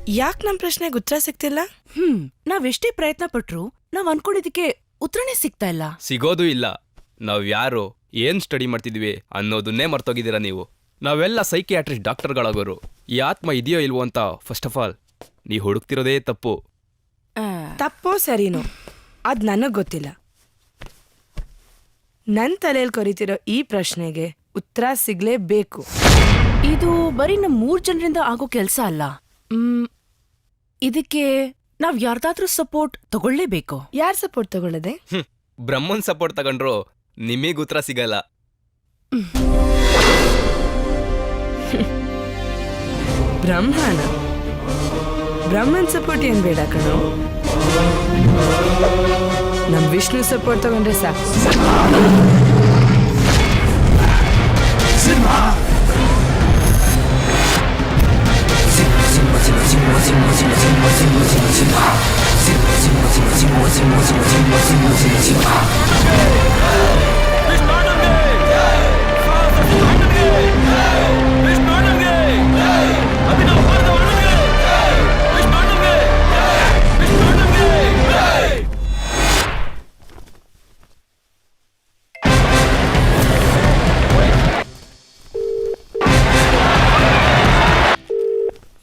ಯಾಕೆ ನಮ್ಮ ಪ್ರಶ್ನೆಗೆ ಉತ್ತರ ಸಿಗ್ತಿಲ್ಲ? ನಾವೆಷ್ಟೇ ಪ್ರಯತ್ನ ಪಟ್ರು ನಾವ್ ಅನ್ಕೊಂಡಿದ್ದಕ್ಕೆ ಉತ್ತರನೇ ಸಿಗ್ತಾ ಇಲ್ಲ. ಸಿಗೋದು ಇಲ್ಲ. ನಾವ್ ಯಾರು, ಏನ್ ಸ್ಟಡಿ ಮಾಡ್ತಿದ್ವಿ ಅನ್ನೋದನ್ನೇ ಮರ್ತೋಗಿದ್ದೀರಾ ನೀವು. ನಾವೆಲ್ಲ ಸೈಕಿಯಾಟ್ರಿಸ್ಟ್ ಡಾಕ್ಟರ್ಗಳಾಗೋರು. ಈ ಆತ್ಮ ಇದೆಯೋ ಇಲ್ವೋ ಅಂತ ಫಸ್ಟ್ ಆಫ್ ಆಲ್ ನೀ ಹುಡುಕ್ತಿರೋದೇ ತಪ್ಪು. ತಪ್ಪೋ ಸರಿನೋ ಅದ್ ನನಗ್ ಗೊತ್ತಿಲ್ಲ. ನನ್ ತಲೆಯಲ್ಲಿ ಕೊರಿತಿರೋ ಈ ಪ್ರಶ್ನೆಗೆ ಉತ್ತರ ಸಿಗ್ಲೇಬೇಕು. ಇದು ಬರೀ ನಮ್ 3 ಜನರಿಂದ ಆಗೋ ಕೆಲ್ಸ ಅಲ್ಲ. ಇದಕ್ಕೆ ನಾವ್ ಯಾರ್ದಾದ್ರೂ ಸಪೋರ್ಟ್ ತಗೊಳ್ಳೇಬೇಕು. ಯಾರ್ ಸಪೋರ್ಟ್ ತಗೊಳ್ಳದೆ? ಬ್ರಹ್ಮನ್ ಸಪೋರ್ಟ್ ತಗೊಂಡ್ರು ನಿಮಗ್ ಉತ್ತರ ಸಿಗಲ್ಲ. ಬ್ರಹ್ಮನ್ ಸಪೋರ್ಟ್ ಏನ್ ಬೇಡ ಕಣೋ. ನಮ್ ವಿಷ್ಣು ಸಪೋರ್ಟ್ ತಗೊಂಡ್ರೆ ಸಾಕು.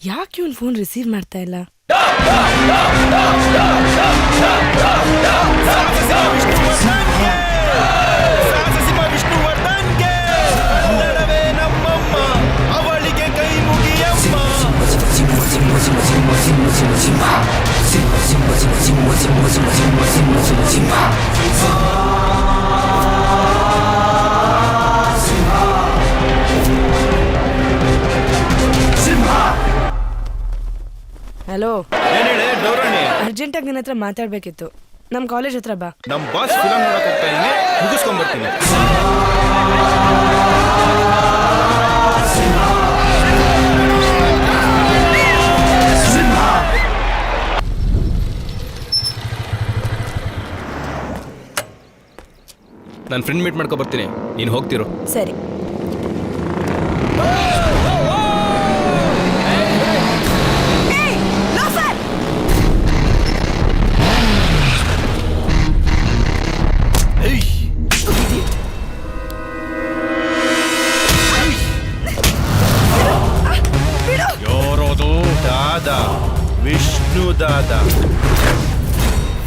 ಯಾಕೆ ಇವನ್ ಫೋನ್ ರಿಸೀವ್ ಮಾಡ್ತಾ ಇಲ್ಲ? ಹಲೋ, ಅರ್ಜೆಂಟಾಗಿ ನಿನ್ನ ಹತ್ರ ಮಾತಾಡ್ಬೇಕಿತ್ತು. ನಮ್ ಕಾಲೇಜ್ ಹತ್ರ ಬಾ. ನಮ್ ಬಾಸ್ ಫಿಲಂ ನೋಡಕ್ ಹೋಗ್ತಾ ಇದೀನಿ, ಮುಗಿಸ್ಕೊಂಡ್ ಬರ್ತೀನಿ. ನನ್ನ ಫ್ರೆಂಡ್ ಮೀಟ್ ಮಾಡ್ಕೊ ಬರ್ತೀನಿ, ನೀನು ಹೋಗ್ತಿರೋ. ಸರಿ.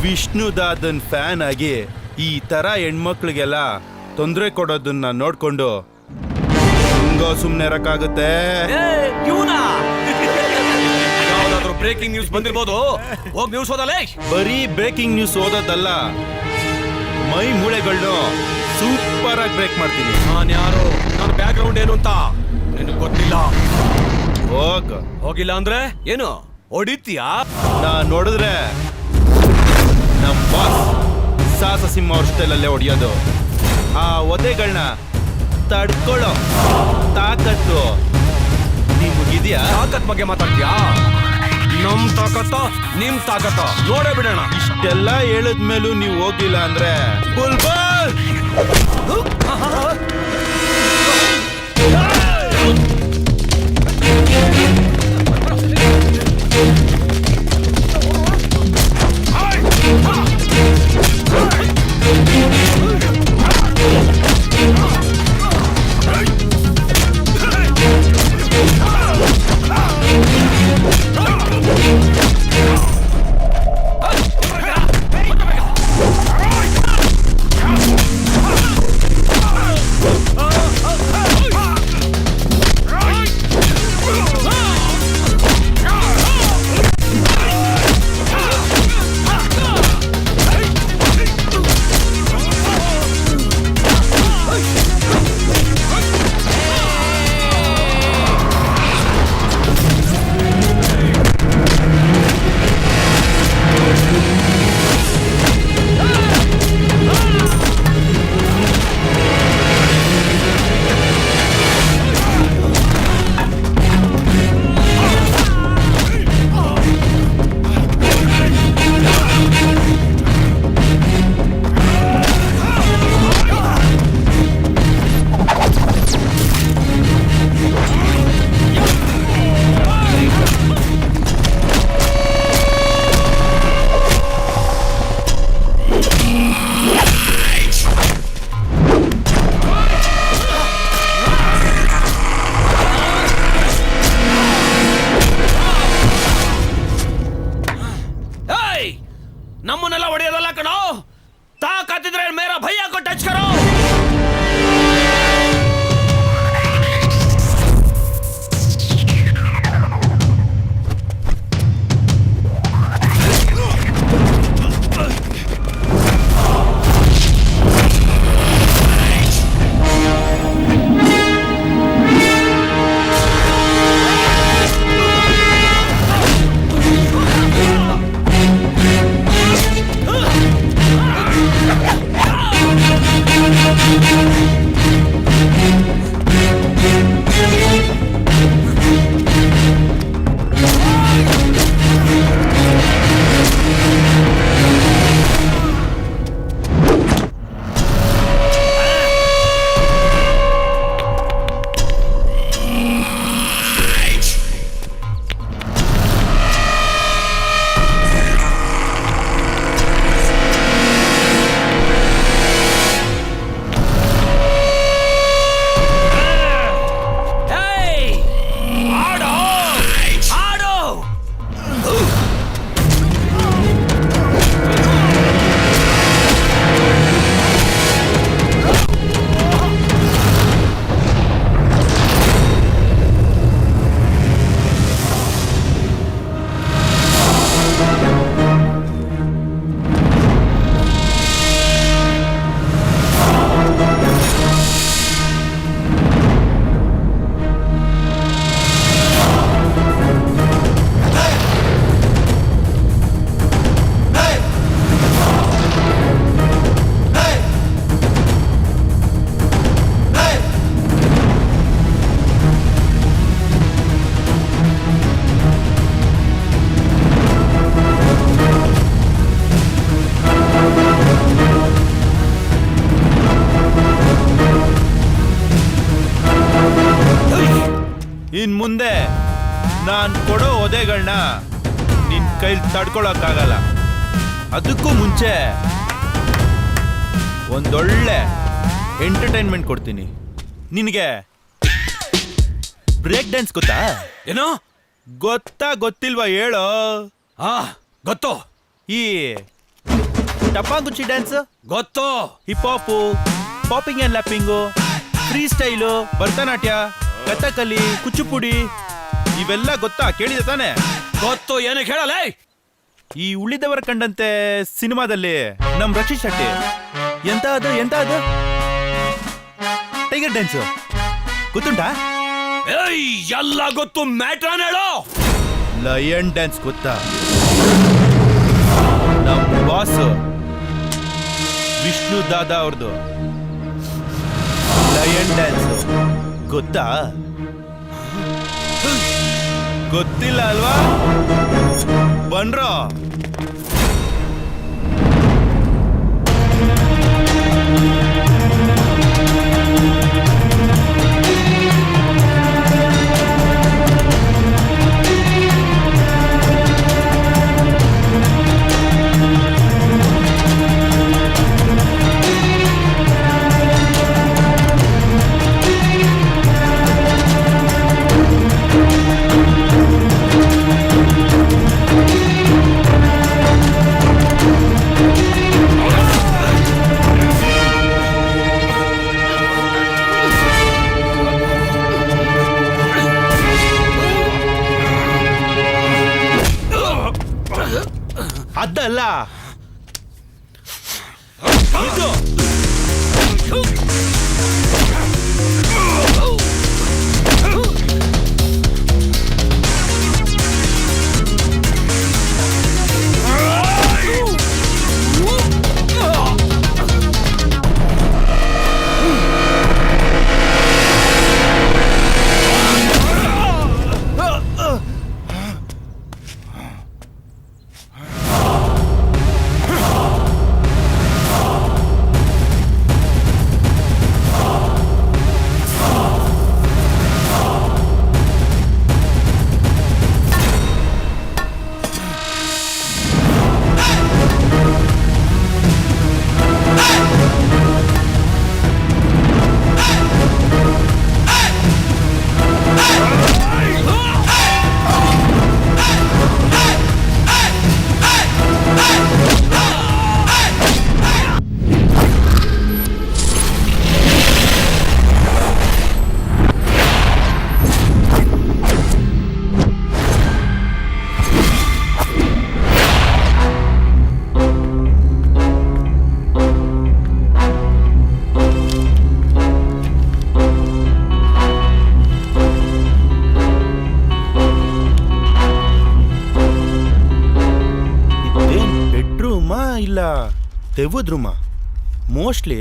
ವಿಷ್ಣುದಾದನ್ ಫ್ಯಾನ್ ಆಗಿ ಈ ತರ ಹೆಣ್ಮಕ್ಳಿಗೆಲ್ಲ ತೊಂದರೆ ಕೊಡೋದನ್ನ ನೋಡ್ಕೊಂಡು ಸುಮ್ನೆ ಇರಕ್ಕಾಗುತ್ತೆ? ಯಾವ್ದಾದ್ರು ಬ್ರೇಕಿಂಗ್ ನ್ಯೂಸ್ ಬಂದಿರ್ಬೋದು, ಹೋಗಿ ನ್ಯೂಸ್ ಓದಲ್ಲ. ಬರೀ ಬ್ರೇಕಿಂಗ್ ನ್ಯೂಸ್ ಓದೋದಲ್ಲ, ಮೈ ಮೂಳೆಗಳನ್ನು ಸೂಪರ್ ಆಗಿ ಬ್ರೇಕ್ ಮಾಡ್ತೀನಿ. ನಾನು ಯಾರು, ನನ್ನ ಬ್ಯಾಕ್ ಗ್ರೌಂಡ್ ಏನು ಅಂತ ನಿನಗೆ ಗೊತ್ತಿಲ್ಲ. ಹೋಗಿಲ್ಲ ಅಂದ್ರೆ ಏನು ಹೊಡಿತೀಯಾ? ನಾ ನೋಡಿದ್ರೆ ನಮ್ ಬಾಸ್ ಸಾಹಸ ಸಿಂಹ ಅವ್ರ ಸ್ಟೈಲಲ್ಲೇ ಹೊಡಿಯೋದು. ಆ ಒದೆಗಳನ್ನ ತಡ್ಕೊಳ್ಳೋ ತಾಕತ್ತು ನಿಮ್ಗಿದ್ಯಾ? ತಾಕತ್ ಬಗ್ಗೆ ಮಾತಾಡ್ತೀಯಾ? ನಮ್ ತಾಕತ್ತ ನಿಮ್ ತಾಕತ್ತ ನೋಡೇ ಬಿಡೋಣ. ಇಷ್ಟೆಲ್ಲ ಹೇಳಿದ್ಮೇಲೂ ನೀವು ಹೋಗಿಲ್ಲ ಅಂದ್ರೆ ಬುಲ್ಬುಲ್ ಇನ್ ಮುಂದೆ ನಾನ್ ಕೊಡೋ ಒದೆಗಳನ್ನ ನಿನ್ ಕೈಲಿ ತಡ್ಕೊಳಕ್ಕಾಗಲ್ಲ. ಅದಕ್ಕೂ ಮುಂಚೆ ಒಂದೊಳ್ಳೆ ಎಂಟರ್ಟೈನ್ಮೆಂಟ್ ಕೊಡ್ತೀನಿ ನಿನಗೆ. ಬ್ರೇಕ್ ಡ್ಯಾನ್ಸ್ ಗೊತ್ತಾ? ಏನೋ ಗೊತ್ತಿಲ್ವಾ ಹೇಳೋ? ಗೊತ್ತು. ಈ ಟಪಾಂಗುಚ್ಚಿ ಡ್ಯಾನ್ಸ್ ಗೊತ್ತು. Hip hop, popping and lapping, free style, Bharatanatya, Kathakali, Kuchipudi ಇವೆಲ್ಲ ಗೊತ್ತಾ? ಕೇಳಿದೆ ತಾನೆ? ಗೊತ್ತು. ಏನು ಕೇಳಲ್ಲ? ಈ ಉಳಿದವರ ಕಂಡಂತೆ ಸಿನಿಮಾದಲ್ಲಿ ನಮ್ ರಕ್ಷಿತ್ ಶೆಟ್ಟಿ ಎಂತ ಅದು ಟೈಗರ್ ಡ್ಯಾನ್ಸ್ ಗೊತ್ತುಂಟಾ? ಎಲ್ಲ ಗೊತ್ತು. ಮ್ಯಾಟ್ರಾನ್ ಹೇಳೋ. ಲಯನ್ ಡ್ಯಾನ್ಸ್ ಗೊತ್ತಾ? ನಮ್ ಬಾಸ್ ವಿಷ್ಣು ದಾದಾ ಅವ್ರದ್ದು ಲಯನ್ ಡ್ಯಾನ್ಸ್ ಗೊತ್ತಾ? ಗೊತ್ತಿಲ್ಲ ಅಲ್ವಾ? ಬನ್ರೋ. ಅದಲ್ಲ ಇದು. ಇಲ್ಲ ದೆವ್ವದ ರೂಮ. ಮೋಸ್ಟ್ಲಿ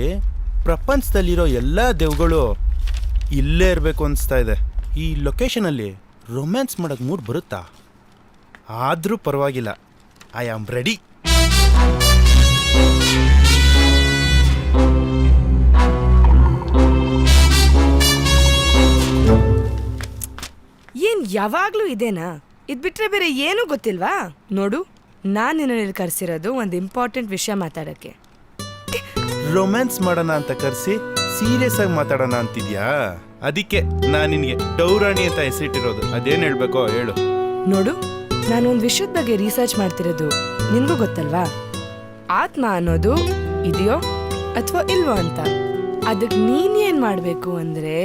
ಪ್ರಪಂಚದಲ್ಲಿರೋ ಎಲ್ಲ ದೆವ್ಗಳು ಇಲ್ಲೇ ಇರಬೇಕು ಅನಿಸ್ತಾ ಇದೆ. ಈ ಲೊಕೇಶನಲ್ಲಿ ರೊಮ್ಯಾನ್ಸ್ ಮಾಡೋಕ್ಕೆ ಮೂಡ್ ಬರುತ್ತಾ? ಆದರೂ ಪರವಾಗಿಲ್ಲ, ಐ ಆಮ್ ರೆಡಿ. ಏನ್ ಯಾವಾಗ್ಲೂ ಇದೇನಾ? ಇದ್ ಬಿಟ್ರೆ ಬೇರೆ ಏನೂ ಗೊತ್ತಿಲ್ವಾ? ನೋಡು, ನಾನ್ ನಿನ್ನಲ್ಲಿ ಕರ್ಸಿರೋದು ಒಂದು ಇಂಪಾರ್ಟೆಂಟ್ ವಿಷಯ ಮಾತಾಡಕ್ಕೆ. ರೊಮ್ಯಾನ್ಸ್ ಮಾಡೋಣ ಅಂತ ಕರೆಸಿ ಸೀರಿಯಸ್ ಆಗಿ ಮಾತಾಡೋಣ ಅಂತಿದ್ಯಾ? ಅದಕ್ಕೆ ನಾನು ನಿನಗೆ ಡೌರಾಣಿ ಅಂತ ಹೆಸರಿಟ್ಟಿರೋದು. ಅದೇನು ಹೇಳ್ಬೇಕೋ ಹೇಳು. ನೋಡು, ನಾನು ಒಂದು ವಿಷಯದ ಬಗ್ಗೆ ರಿಸರ್ಚ್ ಮಾಡ್ತಿರೋದು ನಿನ್ಗೂ ಗೊತ್ತಲ್ವಾ? ಆತ್ಮ ಅನ್ನೋದು ಇದೆಯೋ ಅಥವಾ ಇಲ್ವೋ ಅಂತ. ಅದಕ್ಕೆ ನೀನ್ ಏನ್ ಮಾಡ್ಬೇಕು ಅಂದ್ರೆ,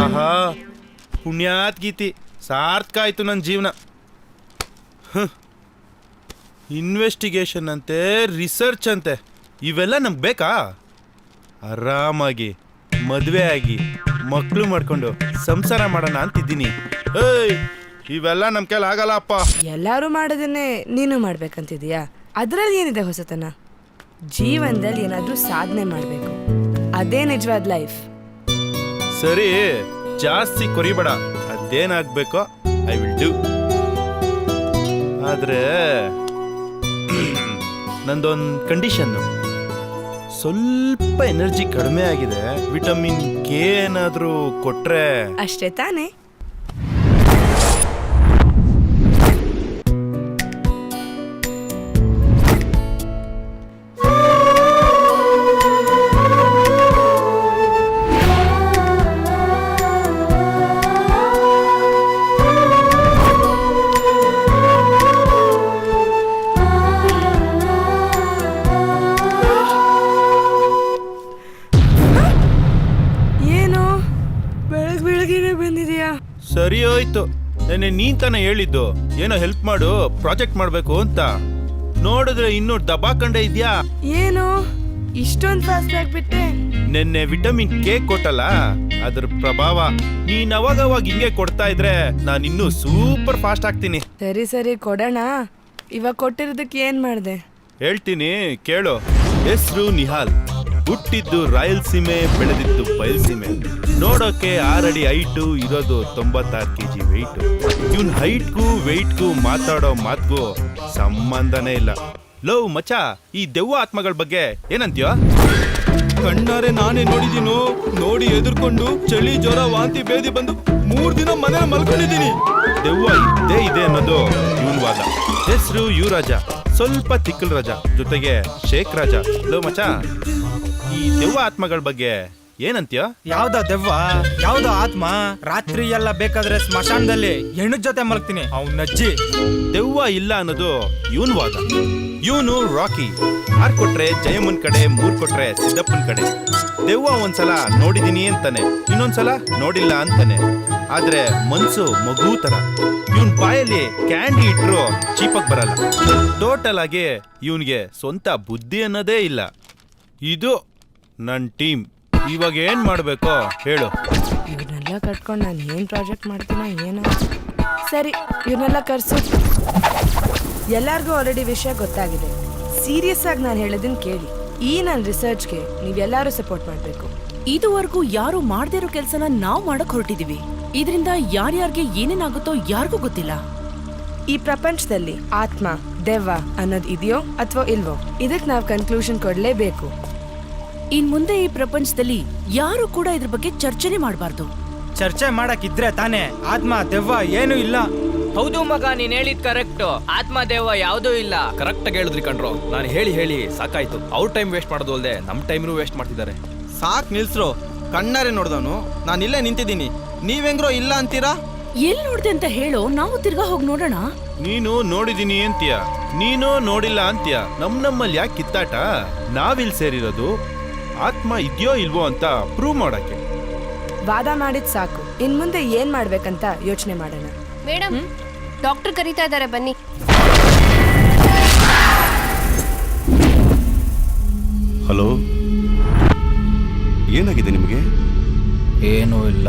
ಆಹಾ, ಪುಣ್ಯಾತ್ ಗೀತಿ, ಸಾರ್ಥಕ ಆಯ್ತು ನನ್ನ ಜೀವನ. ಇನ್ವೆಸ್ಟಿಗೇಷನ್ ಅಂತೆ, ರಿಸರ್ಚ್ ಅಂತೆ, ಇವೆಲ್ಲ ನಮ್ಗೆ ಬೇಕಾ? ಆರಾಮಾಗಿ ಮದುವೆ ಆಗಿ ಮಕ್ಕಳು ಮಾಡ್ಕೊಂಡು ಸಂಸಾರ ಮಾಡೋಣ ಅಂತಿದ್ದೀನಿ. ಏಯ್, ಇವೆಲ್ಲ ನಮ್ಮ ಕೈಲಿ ಆಗಲ್ಲ ಅಪ್ಪ. ಎಲ್ಲಾರು ಮಾಡೋದನ್ನೇ ನೀನು ಮಾಡ್ಬೇಕಂತಿದೀಯಾ? ಅದ್ರಲ್ಲಿ ಏನಿದೆ ಹೊಸತನ? ಜೀವನದಲ್ಲಿ ಏನಾದ್ರೂ ಸಾಧನೆ ಮಾಡ್ಬೇಕು, ಅದೇ ನಿಜವಾದ ಲೈಫ್. ಸರಿ, ಜಾಸ್ತಿ ಕೊರಿಬೇಡ. ಅದೇನಾಗ್ಬೇಕೋ ಐ ವಿಲ್ ಡೂ. ಆದ್ರೆ ನಂದೊಂದು ಕಂಡೀಷನ್ನು. ಸ್ವಲ್ಪ ಎನರ್ಜಿ ಕಡಿಮೆ ಆಗಿದೆ, ವಿಟಮಿನ್ ಕೆ ಏನಾದರೂ ಕೊಟ್ರೆ. ಅಷ್ಟೇ ತಾನೇ? ಸರಿ ಹೋಯ್ತು. ನೆನ್ನೆ ನೀನ್ ತಾನೇ ಹೇಳಿದ್ದು ಏನೋ ಹೆಲ್ಪ್ ಮಾಡು, ಪ್ರಾಜೆಕ್ಟ್ ಮಾಡ್ಬೇಕು ಅಂತ. ನೋಡಿದ್ರೆ ಇನ್ನೂ ದಬಾಕಂಡೆ ಇದ್ಯಾ. ಏನು ಇಷ್ಟೊಂದು ಫಾಸ್ಟ್ ಆಗ್ಬಿಟ್ಟೆ? ನೆನ್ನೆ ವಿಟಮಿನ್ ಕೆ ಕೊಟ್ಟಲ್ಲ, ಅದ್ರ ಪ್ರಭಾವ. ನೀನ್ ಅವಾಗವಾಗ ಹಿಂಗೆ ಕೊಡ್ತಾ ಇದ್ರೆ ನಾನು ಇನ್ನೂ ಸೂಪರ್ ಫಾಸ್ಟ್ ಆಗ್ತೀನಿ. ಸರಿ ಸರಿ ಕೊಡೋಣ. ಇವಾಗ ಕೊಟ್ಟಿರೋದಕ್ಕೆ ಏನ್ ಮಾಡ್ದೆ? ಹೇಳ್ತೀನಿ ಕೇಳು. ಹೆಸರು ನಿಹಾಲ್, ಹುಟ್ಟಿದ್ದು ರಾಯಲಸೀಮೆ, ಬೆಳೆದಿದ್ದು ಬಯಲಸೀಮೆ. ನೋಡೋಕೆ 6 ಅಡಿ ಹೈಟು, ಇರೋದು 96 kg ವೆಯ್ಟು. ಇವನ್ ಹೈಟ್ಗೂ ವೆಯ್ಟ್ಗೂ ಮಾತಾಡೋ ಮಾತ್ಗೂ ಸಂಬಂಧನೇ ಇಲ್ಲ. ಲವ್ ಮಚ, ಈ ದೆವ್ವ ಆತ್ಮಗಳ ಬಗ್ಗೆ ಏನಂತೀಯೋ? ಕಣ್ಣಾರೆ ನಾನೇ ನೋಡಿದೀನು. ನೋಡಿ ಎದುರ್ಕೊಂಡು ಚಳಿ ಜ್ವರ ವಾಂತಿ ಬೇದಿ ಬಂದು 3 ದಿನ ಮನೇಲಿ ಮಲ್ಕೊಂಡಿದ್ದೀನಿ. ದೆವ್ವ ಇದ್ದೇ ಇದೆ ಅನ್ನೋದು ಇವನ್ ವಾದ. ಹೆಸರು ಯುವರಾಜ, ಸ್ವಲ್ಪ ತಿಕ್ಕಲ್ ರಾಜ, ಜೊತೆಗೆ ಶೇಖ್ ರಾಜ. ಲವ್ ಮಚ, ಈ ದೆವ್ವ ಆತ್ಮಗಳ ಬಗ್ಗೆ ಏನಂತೀಯ? ಯಾವ್ದೋ ದೆವ್ವ, ಯಾವ್ದೋ ಆತ್ಮ. ರಾತ್ರಿ ಎಲ್ಲ ಬೇಕಾದ್ರೆ ಸ್ಮಶಾನದಲ್ಲಿ ಹೆಣ್ಣು ಜೊತೆ ಮಲಗ್ತೀನಿ. ಅವ್ನಜ್ಜಿ ದೆವ್ವ ಇಲ್ಲ ಅನ್ನೋದು ಇವನ್ ವಾದ. ಇವನು ರಾಕಿ, 6 ಕೊಟ್ರೆ ಜಯಮ್ಮನ್ ಕಡೆ, 3 ಕೊಟ್ರೆ ಸಿದ್ದಪ್ಪನ್ ಕಡೆ. ದೆವ್ವ ಒಂದ್ಸಲ ನೋಡಿದೀನಿ ಅಂತಾನೆ, ಇನ್ನೊಂದ್ಸಲ ನೋಡಿಲ್ಲ ಅಂತಾನೆ. ಆದ್ರೆ ಮನ್ಸು ಮಗು ತರ. ಇವನ್ ಬಾಯಲ್ಲಿ ಕ್ಯಾಂಡಿ ಇಟ್ರು ಚೀಪಕ್ ಬರಲ್ಲ. ಟೋಟಲ್ ಆಗಿ ಇವನ್ಗೆ ಸ್ವಂತ ಬುದ್ಧಿ ಅನ್ನೋದೇ ಇಲ್ಲ. ಇದು ನನ್ ಟೀಮ್. ಇವಾಗ ಏನ್ ಮಾಡ್ಬೇಕೋ ಹೇಳು. ಇವ್ರನ್ನೆಲ್ಲ ಕಟ್ಕೊಂಡು ನಾನು ಏನ್ ಪ್ರಾಜೆಕ್ಟ್ ಮಾಡ್ತೀನೋ ಏನೋ. ಸರಿ, ಇವ್ರನ್ನೆಲ್ಲ ಕರ್ಸು. ಎಲ್ಲಾರ್ಗೂ ಆಲ್ರೆಡಿ ವಿಷಯ ಗೊತ್ತಾಗಿದೆ. ಸೀರಿಯಸ್ ಆಗಿ ನಾನು ಹೇಳೋದನ್ನ ಕೇಳಿ. ಈ ನನ್ನ ರಿಸರ್ಚ್ಗೆ ನೀವೆಲ್ಲರೂ ಸಪೋರ್ಟ್ ಮಾಡಬೇಕು. ಇದುವರೆಗೂ ಯಾರು ಮಾಡದೇ ಇರೋ ಕೆಲಸನ ನಾವು ಮಾಡಕ್ ಹೊರಟಿದೀವಿ. ಇದರಿಂದ ಯಾರ್ಯಾರಿಗೆ ಏನೇನಾಗುತ್ತೋ ಯಾರಿಗೂ ಗೊತ್ತಿಲ್ಲ. ಈ ಪ್ರಪಂಚದಲ್ಲಿ ಆತ್ಮ, ದೆವ್ವ ಅನ್ನೋದು ಇದೆಯೋ ಅಥವಾ ಇಲ್ವೋ, ಇದಕ್ಕೆ ನಾವು ಕನ್ಕ್ಲೂಷನ್ ಕೊಡ್ಲೇಬೇಕು. ಇನ್ ಮುಂದೆ ಈ ಪ್ರಪಂಚದಲ್ಲಿ ಯಾರು ಕೂಡ ಇದ್ರ ಬಗ್ಗೆ ಚರ್ಚೆನೆ ಮಾಡಬಾರ್ದು. ಚರ್ಚೆ ಮಾಡಕ್ಕಿದ್ರೆ ತಾನೇ. ಆತ್ಮ ದೆವ್ವ ಏನೂ ಇಲ್ಲ. ಹೌದು ಮಗ, ನೀನ್ ಹೇಳಿದ್ ಕರೆಕ್ಟ್. ಆತ್ಮ ದೇವ ಯಾವುದೂ ಇಲ್ಲ. ಕರೆಕ್ಟ್ ಆಗಿ ಹೇಳಿದ್ರಿ ಕಣ್ರೋ. ನಾನು ಹೇಳಿ ಸಾಕಾಯ್ತು. ಅವ್ರ ಟೈಮ್ ವೇಸ್ಟ್ ಮಾಡೋದು ಅಲ್ಲದೆ ನಮ್ಮ ಟೈಮ್ನು ವೇಸ್ಟ್ ಮಾಡ್ತಿದ್ದಾರೆ. ಸಾಕ್ ನಿಲ್ಸ್ರು. ಕಣ್ಣಾರೆ ನೋಡ್ದವನು ನಾನು ಇಲ್ಲೇ ನಿಂತಿದ್ದೀನಿ, ನೀವೆಂಗ್ರೋ ಇಲ್ಲ ಅಂತೀರಾ? ಎಲ್ಲಿ ನೋಡ್ದೆ ಅಂತ ಹೇಳೋ, ನಾವು ತಿರ್ಗಾ ಹೋಗಿ ನೋಡೋಣ. ನೀನು ನೋಡಿದೀನಿ ಅಂತೀಯ, ನೀನು ನೋಡಿಲ್ಲ ಅಂತೀಯ. ನಮ್ಮಲ್ಲಿ ಯಾಕೆ ಕಿತ್ತಾಟ? ನಾವಿಲ್ ಸೇರಿರೋದು ಆತ್ಮ ಇದೆಯೋ ಇಲ್ವೋ ಅಂತ ಪ್ರೂವ್ ಮಾಡಕ್ಕೆ. ವಾದ ಮಾಡಿದ್ ಸಾಕು. ಇನ್ ಮುಂದೆ ಏನ್ ಮಾಡ್ಬೇಕಂತ ಯೋಚನೆ ಮಾಡೋಣ. ಮೇಡಮ್, ಡಾಕ್ಟರ್ ಕರೀತಾ ಇದ್ದಾರೆ, ಬನ್ನಿ. ಹಲೋ, ಏನಾಗಿದೆ ನಿಮಗೆ? ಏನೂ ಇಲ್ಲ.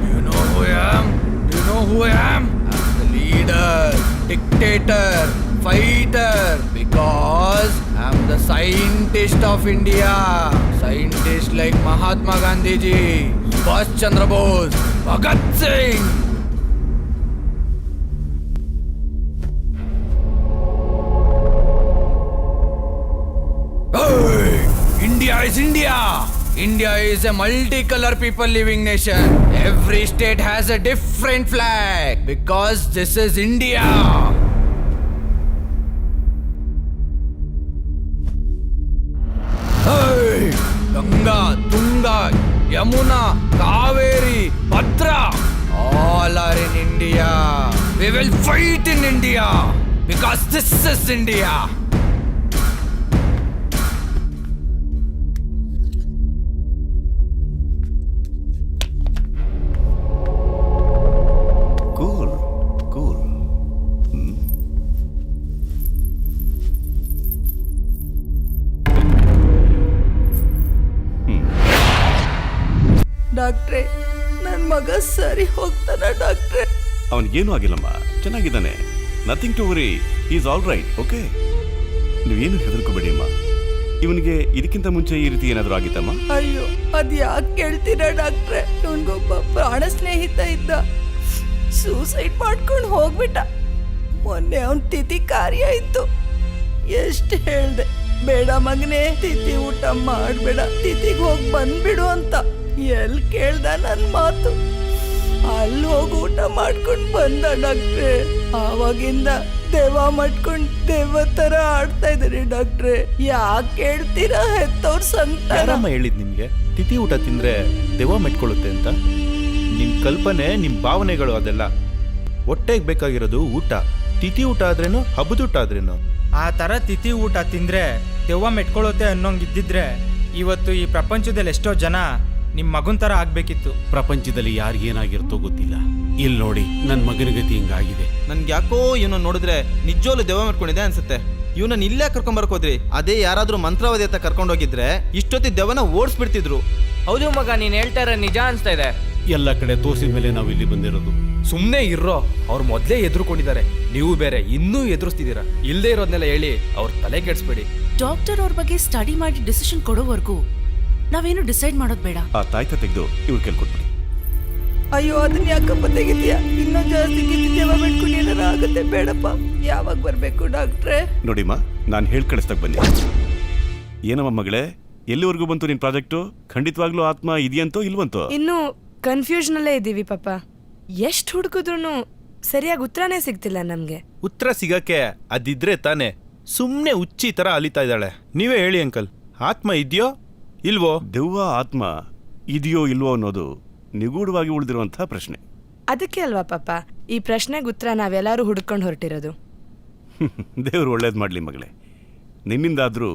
You know who I am? You know who I am? I'm the leader, dictator, fighter. Because I'm the scientist of India. Scientist like Mahatma Gandhi ji, Subhash Chandra Bose, Bhagat Singh. Hey, India is India. India is a multicolor people living nation. Every state has a different flag because this is India. Hey, Ganga, Tunga, Yamuna, Kaveri, Bhadra, all are in India. We will fight in India because this is India. Cool cool. ಡಾಕ್ಟ್ರೆ, ನನ್ನ ಮಗ ಸರಿ ಹೋಗ್ತಾನ ಡಾಕ್ಟ್ರೆ? ಅವನಿಗೇನು ಆಗಿಲ್ಲಮ್ಮ, ಚೆನ್ನಾಗಿದ್ದಾನೆ. Nothing to worry, is all right. Okay, ನೀವೇನು ಹೆದರ್ಕೋಬೇಡಿ ಅಮ್ಮ. ಇವನಿಗೆ ಇದಕ್ಕಿಂತ ಮುಂಚೆ ಈ ರೀತಿ ಏನಾದರೂ ಆಗಿತ್ತಮ್ಮ? ಅಯ್ಯೋ, ಅದ್ ಯಾಕೆ ಕೇಳ್ತೀರಾ ಡಾಕ್ಟ್ರೆ? ಇವನ್ಗೊಬ್ಬ ಪ್ರಾಣ ಸ್ನೇಹಿತ ಇದ್ದ, ಸೂಸೈಡ್ ಮಾಡ್ಕೊಂಡು ಹೋಗ್ಬಿಟ್ಟ. ಮೊನ್ನೆ ಅವನ್ ತಿಥಿ ಕಾರ್ಯ ಇತ್ತು. ಎಷ್ಟು ಹೇಳ್ದೆ, ಬೇಡ ಮಗನೇ ತಿಥಿ ಊಟ ಮಾಡ್ಬೇಡ, ತಿಥಿಗೆ ಹೋಗಿ ಬಂದ್ಬಿಡು ಅಂತ. ಎಲ್ ಕೇಳ್ದ ನನ್ ಮಾತು? ಅಲ್ಲಿ ಹೋಗಿ ಊಟ ಮಾಡ್ಕೊಂಡ್ ಬಂದ ಡಾಕ್ಟ್ರೆ. ಆವಾಗಿಂದ ದೇವ ಮಾಡ್ಕೊಂಡ್ ದೇವ ತರ ಆಡ್ತಾ ಇದ್ದೀರಿ ಡಾಕ್ಟ್ರೆ. ಯಾಕೆ ಕೇಳ್ತೀರಾ? ಹೆತ್ತವ್ರ ಸಂಕಟ. ಯಾರಮ್ಮ ಹೇಳಿದ್ ನಿಮ್ಗೆ ತಿಥಿ ಊಟ ತಿಂದ್ರೆ ದೆವ್ವ ಮೆಟ್ಕೊಳ್ಳುತ್ತೆ ಅಂತ? ನಿಮ್ ಕಲ್ಪನೆ, ನಿಮ್ ಭಾವನೆಗಳು ಅದೆಲ್ಲ. ಹೊಟ್ಟೆಗೆ ಬೇಕಾಗಿರೋದು ಊಟ. ತಿಥಿ ಊಟ ಆದ್ರೇನು, ಹಬ್ಬದ ಊಟ ಆದ್ರೇನು? ಆ ಥರ ತಿಥಿ ಊಟ ತಿಂದ್ರೆ ದೆವ್ವ ಮೆಟ್ಕೊಳ್ಳುತ್ತೆ ಅನ್ನೋಂಗಿದ್ದಿದ್ರೆ ಇವತ್ತು ಈ ಪ್ರಪಂಚದಲ್ಲಿ ಎಷ್ಟೋ ಜನ ನಿಮ್ಮ ಮಗನ್ ಥರ ಆಗ್ಬೇಕಿತ್ತು. ಪ್ರಪಂಚದಲ್ಲಿ ಯಾರು ಏನಾಗಿರುತ್ತೋ ಗೊತ್ತಿಲ್ಲ. ಇಲ್ಲಿ ನೋಡಿ, ನನ್ನ ಮಗನ ಗತಿ ಹಿಂಗಾಗಿದೆ. ನನ್ಗೆ ಯಾಕೋ ಇವನು ನೋಡಿದ್ರೆ ನಿಜೋಲು ದೆವ್ವ ಮಾಡ್ಕೊಂಡಿದೆ ಅನ್ಸುತ್ತೆ. ಇವನನ್ನ ಇಲ್ಲೇ ಕರ್ಕೊಂಡ್ ಹೋದ್ರಿ. ಅದೇ ಯಾರಾದ್ರೂ ಮಂತ್ರವಾದಿ ಅಂತ ಕರ್ಕೊಂಡೋಗಿದ್ರೆ ಇಷ್ಟೊತ್ತಿ ದೆವ್ವನ ಓಡಿಸ್ಬಿಡ್ತಿದ್ರು. ಹೌದು ಮಗ, ನೀನ್ ಹೇಳ್ತಾ ಇರೋ ನಿಜ ಅನ್ಸ್ತಾ ಇದೆ. ಎಲ್ಲ ಕಡೆ ತೋರಿಸಿದ ಮೇಲೆ ನಾವು ಇಲ್ಲಿ ಬಂದಿರೋದು. ಸುಮ್ಮನೆ ಇರೋ, ಅವ್ರು ಮೊದಲೇ ಎದುರುಕೊಂಡಿದ್ದಾರೆ. ನೀವು ಬೇರೆ ಇನ್ನೂ ಎದುರಿಸ್ತಿದ್ದೀರಾ. ಇಲ್ಲದೆ ಇರೋದ್ನೆಲ್ಲ ಹೇಳಿ ಅವ್ರ ತಲೆ ಕೆಡಿಸ್ಬೇಡಿ. ಡಾಕ್ಟರ್ ಅವ್ರ ಬಗ್ಗೆ ಸ್ಟಡಿ ಮಾಡಿ ಡಿಸಿಷನ್ ಕೊಡೋವರೆಗೂ ನಾವೇನು ಡಿಸೈಡ್ ಮಾಡೋದು ಬೇಡ. ಆ ತಾಯ್ತ ತೆಗೆದು ಇವ್ರು ಕೇಳ್ಕೊಟ್ಬಿಡಿ. ಅಯ್ಯೋ, ಅದನ್ನ ಯಾಕಪ್ಪ ತೆಗಿತೀಯ? ಇನ್ನೂ ಜಾಸ್ತಿ ಕಿತ್ತಿದ್ದೇವ ಬಿಟ್ಕೊಂಡು ಏನಾರ ಆಗುತ್ತೆ. ಬೇಡಪ್ಪ. ಯಾವಾಗ ಬರ್ಬೇಕು ಡಾಕ್ಟ್ರೆ? ನೋಡಿಮ್ಮ, ನಾನು ಹೇಳಿ ಕಳಿಸ್ದಾಗ ಬನ್ನಿ. ಏನಮ್ಮ ಮಗಳೇ, ಎಲ್ಲಿವರೆಗೂ ಬಂತು ನಿನ್ ಪ್ರಾಜೆಕ್ಟು? ಖಂಡಿತವಾಗ್ಲೂ ಆತ್ಮ ಇದೆಯಂತೋ ಇಲ್ವಂತೋ? ಇನ್ನು ಕನ್ಫ್ಯೂಷನ್ ಅಲ್ಲೇ ಇದ್ದೀವಿ ಪಾಪ. ಎಷ್ಟು ಹುಡುಕಿದ್ರು ಸರಿಯಾಗಿ ಉತ್ತರನೇ ಸಿಗ್ತಿಲ್ಲ ನಮ್ಗೆ. ಉತ್ತರ ಸಿಗಕ್ಕೆ ಅದಿದ್ರೆ ತಾನೆ. ಸುಮ್ನೆ ಹುಚ್ಚಿ ತರ ಅಲಿತಾ ಇದ್ದಾಳೆ. ನೀವೇ ಹೇಳಿ ಅಂಕಲ್, ಆತ್ಮ ಇದೆಯೋ ಇಲ್ವೋ? ದೆವ್ವ ಆತ್ಮ ಇದೆಯೋ ಇಲ್ವೋ ಅನ್ನೋದು ನಿಗೂಢವಾಗಿ ಉಳಿದಿರುವಂತಹ ಪ್ರಶ್ನೆ. ಅದಕ್ಕೆ ಅಲ್ವಾ ಪಾಪ ಈ ಪ್ರಶ್ನೆಗೆ ಉತ್ತರ ನಾವೆಲ್ಲರೂ ಹುಡ್ಕೊಂಡು ಹೊರಟಿರೋದು. ದೇವ್ರು ಒಳ್ಳೇದು ಮಾಡಲಿ ಮಗಳೇ. ನಿನ್ನಿಂದಾದ್ರೂ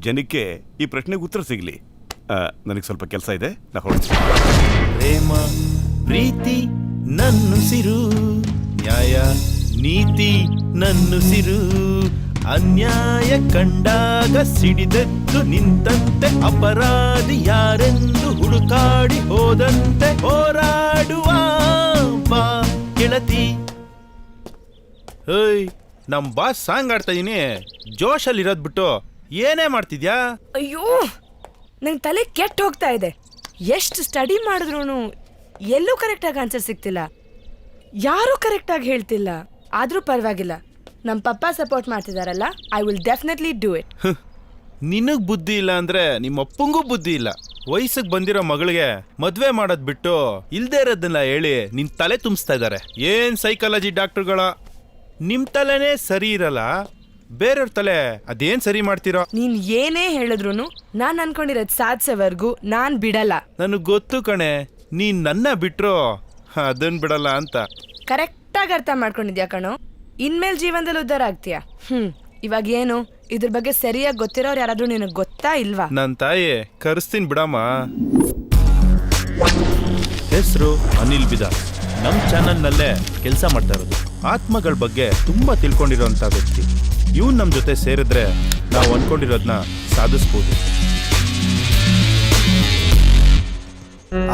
ಜನಕ್ಕೆ ಈ ಪ್ರಶ್ನೆಗೆ ಉತ್ತರ ಸಿಗಲಿ. ನನಗೆ ಸ್ವಲ್ಪ ಕೆಲಸ ಇದೆ, ನಾ ಹೊರಡ್ತೀನಿ. ಪ್ರೇಮ ಪ್ರೀತಿ ನನ್ನುಸಿರು, ನ್ಯಾಯ ನೀತಿ ನನ್ನುಸಿರು. ಅನ್ಯಾಯ ಕಂಡಾಗ ಸಿಡಿದೆದ್ದು ನಿಂತಂತೆ, ಅಪರಾಧಿ ಯಾರೆಂದು ಹುಡುಕಾಡಿ ಹೋದಂತೆ ಹೋರಾಡುವ ಬಾ ಗೆಳತಿ. ಹೇಯ್, ನಮ್ ಬಾಸ್ ಸಾಂಗ್ ಆಡ್ತಾ ಇದೀನಿ, ಜೋಶಲ್ಲಿ ಇರೋದ್ ಬಿಟ್ಟು ಏನೇ ಮಾಡ್ತಿದ್ಯಾ? ಅಯ್ಯೋ, ನಂಗೆ ತಲೆ ಕೆಟ್ಟ ಹೋಗ್ತಾ ಇದೆ. ಎಷ್ಟು ಸ್ಟಡಿ ಮಾಡಿದ್ರು ಎಲ್ಲೂ ಕರೆಕ್ಟಾಗಿ ಆನ್ಸರ್ ಸಿಗ್ತಿಲ್ಲ. ಯಾರೂ ಕರೆಕ್ಟಾಗಿ ಹೇಳ್ತಿಲ್ಲ. ಆದರೂ ಪರವಾಗಿಲ್ಲ, ನಮ್ಮ ಪಪ್ಪ ಸಪೋರ್ಟ್ ಮಾಡ್ತಿದಾರಲ್ಲ, I will definitely do it. ನಿನಗ್ ಬುದ್ಧಿ ಇಲ್ಲ ಅಂದ್ರೆ ನಿಮ್ಮ ಅಪ್ಪಂಗೂ ಬುದ್ಧಿ ಇಲ್ಲ. ವಯಸ್ಸಿಗೆ ಬಂದಿರೋ ಮಗಳಿಗೆ ಮದ್ವೆ ಮಾಡೋದ್ ಬಿಟ್ಟು ಇಲ್ದೇ ಇರೋದನ್ನ ಹೇಳಿ ನಿನ್ ತಲೆ ತುಂಬಿಸ್ತಾ ಇದ್ದಾರೆ. ಏನ್ ಸೈಕಾಲಜಿ ಡಾಕ್ಟರ್ಗಳ, ನಿಮ್ ತಲೆನೇ ಸರಿ ಇರಲ್ಲ, ಬೇರೆಯವ್ರ ತಲೆ ಅದೇನ್ ಸರಿ ಮಾಡ್ತಿರೋ? ನೀನ್ ಏನೇ ಹೇಳಿದ್ರು ನಾನ್ ಅನ್ಕೊಂಡಿರೋದ್ ಸಾಧಿಸೋವರೆಗೂ ನಾನ್ ಬಿಡಲ್ಲ. ನನಗ್ ಗೊತ್ತು ಕಣೆ, ನೀನ್ ನನ್ನ ಬಿಟ್ರು ಅದನ್ ಬಿಡಲ್ಲ ಅಂತ. ಕರೆಕ್ಟಾಗಿ ಅರ್ಥ ಮಾಡ್ಕೊಂಡಿದ್ಯಾ ಕಣೋ. ಇನ್ಮೇಲ್ ಜೀವನದಲ್ಲಿ ಉದ್ಧಾರ ಆಗ್ತೀಯಾ? ಇವಾಗ ಏನು ಇದ್ರ ಬಗ್ಗೆ ಸರಿಯಾಗಿ ಗೊತ್ತಿರೋರು ಯಾರಾದ್ರೂ ನಿನಗೆ ಗೊತ್ತಾ ಇಲ್ವಾ? ನನ್ ತಾಯಿ ಕರೆಸ್ತೀನಿ ಬಿಡಮ್ಮ. ಹೆಸರು ಅನಿಲ್ ಬಿದಾರ್, ನಮ್ಮ ಚಾನಲ್ನಲ್ಲೇ ಕೆಲಸ ಮಾಡ್ತಾ ಇರೋದು. ಆತ್ಮಗಳ ಬಗ್ಗೆ ತುಂಬ ತಿಳ್ಕೊಂಡಿರೋಂಥ ವ್ಯಕ್ತಿ. ಇವ್ನು ನಮ್ಮ ಜೊತೆ ಸೇರಿದ್ರೆ ನಾವು ಅಂದ್ಕೊಂಡಿರೋದನ್ನ ಸಾಧಿಸ್ಬೋದು.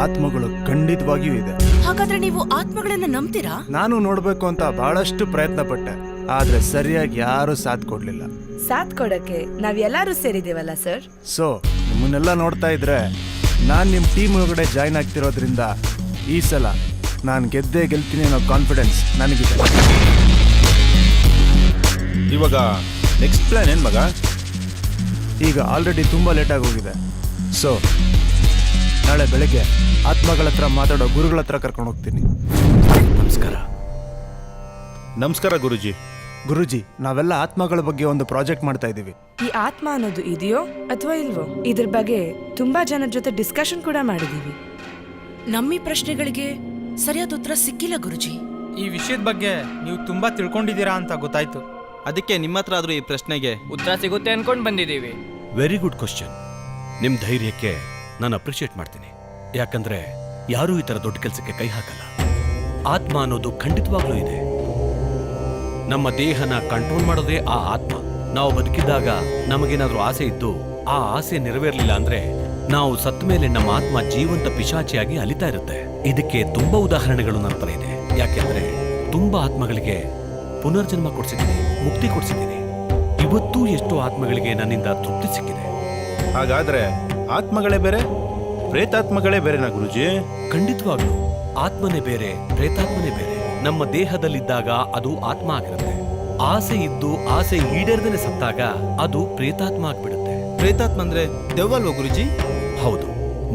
ಆತ್ಮಗಳು ಖಂಡಿತವಾಗಿಯೂ ಇದೆ. ಹಾಗಾದ್ರೆ ನೀವು ಆತ್ಮಗಳನ್ನ ನಂಬ್ತೀರಾ? ನಾನು ನೋಡ್ಬೇಕು ಅಂತ ಬಹಳಷ್ಟು ಪ್ರಯತ್ನ ಪಟ್ಟೆ, ಆದ್ರೆ ಸರಿಯಾಗಿ ಯಾರು ಸಾಥ್ ಕೊಡ್ಲಿಲ್ಲ. ಸಾಥ್ ಕೊಡಕ್ಕೆ ನಾವ್ ಎಲ್ಲಾರು ಸೇರಿದೇವಲ್ಲ ಸರ್. ಸೊ ನಿಮ್ಮನ್ನೆಲ್ಲ ನೋಡ್ತಾ ಇದ್ರೆ ನಾನು ನಿಮ್ಮ ಟೀಮ್ ಒಳಗಡೆ ಜಾಯ್ನ್ ಆಗ್ತಿರೋದ್ರಿಂದ ಈ ಸಲ ನಾನು ಗೆದ್ದೇ ಗೆಲ್ತೀನಿ ಅನ್ನೋ ಕಾನ್ಫಿಡೆನ್ಸ್ ನನಗಿದೆ. ಇವಾಗ ನೆಕ್ಸ್ಟ್ ಪ್ಲಾನ್ ಏನು ಮಗ? ಈಗ ಆಲ್ರೆಡಿ ತುಂಬ ಲೇಟಾಗಿ ಹೋಗಿದೆ. ಸೊ ನಾಳೆ ಬೆಳಗ್ಗೆ ಆತ್ಮಗಳ ಹತ್ರ ಮಾತಾಡೋ ಗುರುಗಳ ಹತ್ರ ಕರ್ಕೊಂಡು ಹೋಗ್ತೀನಿ. ನಮಸ್ಕಾರ. ನಮಸ್ಕಾರ ಗುರುಜಿ. ಗುರುಜಿ, ನಾವೆಲ್ಲ ಆತ್ಮಗಳ ಬಗ್ಗೆ ಒಂದು ಪ್ರಾಜೆಕ್ಟ್ ಮಾಡ್ತಾ ಇದ್ದೀವಿ. ಈ ಆತ್ಮ ಅನ್ನೋದು ಇದೆಯೋ ಅಥವಾ ಇಲ್ವೋ ಇದ್ರ ಬಗ್ಗೆ ತುಂಬಾ ಜನರ ಜೊತೆ ಡಿಸ್ಕಷನ್ ಕೂಡ ಮಾಡಿದೀವಿ. ನಮ್ಮಿ ಪ್ರಶ್ನೆಗಳಿಗೆ ಸರಿಯಾದ ಉತ್ತರ ಸಿಕ್ಕಿಲ್ಲ ಗುರುಜಿ. ಈ ವಿಷಯದ ಬಗ್ಗೆ ನೀವು ತುಂಬಾ ತಿಳ್ಕೊಂಡಿದ್ದೀರಾ ಅಂತ ಗೊತ್ತಾಯ್ತು. ಅದಕ್ಕೆ ನಿಮ್ಮ ಹತ್ರ ಆದ್ರೂ ಈ ಪ್ರಶ್ನೆಗೆ ಉತ್ತರ ಸಿಗುತ್ತೆ ಅನ್ಕೊಂಡ್ ಬಂದಿದೀವಿ. Very good question. ನಿಮ್ಮ ಧೈರ್ಯಕ್ಕೆ ನಾನು ಅಪ್ರಿಷಿಯೇಟ್ ಮಾಡ್ತೀನಿ. ಯಾಕಂದ್ರೆ ಯಾರೂ ಈ ಥರ ದೊಡ್ಡ ಕೆಲಸಕ್ಕೆ ಕೈ ಹಾಕಲ್ಲ. ಆತ್ಮ ಅನ್ನೋದು ಖಂಡಿತವಾಗ್ಲೂ ಇದೆ. ನಮ್ಮ ದೇಹನ ಕಂಟ್ರೋಲ್ ಮಾಡೋದೇ ಆ ಆತ್ಮ. ನಾವು ಬದುಕಿದ್ದಾಗ ನಮಗೇನಾದ್ರೂ ಆಸೆ ಇದ್ದು ಆ ಆಸೆ ನೆರವೇರ್ಲಿಲ್ಲ ಅಂದ್ರೆ ನಾವು ಸತ್ತ ಮೇಲೆ ನಮ್ಮ ಆತ್ಮ ಜೀವಂತ ಪಿಶಾಚಿಯಾಗಿ ಅಲಿತಾ ಇರುತ್ತೆ. ಇದಕ್ಕೆ ತುಂಬಾ ಉದಾಹರಣೆಗಳು ನನ್ನ ಹತ್ರ ಇದೆ. ಯಾಕೆಂದ್ರೆ ತುಂಬಾ ಆತ್ಮಗಳಿಗೆ ಪುನರ್ಜನ್ಮ ಕೊಡ್ಸಿದ್ದೀನಿ, ಮುಕ್ತಿ ಕೊಡ್ಸಿದ್ದೀನಿ. ಇವತ್ತೂ ಎಷ್ಟೋ ಆತ್ಮಗಳಿಗೆ ನನ್ನಿಂದ ತೃಪ್ತಿ ಸಿಕ್ಕಿದೆ. ಹಾಗಾದ್ರೆ ಆತ್ಮಗಳೇ ಬೇರೆ, ಪ್ರೇತಾತ್ಮಗಳೇ ಬೇರೆನಾ ಗುರುಜಿ? ಖಂಡಿತವಾಗ್ಲೂ ಆತ್ಮನೇ ಬೇರೆ, ಪ್ರೇತಾತ್ಮನೇ ಬೇರೆ. ನಮ್ಮ ದೇಹದಲ್ಲಿದ್ದಾಗ ಅದು ಆತ್ಮ ಆಗಿರುತ್ತೆ. ಆಸೆ ಇದ್ದು ಆಸೆ ಈಡೇರ್ದೇನೆ ಸತ್ತಾಗ ಅದು ಪ್ರೇತಾತ್ಮ ಆಗ್ಬಿಡುತ್ತೆ. ಪ್ರೇತಾತ್ಮ ಅಂದ್ರೆ ದೆವ್ವಲ್ವ ಗುರುಜಿ? ಹೌದು,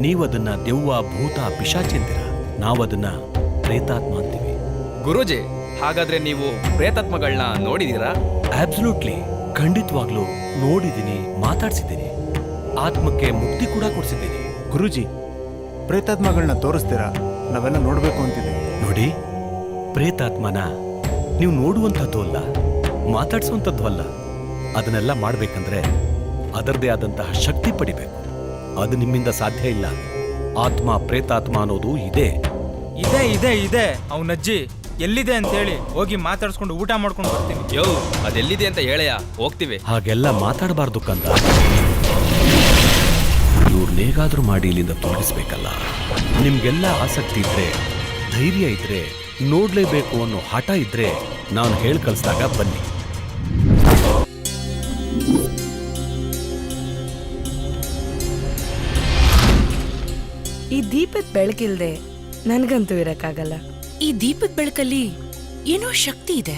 ನೀವದನ್ನ ದೆವ್ವ, ಭೂತ, ಪಿಶಾಚಿ ಅಂತೀರ. ನಾವದನ್ನ ಪ್ರೇತಾತ್ಮ ಅಂತೀವಿ. ಗುರೂಜಿ, ಹಾಗಾದ್ರೆ ನೀವು ಪ್ರೇತಾತ್ಮಗಳನ್ನ ನೋಡಿದೀರಾ? ಅಬ್ಸಲ್ಯೂಟ್ಲಿ, ಖಂಡಿತವಾಗ್ಲೂ ನೋಡಿದ್ದೀನಿ, ಮಾತಾಡ್ಸಿದ್ದೀನಿ. ಆತ್ಮಕ್ಕೆ ಮುಕ್ತಿ ಕೂಡ ಕೊಡ್ಸಿದ್ದೀನಿ. ಗುರುಜಿ, ಪ್ರೇತಾತ್ಮಗಳನ್ನ ತೋರಿಸ್ತೀರಾ? ನಾವೆಲ್ಲ ನೋಡ್ಬೇಕು ಅಂತಿದ್ದೀವಿ. ನೋಡಿ, ಪ್ರೇತಾತ್ಮನ ನೀವು ನೋಡುವಂಥದ್ದು ಅಲ್ಲ, ಮಾತಾಡ್ಸುವಂಥದ್ದು ಅಲ್ಲ. ಅದನ್ನೆಲ್ಲ ಮಾಡ್ಬೇಕಂದ್ರೆ ಅದರದೇ ಆದಂತಹ ಶಕ್ತಿ ಪಡಿಬೇಕು. ಅದು ನಿಮ್ಮಿಂದ ಸಾಧ್ಯ ಇಲ್ಲ. ಆತ್ಮ, ಪ್ರೇತಾತ್ಮ ಅನ್ನೋದು ಇದೆ. ಇದೆ ಇದೆ ಇದೆ. ಅವನಜ್ಜಿ ಎಲ್ಲಿದೆ ಅಂತ ಹೇಳಿ ಹೋಗಿ ಮಾತಾಡ್ಸ್ಕೊಂಡು ಊಟ ಮಾಡ್ಕೊಂಡು ಬರ್ತೀನಿ. ಯೋ, ಅದೆಲ್ಲಿದೆ ಅಂತ ಹೇಳಯ್ಯ, ಹೋಗ್ತೀವಿ. ಹಾಗೆಲ್ಲ ಮಾತಾಡಬಾರ್ದು ಕಂದ. ಇವ್ರನ್ನೇಗಾದ್ರೂ ಮಾಡಿ ಇಲ್ಲಿಂದ ತೊಲಗಿಸ್ಬೇಕಲ್ಲ. ನಿಮ್ಗೆಲ್ಲ ಆಸಕ್ತಿ ಇದ್ರೆ, ಧೈರ್ಯ ಇದ್ರೆ, ನೋಡ್ಲೇಬೇಕು ಅನ್ನೋ ಹಠ ಇದ್ರೆ ನಾನು ಹೇಳಿ ಕಳಿಸಿದಾಗ ಬನ್ನಿ. ಈ ದೀಪದ ಬೆಳಕಿಲ್ದೆ ನನ್ಗಂತೂ ಇರಕ್ಕಾಗಲ್ಲ. ಈ ದೀಪದ ಬೆಳಕಲ್ಲಿ ಏನೋ ಶಕ್ತಿ ಇದೆ.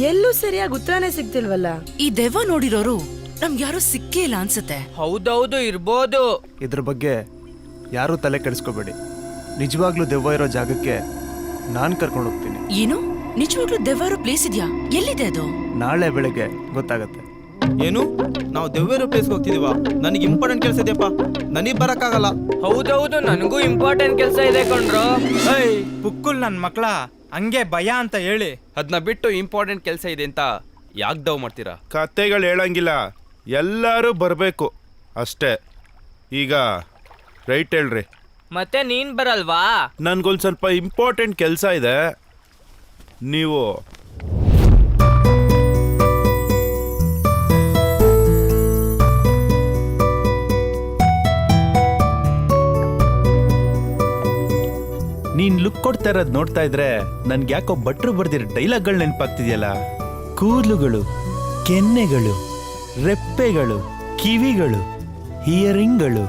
ಎಲ್ಲೂ ಸರಿಯಾಗಿ ಉತ್ತರನೇ ಸಿಗ್ತಿಲ್ವಲ್ಲ. ಈ ದೆವ್ವ ನೋಡಿರೋರು ನಮ್ಗೆ ಯಾರು ಸಿಕ್ಕೇ ಇಲ್ಲ ಅನ್ಸುತ್ತೆ. ಹೌದೌದು, ಇರ್ಬೋದು. ಇದ್ರ ಬಗ್ಗೆ ಯಾರೂ ತಲೆ ಕೆಡಿಸ್ಕೋಬೇಡಿ. ನಿಜವಾಗ್ಲೂ ದೆವ್ವ ಇರೋ ಜಾಗಕ್ಕೆ ನಾನು ಕರ್ಕೊಂಡು ಹೋಗ್ತೀನಿ. ಏನು, ನಿಜವಾಗ್ಲೂ ದೆವ್ವ ಇರೋ ಪ್ಲೇಸ್ ಇದೆಯಾ? ಎಲ್ಲಿದೆ ಅದು? ನಾಳೆ ಬೆಳಗ್ಗೆ ಗೊತ್ತಾಗತ್ತೆ. ಏನು, ನಾವು ದೆವ್ವೇರೋ ಪ್ಲೇಸ್ಗೆ ಹೋಗ್ತಿದೀವ? ನನಗೆ ಇಂಪಾರ್ಟೆಂಟ್ ಕೆಲಸ ಇದೆಯಪ್ಪ, ನನಗೆ ಬರಕ್ಕಾಗಲ್ಲ. ಹೌದೌದು, ನನಗೂ ಇಂಪಾರ್ಟೆಂಟ್ ಕೆಲಸ ಇದೆ ಕಣ್ರೋ. ಏಯ್ ಪುಕ್ಕುಲ್ ನನ್ನ ಮಕ್ಕಳ, ಹಂಗೆ ಭಯ ಅಂತ ಹೇಳಿ ಅದನ್ನ ಬಿಟ್ಟು ಇಂಪಾರ್ಟೆಂಟ್ ಕೆಲಸ ಇದೆ ಅಂತ ಯಾಕೆ ಡವ್ ಮಾಡ್ತೀರಾ? ಕತೆಗಳು ಹೇಳಂಗಿಲ್ಲ, ಎಲ್ಲರೂ ಬರಬೇಕು ಅಷ್ಟೇ. ಈಗ ರೈಟ್ ಹೇಳ್ರಿ. ಮತ್ತೆ ನೀನ್ ಬರಲ್ವಾ? ನನ್ಗೊಂದು ಸ್ವಲ್ಪ ಇಂಪಾರ್ಟೆಂಟ್ ಕೆಲಸ ಇದೆ. ನೀವು ನೀನ್ ಲುಕ್ ಕೊಡ್ತಾ ಇರೋದು ನೋಡ್ತಾ ಇದ್ರೆ ನನ್ಗೆ ಯಾಕೋ ಭಟ್ರು ಬರ್ದಿರೋ ಡೈಲಾಗ್ಗಳು ನೆನಪಾಗ್ತಿದೆಯಲ್ಲ. ಕೂದಲುಗಳು, ಕೆನ್ನೆಗಳು, ರೆಪ್ಪೆಗಳು, ಕಿವಿಗಳು, ಹಿಯರಿಂಗ್ಗಳು,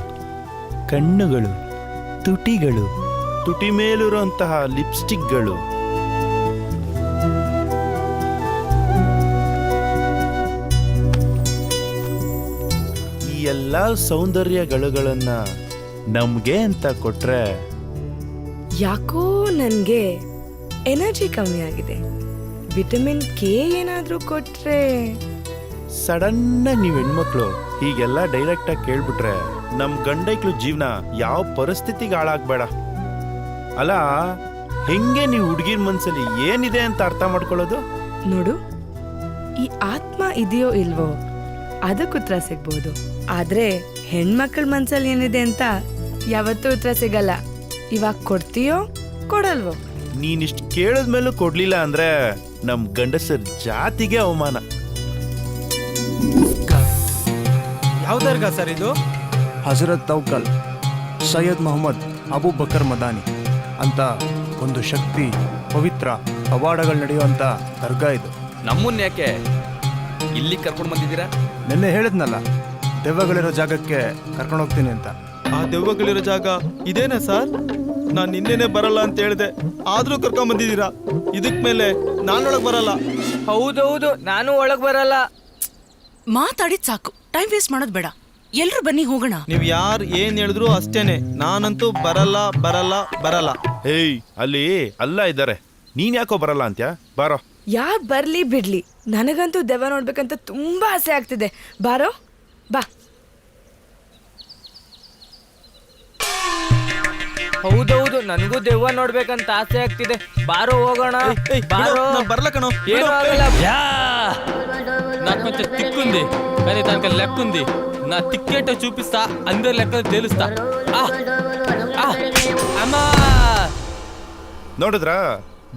ಕಣ್ಣುಗಳು, ತುಟಿಗಳು, ತುಟಿ ಮೇಲಿರುವಂತಹ ಲಿಪ್ಸ್ಟಿಕ್ಗಳು, ಈ ಎಲ್ಲ ಸೌಂದರ್ಯಗಳನ್ನ ನಮ್ಗೆ ಅಂತ ಕೊಟ್ರೆ ಯಾಕೋ ನನ್ಗೆ ಎನರ್ಜಿ ಕಮ್ಮಿ ಆಗಿದೆ. ವಿಟಮಿನ್ ಕೆ ಏನಾದ್ರೂ ಕೊಟ್ರೆ. ಸಡನ್ ನೀವು ಹೆಣ್ಮಕ್ಳು ಹೀಗೆಲ್ಲ ಡೈರೆಕ್ಟ್ ಆಗಿ ಕೇಳ್ಬಿಟ್ರೆ ನಮ್ ಗಂಡೈಕ್ಳು ಜೀವನ ಯಾವ ಪರಿಸ್ಥಿತಿಗೆ ಹಾಳಾಗ್ಬೇಡ. ಅಲ್ಲ, ಹೆಂಗೆ ನೀವು ಹುಡುಗಿನ ಮನ್ಸಲ್ಲಿ ಏನಿದೆ ಅಂತ ಅರ್ಥ ಮಾಡ್ಕೊಳ್ಳೋದು? ನೋಡು, ಈ ಆತ್ಮ ಇದೆಯೋ ಇಲ್ವೋ ಅದಕ್ಕೆ ಉತ್ತರ ಸಿಗ್ಬೋದು. ಆದ್ರೆ ಹೆಣ್ಮಕ್ಳ ಮನ್ಸಲ್ಲಿ ಏನಿದೆ ಅಂತ ಯಾವತ್ತೂ ಉತ್ತರ ಸಿಗಲ್ಲ. ಇವಾಗ ಕೊಡ್ತೀಯೋ ಕೊಡಲ್ವೋ? ನೀನಿಷ್ಟು ಕೇಳಿದ್ಮೇಲೂ ಕೊಡ್ಲಿಲ್ಲ ಅಂದ್ರೆ ನಮ್ ಗಂಡಸರ ಜಾತಿಗೆ ಅವಮಾನ. ಯಾವ ದರ್ಗಾ ಸರ್ ಇದು? ಹಜರತ್ ತೌಕಲ್ ಸೈಯದ್ ಮೊಹಮ್ಮದ್ ಅಬೂಬಕರ್ ಮದಾನಿ ಅಂತ ಒಂದು ಶಕ್ತಿ ಪವಿತ್ರ ಪವಾಡಗಳು ನಡೆಯುವಂತ ದರ್ಗಾ ಇದು. ನಮ್ಮನ್ನ ಯಾಕೆ ಇಲ್ಲಿ ಕರ್ಕೊಂಡು ಬಂದಿದ್ದೀರಾ? ನಿನ್ನೆ ಹೇಳಿದ್ನಲ್ಲ ದೆವ್ವಗಳಿರೋ ಜಾಗಕ್ಕೆ ಕರ್ಕೊಂಡು ಹೋಗ್ತೀನಿ ಅಂತ. ಆ ದೆವ್ವಗಳಿರೋ ಜಾಗ ಇದೇನಾ ಸರ್? ನಾನು ನಿನ್ನೆನೆ ಬರಲ್ಲ ಅಂತ ಹೇಳಿದೆ, ಆದ್ರೂ ಕರ್ಕೊಂಡ್ ಬಂದಿದ್ದೀರಾ. ಇದಕ್ ಮೇಲೆ ನಾನೊಳಗ್ ಬರಲ್ಲ. ಹೌದೌದು, ನಾನು ಒಳಗ್ ಬರಲ್ಲ. ಮಾತಾಡಿದ್ ಸಾಕು, ಟೈಮ್ ವೇಸ್ಟ್ ಮಾಡೋದ್ ಬೇಡ. ಎಲ್ರು ಬನ್ನಿ ಹೋಗೋಣ. ನೀವ್ ಯಾರ್ ಏನ್ ಹೇಳಿದ್ರು ಅಷ್ಟೇನೆ, ನಾನಂತೂ ಬರಲ್ಲ ಬರಲ್ಲ ಬರಲ್ಲ. ಏಯ್, ಅಲ್ಲಿ ಅಲ್ಲ ಇದ್ದಾರೆ, ನೀನ್ ಯಾಕೋ ಬರಲ್ಲ ಅಂತ್ಯಾ? ಬಾರೋ. ಯಾರ್ ಬರ್ಲಿ ಬಿಡ್ಲಿ, ನನಗಂತೂ ದೆವ್ವ ನೋಡ್ಬೇಕಂತ ತುಂಬಾ ಆಸೆ ಆಗ್ತಿದೆ. ಬಾರೋ ಬಾ. ಹೌದೌದು, ನನಗೂ ದೆವ್ವ ನೋಡ್ಬೇಕಂತ ಆಸೆ ಆಗ್ತಿದೆ. ಬಾರೋ ಹೋಗೋಣ. ಬಾರೋ. ಬರ್ಲ ಕಣೋ. ಏನು ಆಗಲ್ಲ. నాకు కొంచెం తిక్కుంది కానీ దానికి లెక్క ఉంది. నా తిక్కేటో చూపిస్తా, అందరి లెక్కలు తెలుస్తా. అమ్మా ನೋಡಿದ್ರಾ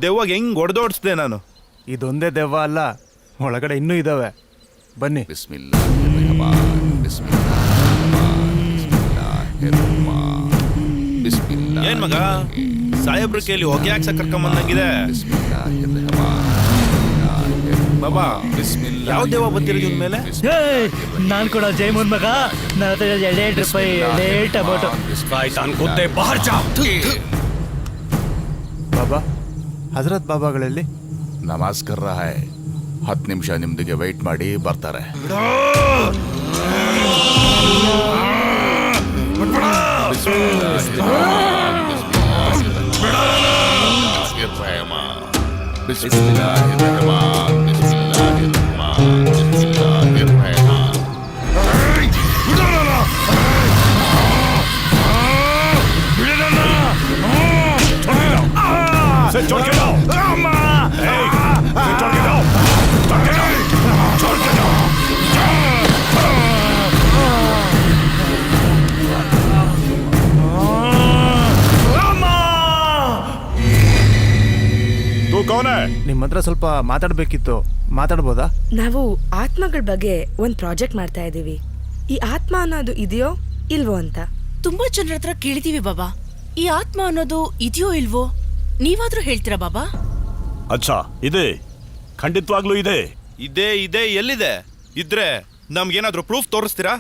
ದೆವ್ವಾಗ ಹೆಂಗ್ ಹೊಡೆದೋಡಿಸ್ದೆ ನಾನು. ಇದೊಂದೇ ದೆವ್ವ ಅಲ್ಲ, ಒಳಗಡೆ ಇನ್ನೂ ಇದಾವೆ. ಬನ್ನಿ. ಏನ್ ಮಗ, ಸಾಹೇಬ್ರ ಕೇಳಿ ಹೊಗೆ ಹಾಕ್ಸ ಕರ್ಕೊಂಬಂದಂಗಿದೆ. ಬಾಬಾ, ಯಾವ ದೇವ ಬಂದಿರೋದು ಇವ್ನ ಮೇಲೆ? ನಾನ್ ಕೂಡ ಜೈಮೂನ್ ಮಗ. ನನ್ನ ಹತ್ರ 2 ರೂಪಾಯಿ ಟೊಮೊಟೊ. ಬಾಬಾ, ಹಜರತ್ ಬಾಬಾಗಳಲ್ಲಿ ನಮಾಜ್ ಕರ್ ರಹಾ ಹೈ. 10 ನಿಮಿಷ ನಿಮ್ದಿಗೆ ವೆಯ್ಟ್ ಮಾಡಿ ಬರ್ತಾರೆ. ನಿಮ್ಮ ಹತ್ರ ಸ್ವಲ್ಪ ಮಾತಾಡ್ಬೇಕಿತ್ತು, ಮಾತಾಡ್ಬೋದಾ? ನಾವು ಆತ್ಮಗಳ ಬಗ್ಗೆ ಒಂದ್ ಪ್ರಾಜೆಕ್ಟ್ ಮಾಡ್ತಾ ಇದೀವಿ. ಈ ಆತ್ಮ ಅನ್ನೋದು ಇದೆಯೋ ಇಲ್ವೋ ಅಂತ ತುಂಬಾ ಜನರ ಹತ್ರ ಕೇಳಿದೀವಿ ಬಾಬಾ. ಈ ಆತ್ಮ ಅನ್ನೋದು ಇದೆಯೋ ಇಲ್ವೋ ನೀವಾದ್ರೂ ಹೇಳ್ತೀರಾ ಬಾಬಾ? ಅಚ್ಚಾ, ಇದೆ, ಖಂಡಿತವಾಗ್ಲೂ ಇದೆ. ಇದೆ ಇದೆ, ಎಲ್ಲಿದೆ? ಇದ್ರೆ ನಮ್ಗೇನಾದ್ರೂ ಪ್ರೂಫ್ ತೋರಿಸ್ತೀರಾ?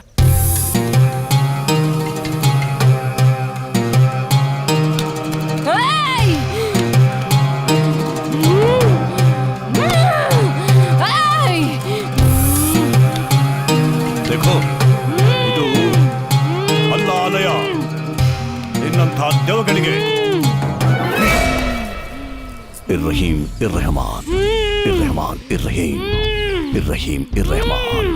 देखो, ಇದು ಅಲ್ಲ ಆಲಯ. ನಿನ್ನಂಥ ದೇವಗಳಿಗೆ ಇರ್ರಹೀಂ ಇರ್ರಹಮಾನ್, ಇರ್ರಹಮಾನ್ ಇರ್ರಹೀಂ, ಇರ್ರಹೀಂ ಇರ್ರಹಮಾನ್.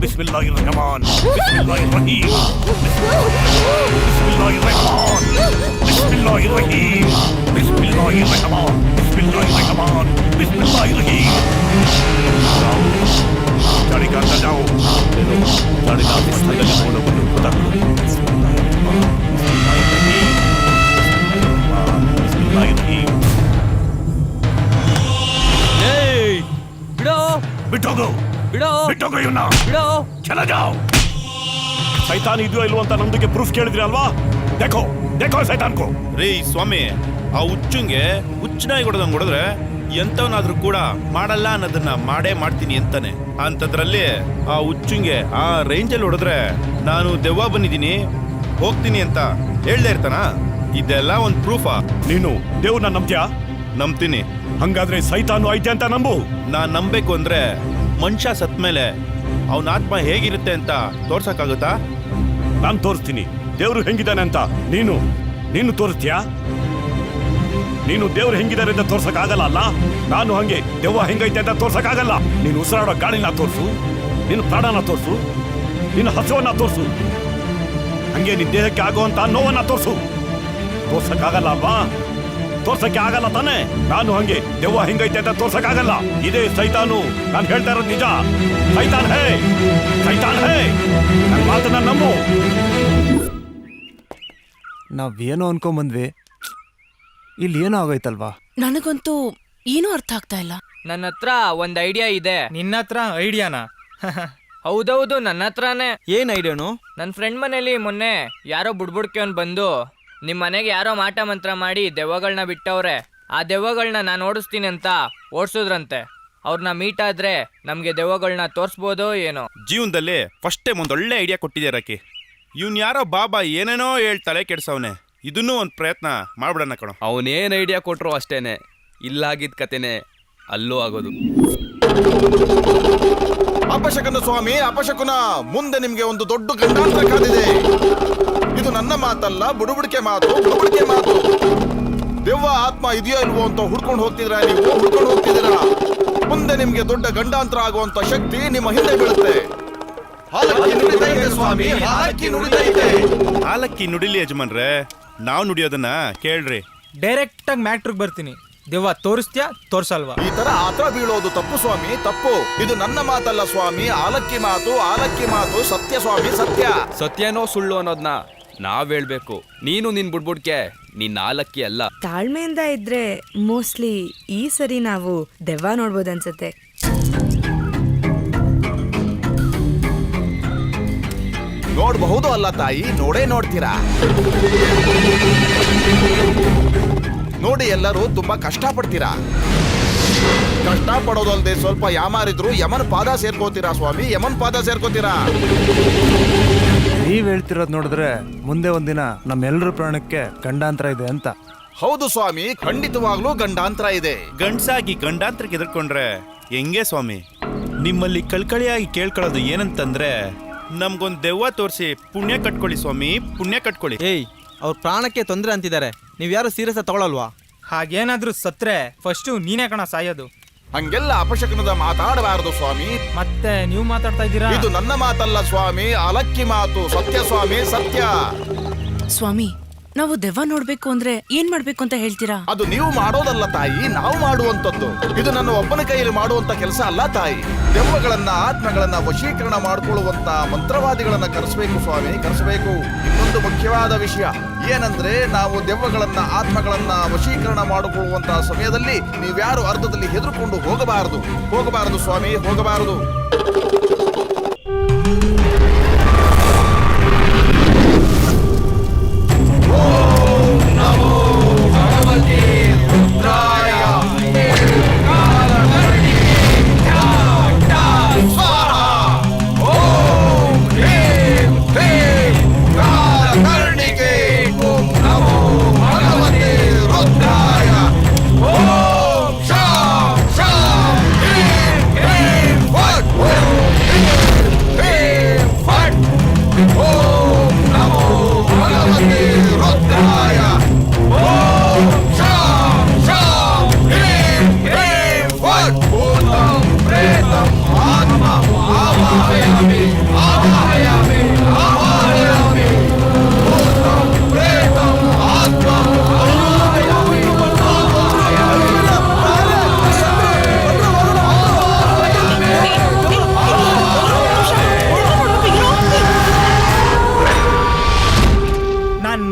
बिस्मिल्लाहिर रहमान, बिस्मिल्लाहिर रहीम, बिस्मिल्लाहिर रहमान, बिस्मिल्लाहिर रहीम, बिस्मिल्लाहिर रहमान, बिस्मिल्लाहिर रहमान, बिस्मिल्लाहिर रहीम. गाड़ी का अंदर जाओ, गाड़ी का अंदर जाओ, बोलो खुदा. बिस्मिल्लाहिर रहीम. ಏಯ್ ಬಿಡೋ, ಬಿಟ್ಟೋಗು, ಬಿಡೋ, ಬಿಟ್ಟೋಗು ಇವನ್ನ. ಬಿಡೋ, ಚಲ ಜಾओ. ಸೈತಾನ್ ಇದೆಯೋ ಇಲ್ವೋ ಅಂತ ನಮ್ದಕ್ಕೆ ಪ್ರೂಫ್ ಕೇಳಿದ್ರಿ ಅಲ್ವಾ? ದೇಖೋ ದೇಖೋ ಸೈತಾನ್ ಕೋ. ರೀ ಸ್ವಾಮಿ, ಆ ಹುಚ್ಚುಂಗೆ ಹುಚ್ಚನಾಗಿ ಹೊಡೆದಂಗೆ ಹೊಡೆದ್ರೆ ಎಂತವನಾದ್ರೂ ಕೂಡ ಮಾಡಲ್ಲ ಅನ್ನೋದನ್ನ ಮಾಡೇ ಮಾಡ್ತೀನಿ ಅಂತಾನೆ. ಅಂತದ್ರಲ್ಲಿ ಆ ಹುಚ್ಚುಂಗೆ ಆ ರೇಂಜಲ್ಲಿ ಹೊಡೆದ್ರೆ ನಾನು ದೆವ್ವ ಬಂದಿದ್ದೀನಿ ಹೋಗ್ತೀನಿ ಅಂತ ಹೇಳ್ದೇ ಇರ್ತಾನ? ಇದೆಲ್ಲ ಒಂದ್ ಪ್ರೂಫಾ? ನೀನು ದೇವ್ರನ್ನ ನಂಬ್ತೀಯಾ? ನಂಬ್ತೀನಿ. ಹಂಗಾದ್ರೆ ಸೈತಾನು ಐತೆ ಅಂತ ನಂಬು. ನಾನ್ ನಂಬೇಕು ಅಂದ್ರೆ ಮನುಷ್ಯ ಸತ್ ಮೇಲೆ ಅವನ ಆತ್ಮ ಹೇಗಿರುತ್ತೆ ಅಂತ ತೋರ್ಸಕ್ಕಾಗುತ್ತಾ? ನಾನು ತೋರಿಸ್ತೀನಿ ದೇವ್ರು ಹೆಂಗಿದ್ದಾನೆ ಅಂತ. ನೀನು ತೋರಿಸ್ತೀಯಾ? ನೀನು ದೇವ್ರು ಹೆಂಗಿದ್ದಾರೆ ಅಂತ ತೋರ್ಸಕ್ಕಾಗಲ್ಲ ಅಲ್ಲ? ನಾನು ಹಂಗೆ ದೆವ್ವ ಹೆಂಗೈತೆ ಅಂತ ತೋರ್ಸಕ್ಕಾಗಲ್ಲ. ನೀನು ಉಸಿರಾಡೋ ಗಾಳಿನ ತೋರಿಸು, ನಿನ್ನ ಪ್ರಾಣನ ತೋರಿಸು, ನಿನ್ನ ಹಸುವನ್ನ ತೋರಿಸು, ಹಂಗೆ ನಿನ್ನ ದೇಹಕ್ಕೆ ಆಗುವಂತ ನೋವನ್ನ ತೋರಿಸು. ತೋರ್ಸಕ್ಕಾಗಲ್ಲ ಅಲ್ವಾ? ತೋರ್ಸಕ್ಕೆ ಆಗಲ್ಲ ತಾನೆ. ನಾನು ಹಂಗೆ ದೆವ್ವ ಹೆಂಗೈತೆ ಅಂತ ತೋರ್ಸಕ್ ಆಗಲ್ಲ. ಇದೇ ಸೈತಾನು. ನಾನು ಹೇಳ್ತಾ ಇರೋದು ನಿಜ. ಸೈತಾನ್ ಹೇ, ಸೈತಾನ್ ಹೇ. ನನ್ನ ಮಾತನ್ನ ನಂಬು. ನಾವೇನೋ ಅನ್ಕೊಂಬಂದ್ವಿ, ಇಲ್ಲಿ ಏನೋ ಆಗೋಯ್ತಲ್ವಾ? ನನಗಂತೂ ಏನೂ ಅರ್ಥ ಆಗ್ತಾ ಇಲ್ಲ. ನನ್ನ ಹತ್ರ ಒಂದ್ ಐಡಿಯಾ ಇದೆ. ನಿನ್ನ ಹತ್ರ ಐಡಿಯಾನಾ? ಹೌದೌದು, ನನ್ನ ಹತ್ರನೇ. ಏನ್ ಐಡಿಯಾನು? ನನ್ನ ಫ್ರೆಂಡ್ ಮನೇಲಿ ಮೊನ್ನೆ ಯಾರೋ ಬುಡ್ಬುಡ್ಕೆವನ್ ಬಂದು ನಿಮ್ ಮನೆಗೆ ಯಾರೋ ಮಾಟ ಮಂತ್ರ ಮಾಡಿ ದೆವ್ವಗಳನ್ನ ಬಿಟ್ಟವ್ರೆ, ಆ ದೆವ್ವಗಳನ್ನ ನಾನು ಓಡಿಸ್ತೀನಿ ಅಂತ ಓಡಿಸೋದ್ರಂತೆ. ಅವ್ರನ್ನ ಮೀಟ್ ಆದ್ರೆ ನಮ್ಗೆ ದೆವ್ವಗಳನ್ನ ತೋರಿಸ್ಬೋದೋ ಏನೋ. ಜೀವನದಲ್ಲಿ ಫಸ್ಟ್ ಟೈಮ್ ಒಂದೊಳ್ಳೆ ಐಡಿಯಾ ಕೊಟ್ಟಿದ್ದೆ ರಾಕಿ. ಇವ್ನು ಯಾರೋ ಬಾಬಾ ಏನೇನೋ ಹೇಳ್ತಾಳೆ ಕೆಡ್ಸವನೆ. ಇದನ್ನೂ ಒಂದು ಪ್ರಯತ್ನ ಮಾಡ್ಬಿಡೋಣ ಕಣೋ. ಅವನೇನು ಐಡಿಯಾ ಕೊಟ್ಟರು ಅಷ್ಟೇನೆ, ಇಲ್ಲಾಗಿದ್ದ ಕತೆನೆ ಅಲ್ಲೂ ಆಗೋದು. ಅಪಶಕನ ಸ್ವಾಮಿ, ಅಪಶಕುನ, ಮುಂದೆ ನಿಮ್ಗೆ ಒಂದು ದೊಡ್ಡ ಗಂಡಾಂತರ ಕಾದಿದೆ. ಇದು ನನ್ನ ಮಾತಲ್ಲ, ಬುಡುಬುಡಿಕೆ ಮಾತು, ಬುಡುಬುಡಿಕೆ ಮಾತು. ದೆವ್ವ ಆತ್ಮ ಇದೆಯೋ ಇಲ್ವೋ ಅಂತ ಹುಡ್ಕೊಂಡು ಹೋಗ್ತಿದ್ದೀರಾ, ನೀವು ಹುಡ್ಕೊಂಡು ಹೋಗ್ತಿದ್ದೀರಾ. ಮುಂದೆ ನಿಮ್ಗೆ ದೊಡ್ಡ ಗಂಡಾಂತರ ಆಗುವಂತ ಶಕ್ತಿ ನಿಮ್ಮ ಹಿಂದೆ ಬೀಳುತ್ತೆ. ಹಾಲಕ್ಕಿ ನುಡಿತೈತೆ ಸ್ವಾಮಿ, ಹಾಲಕ್ಕಿ ನುಡಿತೈತೆ. ಹಾಲಕ್ಕಿ ನುಡಿಲಿ ಯಜಮಾನ್ರೆ, ನಾವು ನುಡಿಯೋದನ್ನ ಕೇಳ್ರಿ. ಡೈರೆಕ್ಟ್ ಆಗಿ ಮ್ಯಾಟ್ರಿಗೆ ಬರ್ತೀನಿ. ದೆವ್ವ ತೋರಿಸ್ತ್ಯಾ ತೋರ್ಸಲ್ವಾ? ಈ ತರ ಆತರ ಬೀಳೋದು ತಪ್ಪು ಸ್ವಾಮಿ, ತಪ್ಪು. ಇದು ನನ್ನ ಮಾತಲ್ಲ ಸ್ವಾಮಿ, ಆಲಕ್ಕಿ ಮಾತು, ಆಲಕ್ಕಿ ಮಾತು, ಸತ್ಯ ಸ್ವಾಮಿ, ಸತ್ಯ. ಸತ್ಯನೋ ಸುಳ್ಳು ಅನ್ನೋದನ್ನ ನಾವ್ ಹೇಳ್ಬೇಕು. ನೀನು ನಿನ್ ಬುಡ್ಬುಡ್ಕೆ ನಿನ್ನ ಆಲಕ್ಕಿ ಅಲ್ಲ. ತಾಳ್ಮೆಯಿಂದ ಇದ್ರೆ ಮೋಸ್ಟ್ಲಿ ಈ ಸರಿ ನಾವು ದೆವ್ವ ನೋಡ್ಬೋದು ಅನ್ಸತ್ತೆ. ನೋಡಬಹುದು ಅಲ್ಲ ತಾಯಿ, ನೋಡೇ ನೋಡ್ತೀರಾ. ನೋಡಿ, ಎಲ್ಲರೂ ತುಂಬಾ ಕಷ್ಟ ಪಡ್ತೀರಾ. ಕಷ್ಟ ಪಡೋದಲ್ದೆ ಸ್ವಲ್ಪ ಯಾಮಾರಿದ್ರು ಯಮನ್ ಪಾದ ಸೇರ್ಕೋತೀರಾ ಸ್ವಾಮಿ, ಯಮನ್ ಪಾದ ಸೇರ್ಕೋತೀರಾ. ನೀವ್ ಹೇಳ್ತಿರೋದ್ ನೋಡಿದ್ರೆ ಮುಂದೆ ಒಂದಿನ ನಮ್ಮೆಲ್ಲರ ಪ್ರಾಣಕ್ಕೆ ಗಂಡಾಂತರ ಇದೆ ಅಂತ. ಹೌದು ಸ್ವಾಮಿ, ಖಂಡಿತವಾಗ್ಲೂ ಗಂಡಾಂತರ ಇದೆ. ಗಂಡ್ಸಾಗಿ ಗಂಡಾಂತರಕ್ಕೆ ಎದುರ್ಕೊಂಡ್ರೆ ಹೆಂಗೆ ಸ್ವಾಮಿ? ನಿಮ್ಮಲ್ಲಿ ಕಳ್ಕಳಿಯಾಗಿ ಕೇಳ್ಕೊಳ್ಳೋದು ಏನಂತಂದ್ರೆ, ನಮ್ಗೊಂದು ದೆವ್ವ ತೋರಿಸಿ ಪುಣ್ಯ ಕಟ್ಕೊಳ್ಳಿ ಸ್ವಾಮಿ, ಪುಣ್ಯ ಕಟ್ಕೊಳ್ಳಿ. ಏಯ್, ಅವ್ರ ಪ್ರಾಣಕ್ಕೆ ತೊಂದರೆ ಅಂತಿದ್ದಾರೆ, ನೀವ್ ಯಾರು ಸೀರಿಯಸ್ ತಗೊಳಲ್ವಾ? ಹಾಗೇನಾದ್ರೂ ಸತ್ರೆ ಫಸ್ಟು ನೀನೇ ಕಣ ಸಾಯೋದು. ಹಂಗೆಲ್ಲ ಅಪಶಕನದ ಮಾತಾಡಬಾರದು ಸ್ವಾಮಿ. ಮತ್ತೆ ನೀವು ಮಾತಾಡ್ತಾ ಇದ್ದೀರಾ? ಇದು ನನ್ನ ಮಾತಲ್ಲ ಸ್ವಾಮಿ, ಆಲಕ್ಕಿ ಮಾತು, ಸತ್ಯ ಸ್ವಾಮಿ, ಸತ್ಯ. ಸ್ವಾಮಿ, ನಾವು ದೆವ್ವ ನೋಡ್ಬೇಕು ಅಂದ್ರೆ ಏನ್ ಮಾಡ್ಬೇಕು ಅಂತ ಹೇಳ್ತೀರಾ? ಅದು ನೀವು ಮಾಡೋದಲ್ಲ ತಾಯಿ, ನಾವು ಮಾಡುವಂತದ್ದು. ಇದು ನನ್ನ ಒಬ್ಬನ ಕೈಯಲ್ಲಿ ಮಾಡುವಂತ ಕೆಲಸ ಅಲ್ಲ ತಾಯಿ. ದೆವ್ವಗಳನ್ನ, ಆತ್ಮಗಳನ್ನ ವಶೀಕರಣ ಮಾಡಿಕೊಳ್ಳುವಂತ ಮಂತ್ರವಾದಿಗಳನ್ನ ಕರೆಸಬೇಕು ಸ್ವಾಮಿ, ಕರೆಸಬೇಕು. ಇನ್ನೊಂದು ಮುಖ್ಯವಾದ ವಿಷಯ ಏನಂದ್ರೆ, ನಾವು ದೆವ್ವಗಳನ್ನ, ಆತ್ಮಗಳನ್ನ ವಶೀಕರಣ ಮಾಡಿಕೊಳ್ಳುವಂತಹ ಸಮಯದಲ್ಲಿ ನೀವ್ಯಾರು ಅರ್ಧದಲ್ಲಿ ಹೆದರ್ಕೊಂಡು ಹೋಗಬಾರದು ಸ್ವಾಮಿ, ಹೋಗಬಾರದು.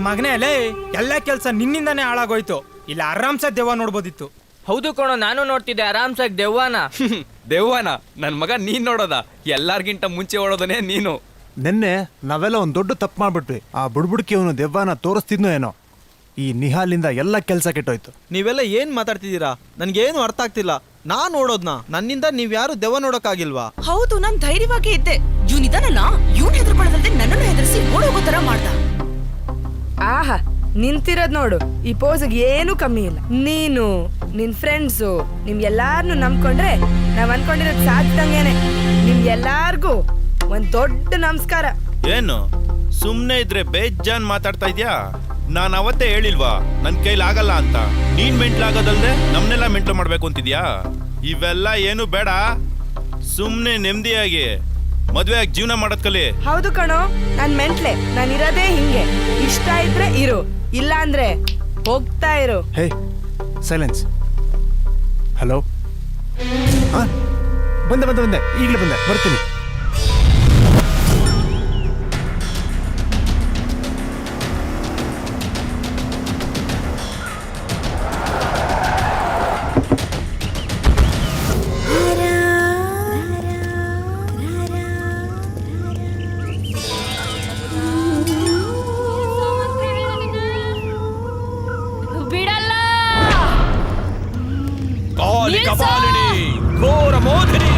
ಮಗನೇ, ಅಲ್ಲೇ ಎಲ್ಲ ಕೆಲಸ ನಿನ್ನಿಂದಾನೇ ಹಾಳಾಗೋಯ್ತು. ಇಲ್ಲ ಆರಾಮ್ಸ ದೆವ್ವ ನೋಡ್ಬೋದಿತ್ತು. ಹೌದು ಕಣೋ, ನಾನು ನೋಡ್ತಿದ್ದೆ ಆರಾಮ್ಸಾಗಿ ದೆವ್ವನ. ದೆವ್ವನ? ನನ್ ಮಗ ನೀನ್ ನೋಡೋದ? ಎಲ್ಲಾರ್ಗಿಂತ ಮುಂಚೆ ಓಡೋದನೆ ನೀನು. ನಿನ್ನೆ ನಾವೆಲ್ಲ ಒಂದ್ ದೊಡ್ಡ ತಪ್ಪು ಮಾಡ್ಬಿಟ್ವಿ. ಆ ಬುಡ್ಬುಡ್ಕಿ ಅವನು ದೆವ್ವನ ತೋರಿಸ್ತಿದ್ನೋ ಏನೋ. ಈ ನಿಹಾಲಿಂದ ಎಲ್ಲ ಕೆಲಸ ಕೆಟ್ಟೋಯ್ತು. ನೀವೆಲ್ಲ ಏನ್ ಮಾತಾಡ್ತಿದ್ದೀರಾ? ನನ್ಗೇನು ಅರ್ಥ ಆಗ್ತಿಲ್ಲ. ನಾನ್ ನೋಡೋದ್ನ, ನನ್ನಿಂದ ನೀವ್ಯಾರು ದೆವ್ವ ನೋಡೋಕ್ಕಾಗಿಲ್ವಾ? ಹೌದು, ನಾನ್ ಧೈರ್ಯವಾಗಿ ಇದ್ದೆ. ಇವನಿದಾನಲ್ಲ, ಇವನ್ ಹೆದರ್ಕೊಳ್ಳೋದಲ್ದೆ ನನ್ನನ್ನು ಹೆದರ್ಸಿ ಓಡೋಗೋ ತರ ಮಾಡ್ದ. ಆಹಾ, ನಿಂತಿರೋದ್ ನೋಡು, ಈ ಪೋಸ್ಗೆ ಏನು ಕಮ್ಮಿ ಇಲ್ಲ. ನೀನು, ನಿನ್ ಫ್ರೆಂಡ್ಸು, ನಿಮ್ ಎಲ್ಲಾರ್ನು ನಂಬ್ಕೊಂಡ್ರೆ ನಾವ್ ಅನ್ಕೊಂಡಿರೋದ್ ಸಾಧ್ದಂಗೇನೆ. ನಿಮ್ ಎಲ್ಲಾರ್ಗೂ ಒಂದ್ ದೊಡ್ಡ ನಮಸ್ಕಾರ. ಏನು ಸುಮ್ನೆ ಇದ್ರೆ ಬೇಜಾನ್ ಮಾತಾಡ್ತಾ ಇದ್ಯಾ? ನಾನ್ ಅವತ್ತೇ ಹೇಳಿಲ್ವಾ ನನ್ ಕೈಲಾಗಲ್ಲ ಅಂತ? ನೀನ್ ಮೆಂಟ್ಲಾಗೋದಲ್ದೆ ನಮ್ನೆಲ್ಲ ಮೆಂಟ್ಲು ಮಾಡ್ಬೇಕು ಅಂತಿದ್ಯಾ? ಇವೆಲ್ಲ ಏನು ಬೇಡ, ಸುಮ್ನೆ ನೆಮ್ಮದಿಯಾಗಿ ಮದ್ವೆ ಆಗಿ ಜೀವನ ಮಾಡೋದ್ ಕಲಿ. ಹೌದು ಕಣೋ, ನಾನ್ ಮೆಂಟ್ಲೆ. ನಾನ್ ಇರೋದೇ ಹಿಂಗೆ. ಇಷ್ಟ ಇದ್ರೆ ಇರು, ಇಲ್ಲ ಅಂದ್ರೆ ಹೋಗ್ತಾ ಇರು. ಹೇ, ಸೈಲೆನ್ಸ್. ಹಲೋ. ಹಾಂ, ಬಂದೆ ಈಗಲೇ ಬಂದೆ, ಬರ್ತೀನಿ. ಬಿಡಲ್ಲ. ಕಪಾಲಿನಿ ಘೋರ ಮೋದಿನಿ.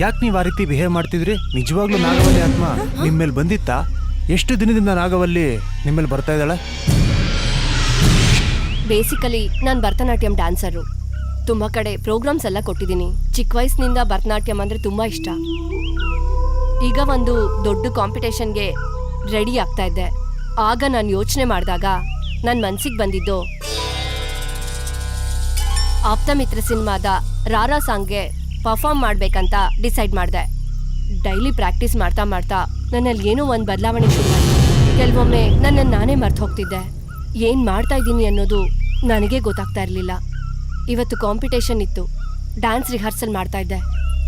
ಯಾಕೆ ನೀವು ಆ ರೀತಿ ಬಿಹೇವ್ ಮಾಡ್ತಿದ್ರಿ? ನಿಜವಾಗ್ಲೂ ನಾಗವಲ್ಲಿ ಆತ್ಮ ನಿಮ್ಮ ಮೇಲೆ ಬಂದಿತ್ತಾ? ಎಷ್ಟು ದಿನದಿಂದ ನಾಗವಲ್ಲಿ ನಿಮ್ಮ ಮೇಲೆ ಬರ್ತಾ ಇದ್ದಾಳೆ? ಬೇಸಿಕಲಿ ನಾನು ಭರತನಾಟ್ಯಂ ಡ್ಯಾನ್ಸರು. ತುಂಬ ಕಡೆ ಪ್ರೋಗ್ರಾಮ್ಸ್ ಎಲ್ಲ ಕೊಟ್ಟಿದ್ದೀನಿ. ಚಿಕ್ಕ ವಯಸ್ಸಿನಿಂದ ಭರತನಾಟ್ಯಂ ಅಂದರೆ ತುಂಬ ಇಷ್ಟ. ಈಗ ಒಂದು ದೊಡ್ಡ ಕಾಂಪಿಟೇಷನ್ಗೆ ರೆಡಿ ಆಗ್ತಾ ಇದ್ದೆ. ಆಗ ನಾನು ಯೋಚನೆ ಮಾಡಿದಾಗ ನನ್ನ ಮನಸ್ಸಿಗೆ ಬಂದಿದ್ದು ಆಪ್ತಮಿತ್ರ ಸಿನಿಮಾದ ರಾರಾ ಸಾಂಗ್ಗೆ ಪರ್ಫಾರ್ಮ್ ಮಾಡಬೇಕಂತ ಡಿಸೈಡ್ ಮಾಡಿದೆ. ಡೈಲಿ ಪ್ರಾಕ್ಟೀಸ್ ಮಾಡ್ತಾ ಮಾಡ್ತಾ ನನ್ನಲ್ಲಿ ಏನೋ ಒಂದು ಬದಲಾವಣೆ ಶುರುವಾಯಿತು. ಕೆಲವೊಮ್ಮೆ ನನ್ನನ್ನು ನಾನೇ ಮರ್ತು ಹೋಗ್ತಿದ್ದೆ. ಏನು ಮಾಡ್ತಾ ಇದ್ದೀನಿ ಅನ್ನೋದು ನನಗೆ ಗೊತ್ತಾಗ್ತಾ ಇರಲಿಲ್ಲ. ಇವತ್ತು ಕಾಂಪಿಟೇಷನ್ ಇತ್ತು. ಡ್ಯಾನ್ಸ್ ರಿಹರ್ಸಲ್ ಮಾಡ್ತಾ ಇದ್ದೆ.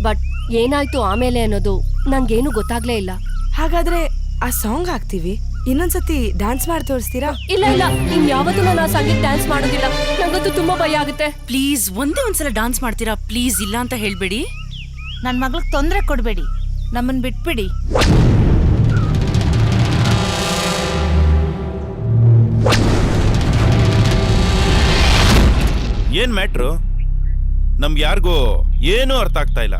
ಬಟ್ ಏನಾಯ್ತು ಆಮೇಲೆ ಅನ್ನೋದು ನಂಗೇನು ಗೊತ್ತಾಗ್ಲೇ ಇಲ್ಲ. ಹಾಗಾದ್ರೆ ಆ ಸಾಂಗ್ ಹಾಕ್ತೀವಿ, ಇನ್ನೊಂದ್ಸತಿ ಡ್ಯಾನ್ಸ್ ಮಾಡಿ ತೋರಿಸ್ತೀರಾ? ಇಲ್ಲ ಇಲ್ಲ, ಇನ್ಯಾವತ್ತೂ ನಾನು ಆ ಸಂಗೀತ ಡ್ಯಾನ್ಸ್ ಮಾಡೋದಿಲ್ಲ. ನಂಗಂತೂ ತುಂಬಾ ಭಯ ಆಗುತ್ತೆ. ಪ್ಲೀಸ್ ಒಂದ್ಸಲ ಡ್ಯಾನ್ಸ್ ಮಾಡ್ತೀರಾ? ಪ್ಲೀಸ್ ಇಲ್ಲ ಅಂತ ಹೇಳ್ಬೇಡಿ. ನನ್ನ ಮಗಳಿಗೆ ತೊಂದರೆ ಕೊಡಬೇಡಿ, ನಮ್ಮನ್ನ ಬಿಟ್ಬಿಡಿ. ಏನ್ ಮ್ಯಾಟ್ರು? ನಮ್ಗೆ ಯಾರಿಗೂ ಏನೂ ಅರ್ಥ ಆಗ್ತಾ ಇಲ್ಲ.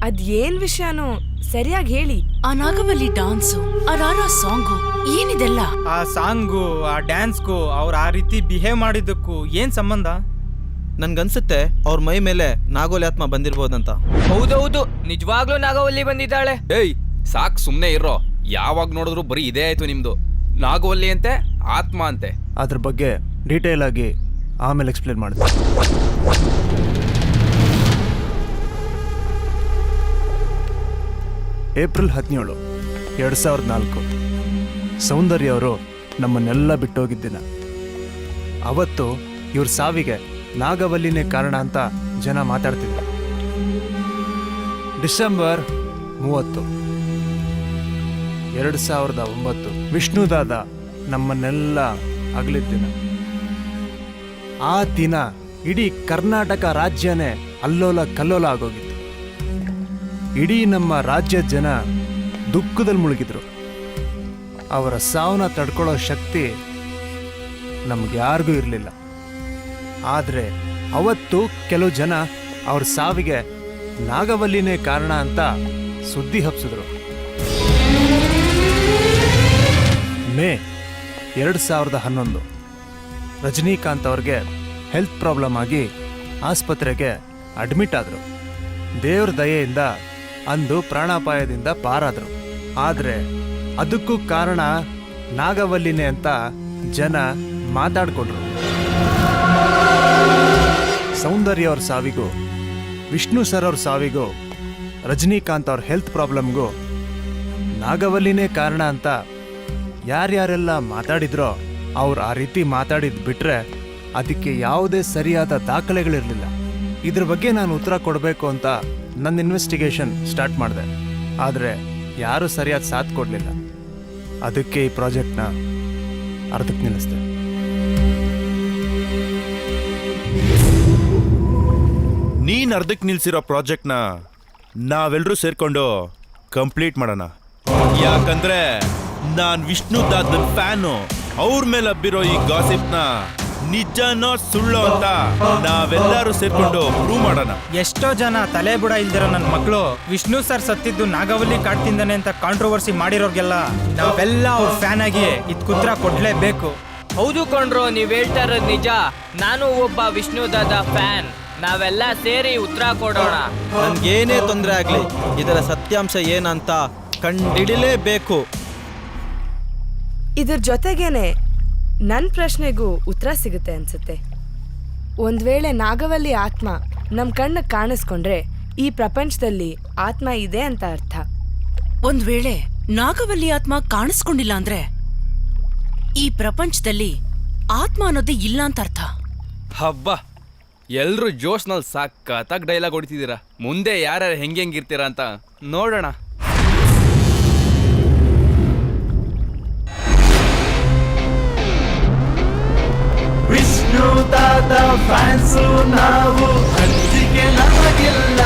ಅದೇನ್ ವಿಷಯನೋ ಸರಿಯಾಗಿ ಹೇಳಿ. ಆ ನಾಗವಲ್ಲಿ ಡಾನ್ಸು, ಆ ರಾರಾ ಸಾಂಗು, ಏನಿದೆಲ್ಲ? ಆ ಸಾಂಗು, ಆ ಡ್ಯಾನ್ಸ್ಗೂ ಅವ್ರು ಆ ರೀತಿ ಬಿಹೇವ್ ಮಾಡಿದ್ದಕ್ಕೂ ಏನ್ ಸಂಬಂಧ? ನನ್ಗನ್ಸುತ್ತೆ ಅವ್ರ ಮೈ ಮೇಲೆ ನಾಗೋಲಿ ಆತ್ಮ ಬಂದಿರ್ಬೋದಂತ. ಹೌದೌದು, ನಿಜವಾಗ್ಲೂ ನಾಗವಲ್ಲಿ ಬಂದಿದ್ದಾಳೆ. ಏಯ್ ಸಾಕ್, ಸುಮ್ಮನೆ ಇರೋ. ಯಾವಾಗ ನೋಡಿದ್ರು ಬರೀ ಇದೇ ಆಯ್ತು ನಿಮ್ದು. ನಾಗವಲ್ಲಿ ಅಂತೆ, ಆತ್ಮ ಅಂತೆ. ಅದ್ರ ಬಗ್ಗೆ ಡೀಟೇಲ್ ಆಗಿ ಆಮೇಲೆ ಎಕ್ಸ್ಪ್ಲೇನ್ ಮಾಡ್ತೀನಿ. ಏಪ್ರಿಲ್ 17, 2004 ಸೌಂದರ್ಯ ಅವರು ನಮ್ಮನ್ನೆಲ್ಲ ಬಿಟ್ಟೋಗಿದ್ದ ದಿನ. ಅವತ್ತು ಇವ್ರ ಸಾವಿಗೆ ನಾಗವಲ್ಲಿನೇ ಕಾರಣ ಅಂತ ಜನ ಮಾತಾಡ್ತಿದ್ರು. ಡಿಸೆಂಬರ್ 30, 2009 ವಿಷ್ಣುದಾದ ನಮ್ಮನ್ನೆಲ್ಲ ಅಗಲಿದ ದಿನ. ಆ ದಿನ ಇಡೀ ಕರ್ನಾಟಕ ರಾಜ್ಯನೇ ಅಲ್ಲೋಲ ಕಲ್ಲೋಲ ಆಗೋಗಿತ್ತು. ಇಡೀ ನಮ್ಮ ರಾಜ್ಯದ ಜನ ದುಃಖದಲ್ಲಿ ಮುಳುಗಿದ್ರು. ಅವರ ಸಾವನ್ನ ತಡ್ಕೊಳ್ಳೋ ಶಕ್ತಿ ನಮ್ಗೆ ಯಾರಿಗೂ ಇರಲಿಲ್ಲ. ಆದರೆ ಅವತ್ತು ಕೆಲವು ಜನ ಅವ್ರ ಸಾವಿಗೆ ನಾಗವಲ್ಲಿನೇ ಕಾರಣ ಅಂತ ಸುದ್ದಿ ಹಬ್ಸಿದ್ರು. ಮೇ 2011 ರಜನಿಕಾಂತ್ ಅವ್ರಿಗೆ ಹೆಲ್ತ್ ಪ್ರಾಬ್ಲಮ್ ಆಗಿ ಆಸ್ಪತ್ರೆಗೆ ಅಡ್ಮಿಟ್ ಆದರು. ದೇವ್ರ ದಯೆಯಿಂದ ಅಂದು ಪ್ರಾಣಾಪಾಯದಿಂದ ಪಾರಾದರು. ಆದರೆ ಅದಕ್ಕೂ ಕಾರಣ ನಾಗವಲ್ಲಿನೇ ಅಂತ ಜನ ಮಾತಾಡ್ಕೊಂಡ್ರು. ಸೌಂದರ್ಯ ಅವ್ರ ಸಾವಿಗೂ, ವಿಷ್ಣು ಸರ್ ಅವ್ರ ಸಾವಿಗೂ, ರಜನಿಕಾಂತ್ ಅವ್ರ ಹೆಲ್ತ್ ಪ್ರಾಬ್ಲಮ್ಗೂ ನಾಗವಲ್ಲಿನೇ ಕಾರಣ ಅಂತ ಯಾರ್ಯಾರೆಲ್ಲ ಮಾತಾಡಿದ್ರೋ ಅವ್ರು ಆ ರೀತಿ ಮಾತಾಡಿದ್ ಬಿಟ್ರೆ ಅದಕ್ಕೆ ಯಾವುದೇ ಸರಿಯಾದ ದಾಖಲೆಗಳಿರಲಿಲ್ಲ. ಇದ್ರ ಬಗ್ಗೆ ನಾನು ಉತ್ತರ ಕೊಡಬೇಕು ಅಂತ ನನ್ನ ಇನ್ವೆಸ್ಟಿಗೇಷನ್ ಸ್ಟಾರ್ಟ್ ಮಾಡಿದೆ. ಆದರೆ ಯಾರೂ ಸರಿಯಾದ ಸಾಥ್ ಕೊಡಲಿಲ್ಲ. ಅದಕ್ಕೆ ಈ ಪ್ರಾಜೆಕ್ಟ್ನ ಅರ್ಧಕ್ಕೆ ನಿಲ್ಲಿಸ್ದೆ. ನೀನ್ ಅರ್ಧಕ್ಕೆ ನಿಲ್ಸಿರೋ ಪ್ರಾಜೆಕ್ಟ್ನ ನಾವೆಲ್ಲರೂ ಸೇರ್ಕೊಂಡು ಕಂಪ್ಲೀಟ್ ಮಾಡೋಣ. ಯಾಕಂದ್ರೆ ನಾನ್ ವಿಷ್ಣು ದಾದನ್ ಫ್ಯಾನು. ಅವ್ರ ಮೇಲೆ ಹಬ್ಬಿರೋ ಈ ಗಾಸಿಪ್ನ ನಿಜನೋ ಸುಳ್ಳು ಅಂತ ನಾವೆಲ್ಲರೂ ಸೇರ್ಕೊಂಡು ಪ್ರೂವ್ ಮಾಡೋಣ. ಎಷ್ಟೋ ಜನ ತಲೆ ಬುಡ ಇಲ್ದಿರೋ ನನ್ನ ಮಕ್ಕಳು ವಿಷ್ಣು ಸರ್ ಸತ್ತಿದ್ದು ನಾಗವಲ್ಲಿ ಕಾಡ್ತಿಂದಾನೆ ಅಂತ ಕಾಂಟ್ರವರ್ಸಿ ಮಾಡಿರೋರ್ಗೆಲ್ಲ ನಾವೆಲ್ಲ ಅವ್ರ ಫ್ಯಾನ್ ಆಗಿ ಇದ್ ಉತ್ತರ ಕೊಡ್ಲೇಬೇಕು. ಹೌದು ಕೊಂಡ್ರು, ನೀವ್ ಹೇಳ್ತಾ ಇರೋದು ನಿಜ. ನಾನು ಒಬ್ಬ ವಿಷ್ಣು ದಾದ ಫ್ಯಾನ್. ನಾವೆಲ್ಲ ಸೇರಿ ಉತ್ತರ ಕೊಡೋಣ. ನನ್ಗೇನೇ ತೊಂದರೆ ಆಗ್ಲಿ, ಇದರ ಸತ್ಯಾಂಶ ಏನಂತ ಕಂಡಿಡಿಲೇಬೇಕು. ಇದ್ರ ಜೊತೆಗೇನೆ ನನ್ನ ಪ್ರಶ್ನೆಗೂ ಉತ್ತರ ಸಿಗುತ್ತೆ ಅನ್ಸುತ್ತೆ. ಒಂದ್ ವೇಳೆ ನಾಗವಲ್ಲಿ ಆತ್ಮ ನಮ್ ಕಣ್ಣಿಗೆ ಕಾಣಿಸ್ಕೊಂಡ್ರೆ ಈ ಪ್ರಪಂಚದಲ್ಲಿ ಆತ್ಮ ಇದೆ ಅಂತ ಅರ್ಥ. ಒಂದ್ ವೇಳೆ ನಾಗವಲ್ಲಿ ಆತ್ಮ ಕಾಣಿಸ್ಕೊಂಡಿಲ್ಲ ಅಂದ್ರೆ ಈ ಪ್ರಪಂಚದಲ್ಲಿ ಆತ್ಮ ಅನ್ನೋದೇ ಇಲ್ಲ ಅಂತ ಅರ್ಥ. ಹಬ್ಬ, ಎಲ್ರು ಜೋಶ್ನಲ್ಲಿ ಸಖತ್ತಾಗಿ ಡೈಲಾಗ್ ಹೊಡಿತಿದ್ದೀರಾ. ಮುಂದೆ ಯಾರ್ಯಾರು ಹೆಂಗಿರ್ತೀರಾ ಅಂತ ನೋಡೋಣ. ವಿಷ್ಣು ದಾದ ಫ್ಯಾನ್ಸು ನಾವು, ಅಂಜಿಕೆ ನಮಗಿಲ್ಲ,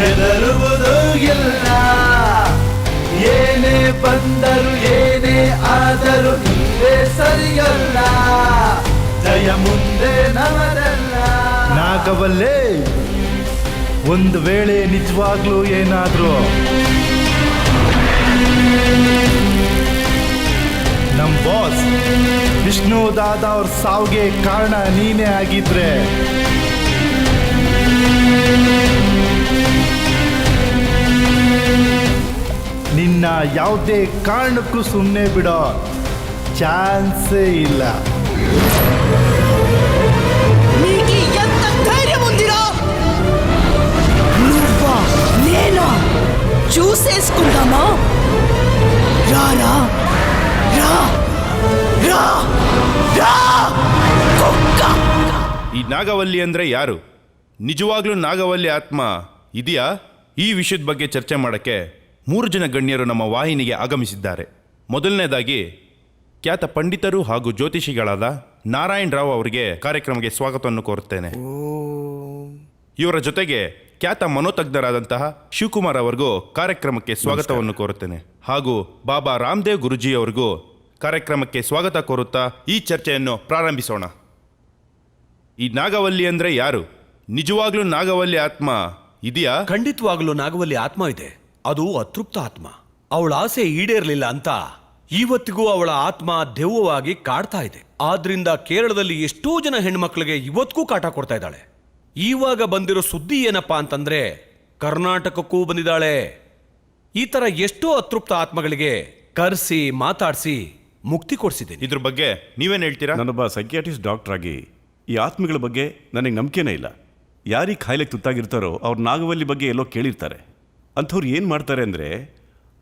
ಎದರುವುದು ಇಲ್ಲ. ಏನೇ ಬಂದರು ಏನೇ ಆದರೂ ಹಿಂದೆ ಸರಿಯಲ್ಲ, ಜಯ ಮುಂದೆ ನಮದಲ್ಲ. ನಾಗವಲ್ಲೇ ಒಂದು ವೇಳೆ ನಿಜವಾಗ್ಲೂ ಏನಾದ್ರೂ ನಮ್ ಬಾಸ್ ವಿಷ್ಣು ದಾದ ಅವ್ರ ಸಾವಿಗೆ ಕಾರಣ ನೀನೇ ಆಗಿದ್ರೆ ನಿನ್ನ ಯಾವುದೇ ಕಾರಣಕ್ಕೂ ಸುಮ್ಮನೆ ಬಿಡೋ ಚಾನ್ಸೇ ಇಲ್ಲ. చూసేసుకుందామా రారా రా రా రా కుక్క. ಈ ನಾಗವಲ್ಲಿ ಅಂದ್ರೆ ಯಾರು? ನಿಜವಾಗ್ಲೂ ನಾಗವಲ್ಲಿ ಆತ್ಮ ಇದೆಯಾ? ಈ ವಿಷಯದ ಬಗ್ಗೆ ಚರ್ಚೆ ಮಾಡಕ್ಕೆ 3 ಜನ ಗಣ್ಯರು ನಮ್ಮ ವಾಹಿನಿಗೆ ಆಗಮಿಸಿದ್ದಾರೆ. ಮೊದಲನೇದಾಗಿ ಖ್ಯಾತ ಪಂಡಿತರು ಹಾಗೂ ಜ್ಯೋತಿಷಿಗಳಾದ ನಾರಾಯಣ್ ರಾವ್ ಅವರಿಗೆ ಕಾರ್ಯಕ್ರಮಕ್ಕೆ ಸ್ವಾಗತವನ್ನು ಕೋರುತ್ತೇನೆ. ಇವರ ಜೊತೆಗೆ ಖ್ಯಾತ ಮನೋತಜ್ಞರಾದಂತಹ ಶಿವಕುಮಾರ್ ಅವರಿಗೂ ಕಾರ್ಯಕ್ರಮಕ್ಕೆ ಸ್ವಾಗತವನ್ನು ಕೋರುತ್ತೇನೆ. ಹಾಗೂ ಬಾಬಾ ರಾಮದೇವ್ ಗುರುಜಿ ಅವರಿಗೂ ಕಾರ್ಯಕ್ರಮಕ್ಕೆ ಸ್ವಾಗತ ಕೋರುತ್ತಾ ಈ ಚರ್ಚೆಯನ್ನು ಪ್ರಾರಂಭಿಸೋಣ. ಈ ನಾಗವಲ್ಲಿ ಅಂದ್ರೆ ಯಾರು? ನಿಜವಾಗ್ಲೂ ನಾಗವಲ್ಲಿ ಆತ್ಮ ಇದೆಯಾ? ಖಂಡಿತವಾಗ್ಲೂ ನಾಗವಲ್ಲಿ ಆತ್ಮ ಇದೆ. ಅದು ಅತೃಪ್ತ ಆತ್ಮ. ಅವಳ ಆಸೆ ಈಡೇರಲಿಲ್ಲ ಅಂತ ಇವತ್ತಿಗೂ ಅವಳ ಆತ್ಮ ದೆವ್ವವಾಗಿ ಕಾಡ್ತಾ ಇದೆ. ಆದ್ರಿಂದ ಕೇರಳದಲ್ಲಿ ಎಷ್ಟೋ ಜನ ಹೆಣ್ಮಕ್ಳಿಗೆ ಇವತ್ತಿಗೂ ಕಾಟ ಕೊಡ್ತಾ ಇದ್ದಾಳೆ. ಇವಾಗ ಬಂದಿರೋ ಸುದ್ದಿ ಏನಪ್ಪಾ ಅಂತಂದ್ರೆ ಕರ್ನಾಟಕಕ್ಕೂ ಬಂದಿದ್ದಾಳೆ. ಈ ತರ ಎಷ್ಟೋ ಅತೃಪ್ತ ಆತ್ಮಗಳಿಗೆ ಕರೆಸಿ ಮಾತಾಡಿಸಿ ಮುಕ್ತಿ ಕೊಡಿಸಿದ್ದೀನಿ. ಇದ್ರ ಬಗ್ಗೆ ನೀವೇನು ಹೇಳ್ತೀರಾ? ನಾನೊಬ್ಬ ಸೈಕಿಯಾಟ್ರಿಸ್ಟ್ ಡಾಕ್ಟರ್ ಆಗಿ ಈ ಆತ್ಮಗಳ ಬಗ್ಗೆ ನನಗೆ ನಂಬಿಕೆನೇ ಇಲ್ಲ. ಯಾರಿಗೆ ಕಾಯಿಲೆಗೆ ತುತ್ತಾಗಿರ್ತಾರೋ ಅವ್ರು ನಾಗವಲ್ಲಿ ಬಗ್ಗೆ ಎಲ್ಲೋ ಕೇಳಿರ್ತಾರೆ. ಅಂಥವ್ರು ಏನು ಮಾಡ್ತಾರೆ ಅಂದರೆ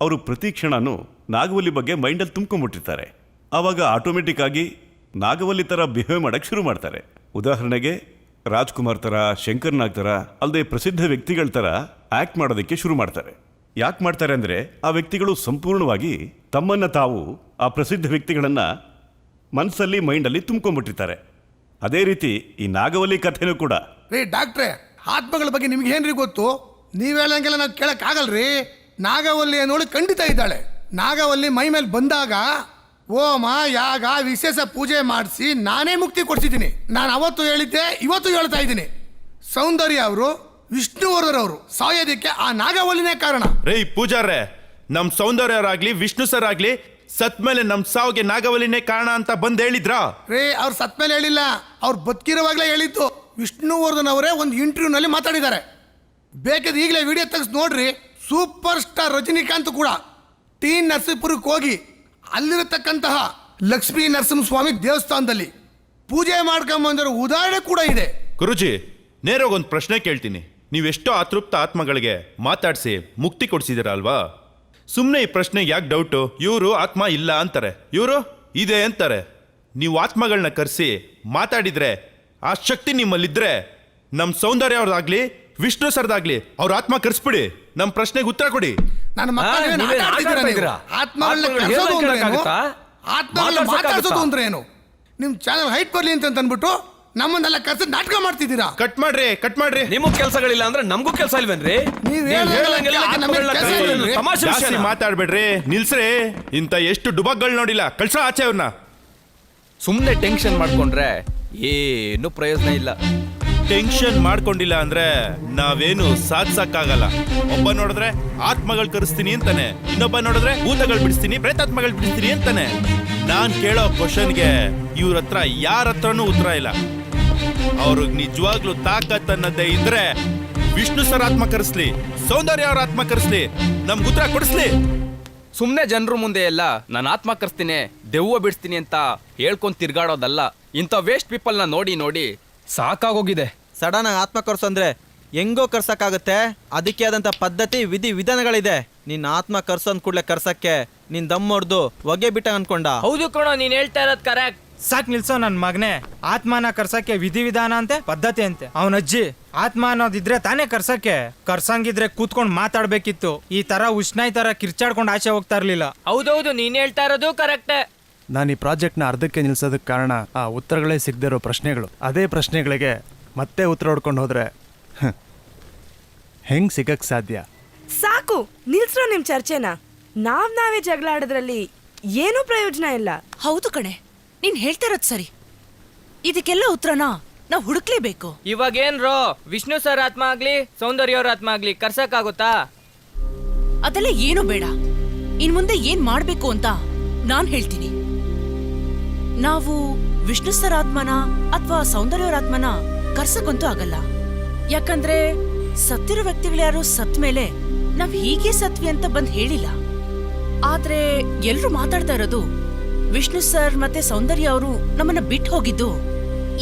ಅವರು ಪ್ರತಿ ಕ್ಷಣನೂ ನಾಗವಲ್ಲಿ ಬಗ್ಗೆ ಮೈಂಡಲ್ಲಿ ತುಂಬ್ಕೊಂಡ್ಬಿಟ್ಟಿರ್ತಾರೆ. ಆವಾಗ ಆಟೋಮೆಟಿಕ್ ಆಗಿ ನಾಗವಲ್ಲಿ ಥರ ಬಿಹೇವ್ ಮಾಡೋಕ್ಕೆ ಶುರು ಮಾಡ್ತಾರೆ. ಉದಾಹರಣೆಗೆ ರಾಜ್ಕುಮಾರ್ ಥರ, ಶಂಕರ್ ನಾಗ್ ಥರ, ಅಲ್ಲದೆ ಪ್ರಸಿದ್ಧ ವ್ಯಕ್ತಿಗಳ ಥರ ಆ್ಯಕ್ಟ್ ಮಾಡೋದಕ್ಕೆ ಶುರು ಮಾಡ್ತಾರೆ. ಯಾಕೆ ಮಾಡ್ತಾರೆ ಅಂದರೆ ಆ ವ್ಯಕ್ತಿಗಳು ಸಂಪೂರ್ಣವಾಗಿ ತಮ್ಮನ್ನು ತಾವು ಆ ಪ್ರಸಿದ್ಧ ವ್ಯಕ್ತಿಗಳನ್ನು ಮನಸ್ಸಲ್ಲಿ ಮೈಂಡಲ್ಲಿ ತುಂಬ್ಕೊಂಡ್ಬಿಟ್ಟಿರ್ತಾರೆ. ಅದೇ ರೀತಿ ಈ ನಾಗವಲ್ಲಿ ಕಥೆನೂ ಕೂಡ. ರೀ ಡಾಕ್ಟ್ರೇ, ಆತ್ಮಗಳ ಬಗ್ಗೆ ನಿಮ್ಗೆ ಏನ್ರಿ ಗೊತ್ತು? ನೀವು ಹೇಳಂಗೆಲ್ಲ ನಾವು ಕೇಳಕ್ಕಾಗಲ್ರಿ. ನಾಗವಲ್ಲಿ ಅನ್ನೋಳು ಖಂಡಿತ ಇದ್ದಾಳೆ. ನಾಗವಲ್ಲಿ ಮೈ ಮೇಲೆ ಬಂದಾಗ ಹೋಮ ಯಾಗ ವಿಶೇಷ ಪೂಜೆ ಮಾಡಿಸಿ ನಾನೇ ಮುಕ್ತಿ ಕೊಡ್ಸಿದ್ದೀನಿ. ನಾನು ಅವತ್ತು ಹೇಳಿದ್ದೆ, ಇವತ್ತು ಹೇಳ್ತಾ ಇದ್ದೀನಿ. ಸೌಂದರ್ಯ ಅವರು, ವಿಷ್ಣುವರ್ಧನ್ ಅವರು ಸಾಯೋದಕ್ಕೆ ಆ ನಾಗವಲ್ಲಿನೇ ಕಾರಣ. ರೇ ಪೂಜಾರ್ರೆ, ನಮ್ ಸೌಂದರ್ಯರಾಗ್ಲಿ ವಿಷ್ಣು ಸರ್ ಆಗ್ಲಿ ಸತ್ ಮೇಲೆ ನಮ್ ಸಾವಿಗೆ ನಾಗವಲ್ಲಿನೇ ಕಾರಣ ಅಂತ ಬಂದ್ ಹೇಳಿದ್ರಾ? ರೇ ಅವ್ರು ಸತ್ ಮೇಲೆ ಹೇಳಿಲ್ಲ, ಅವ್ರು ಬದುಕಿರುವಾಗಲೇ ಹೇಳಿದ್ದು. ವಿಷ್ಣುವರ್ಧನ್ ಅವರೇ ಒಂದು ಇಂಟರ್ವ್ಯೂನಲ್ಲಿ ಮಾತಾಡಿದ್ದಾರೆ. ಬೇಕಾದ್ರೆ ಈಗಲೇ ವಿಡಿಯೋ ತೆಗೆದು ನೋಡ್ರಿ. ಸೂಪರ್ ಸ್ಟಾರ್ ರಜನಿಕಾಂತ್ ಕೂಡ ಟಿ ನರಸೀಪುರಕ್ಕೆ ಹೋಗಿ ಅಲ್ಲಿರತಕ್ಕಂತಹ ಲಕ್ಷ್ಮೀ ನರಸಿಂಹಸ್ವಾಮಿ ದೇವಸ್ಥಾನದಲ್ಲಿ ಪೂಜೆ ಮಾಡ್ಕೊಂಬಂದಿರೋ ಉದಾಹರಣೆ ಕೂಡ ಇದೆ. ಗುರುಜಿ, ನೇರಾಗ ಒಂದು ಪ್ರಶ್ನೆ ಕೇಳ್ತೀನಿ. ನೀವೆಷ್ಟೋ ಅತೃಪ್ತ ಆತ್ಮಗಳಿಗೆ ಮಾತಾಡಿಸಿ ಮುಕ್ತಿ ಕೊಡಿಸಿದಿರ ಅಲ್ವಾ? ಸುಮ್ಮನೆ ಈ ಪ್ರಶ್ನೆಗೆ ಯಾಕೆ ಡೌಟು? ಇವರು ಆತ್ಮ ಇಲ್ಲ ಅಂತಾರೆ, ಇವರು ಇದೆ ಅಂತಾರೆ. ನೀವು ಆತ್ಮಗಳನ್ನ ಕರೆಸಿ ಮಾತಾಡಿದ್ರೆ ಆ ಶಕ್ತಿ ನಿಮ್ಮಲ್ಲಿದ್ದರೆ ನಮ್ಮ ಸೌಂದರ್ಯ ಅವ್ರದ್ದಾಗಲಿ ವಿಷ್ಣು ಸರ್ದಾಗ್ಲಿ ಅವ್ರ ಆತ್ಮ ಕರ್ಸ್ಬಿಡಿ ನಮ್ ಪ್ರಶ್ನೆಗೆ ಉತ್ತರ ಕೊಡಿ. ನನ್ನ ಮಕ್ಕಳನ್ನ ಆಟ ಆಡ್ತಿದ್ದೀರಾ ನೀವು? ಆತ್ಮಗಳನ್ನ ಕರ್ಸೋದು ಅಂದ್ರೆ ಏನು? ಆತ್ಮಗಳನ್ನ ಮಾತಾಡ್ಸೋದು ಅಂದ್ರೆ ಏನು? ನಿಮ್ ಚಾನಲ್ ಹೈಟ್ ಬರ್ಲಿ ಅಂತ ಅಂದ್ಬಿಟ್ಟು ನಮ್ಮನ್ನೆಲ್ಲ ಕರ್ಸಿ ನಾಟಕ ಮಾಡ್ತಿದ್ದೀರಾ. ಕಟ್ ಮಾಡ್ರಿ. ನಿಮಗ್ ಕೆಲಸಗಳಿಲ್ಲ ಅಂದ್ರೆ ನಮಗೂ ಕೆಲಸ ಇಲ್ವೇನ್ರಿ? ಜಾಸ್ತಿ ಮಾತಾಡ್ಬೇಡ್ರಿ, ನಿಲ್ಸ್ರಿ. ಇಂತ ಎಷ್ಟು ಡುಬಾಕ್ಗಳು ನೋಡಿಲ್ಲ. ಕಳ್ಸ ಆಚೆ ಅವ್ರನ್ನ. ಸುಮ್ಮನೆ ಟೆನ್ಷನ್ ಮಾಡ್ಕೊಂಡ್ರೆ ಏನು ಪ್ರಯೋಜನ ಇಲ್ಲ. ಟೆನ್ಷನ್ ಮಾಡ್ಕೊಂಡಿಲ್ಲ ಅಂದ್ರೆ ನಾವೇನು ಸಾಧಿಸಕ್ಕಾಗಲ್ಲ. ಒಬ್ಬ ನೋಡಿದ್ರೆ ಆತ್ಮಗಳು ಕರೆಸ್ತೀನಿ ಅಂತಾನೆ, ಇನ್ನೊಬ್ಬ ನೋಡಿದ್ರೆ ಭೂತಗಳು ಬಿಡಿಸ್ತೀನಿ, ಪ್ರೇತಾತ್ಮಗಳು ಬಿಡಿಸ್ತೀನಿ ಅಂತಾನೆ. ನಾನ್ ಕೇಳೋ ಕ್ವಶನ್ಗೆ ಇವ್ರ ಹತ್ರ ಯಾರ ಹತ್ರನೂ ಉತ್ತರ ಇಲ್ಲ. ಅವ್ರಿಗೆ ನಿಜವಾಗ್ಲೂ ತಾಕತ್ ಅನ್ನೋದೇ ಇದ್ರೆ ವಿಷ್ಣು ಸರ್ ಆತ್ಮ ಕರೆಸ್ಲಿ, ಸೌಂದರ್ಯ ಅವ್ರ ಆತ್ಮ ಕರೆಸ್ಲಿ, ನಮ್ಗೆ ಉತ್ತರ ಕೊಡಿಸ್ಲಿ. ಸುಮ್ಮನೆ ಜನರು ಮುಂದೆ ಎಲ್ಲ ನಾನು ಆತ್ಮ ಕರ್ಸ್ತೀನಿ, ದೆವ್ವ ಬಿಡಿಸ್ತೀನಿ ಅಂತ ಹೇಳ್ಕೊಂಡ್ ತಿರ್ಗಾಡೋದಲ್ಲ. ಇಂಥ ವೇಸ್ಟ್ ಪೀಪಲ್ನ ನೋಡಿ ನೋಡಿ ಸಾಕಾಗೋಗಿದೆ. ಸಡನ್ ಆಗಿ ಆತ್ಮ ಕರ್ಸು ಅಂದ್ರೆ ಹೆಂಗೋ ಕರ್ಸಕ್ಕಾಗತ್ತೆ? ಅದಕ್ಕೆ ಆದಂತ ಪದ್ಧತಿ ವಿಧಿ ವಿಧಾನಗಳಿದೆ. ನಿನ್ನ ಆತ್ಮ ಕರ್ಸು ಅಂದ್ ಕೂಡ್ಲೆ ಕರ್ಸಕ್ಕೆ ನಿನ್ ದಮ್ ಹೊಡ್ದು ಹೊಗೆ ಬಿಟ್ಟ ಅನ್ಕೊಂಡ? ಹೌದು ಕಣೋ, ನೀನ್ ಹೇಳ್ತಾ ಇರೋದ್ ಕರೆಕ್ಟ್. ಸಾಕ್ ನಿಲ್ಸೋ ನನ್ ಮಗನೇ. ಆತ್ಮನ ಕರ್ಸಕ್ಕೆ ವಿಧಿವಿಧಾನ ಅಂತೆ, ಪದ್ಧತಿ ಅಂತೆ. ಅವನಜ್ಜಿ ಆತ್ಮ ಅನ್ನೋದಿದ್ರೆ ತಾನೇ ಕರ್ಸಕ್ಕೆ. ಕರ್ಸಂಗಿದ್ರೆ ಕೂತ್ಕೊಂಡ್ ಮಾತಾಡ್ಬೇಕಿತ್ತು. ಈ ತರ ಉಷ್ಣಾಯ್ ತರ ಕಿರ್ಚಾಡ್ಕೊಂಡು ಆಚೆ ಹೋಗ್ತಾ ಇರ್ಲಿಲ್ಲ. ಹೌದೌದು, ನೀನ್ ಹೇಳ್ತಾ ಇರೋದು ಕರೆಕ್ಟ್. ನಾನು ಈ ಪ್ರಾಜೆಕ್ಟ್ನ ಅರ್ಧಕ್ಕೆ ನಿಲ್ಸೋದಕ್ಕೆ ಕಾರಣ ಆ ಉತ್ತರಗಳೇ ಸಿಗದಿರೋ ಪ್ರಶ್ನೆಗಳು. ಅದೇ ಪ್ರಶ್ನೆಗಳಿಗೆ ಮತ್ತೆ ಉತ್ತರ ಹೊಡ್ಕೊಂಡು ಹೋದ್ರೆ ಹೆಂಗ್ ಸಿಗಕ್ ಸಾಧ್ಯ? ಸಾಕು ನಿಲ್ಸ್ರೋ ನಿಮ್ ಚರ್ಚೆನ. ನಾವೇ ಜಗಳ ಆಡೋದ್ರಲ್ಲಿ ಏನೂ ಪ್ರಯೋಜನ ಇಲ್ಲ. ಹೌದು ಕಣೆ, ನೀನ್ ಹೇಳ್ತಾ ಇರೋದ್ ಸರಿ. ಇದಕ್ಕೆಲ್ಲ ಉತ್ತರನ ನಾವ್ ಹುಡುಕ್ಲೇಬೇಕು. ಇವಾಗೇನ್ರೋ ವಿಷ್ಣು ಸರ್ ಆತ್ಮ ಆಗ್ಲಿ ಸೌಂದರ್ಯ ಅವ್ರ ಆತ್ಮ ಆಗ್ಲಿ ಕರ್ಸಕ್ಕಾಗುತ್ತಾ? ಅದೆಲ್ಲ ಏನು ಬೇಡ. ಇನ್ ಮುಂದೆ ಏನ್ ಮಾಡ್ಬೇಕು ಅಂತ ನಾನ್ ಹೇಳ್ತೀನಿ. ನಾವು ವಿಷ್ಣು ಸರ್ ಆತ್ಮನ ಅಥವಾ ಸೌಂದರ್ಯ ಅವ್ರ ಆತ್ಮನ ಕರ್ಸಕ್ಕಂತೂ ಆಗಲ್ಲ. ಯಾಕಂದ್ರೆ ಸತ್ತಿರೋ ವ್ಯಕ್ತಿಗಳ್ಯಾರು ಸತ್ ಮೇಲೆ ನಾವ್ ಹೀಗೆ ಸತ್ವಿ ಅಂತ ಬಂದ್ ಹೇಳಿಲ್ಲ. ಆದ್ರೆ ಎಲ್ರು ಮಾತಾಡ್ತಾ ಇರೋದು ವಿಷ್ಣು ಸರ್ ಮತ್ತೆ ಸೌಂದರ್ಯ ಅವರು ನಮ್ಮನ್ನ ಬಿಟ್ಟು ಹೋಗಿದ್ದು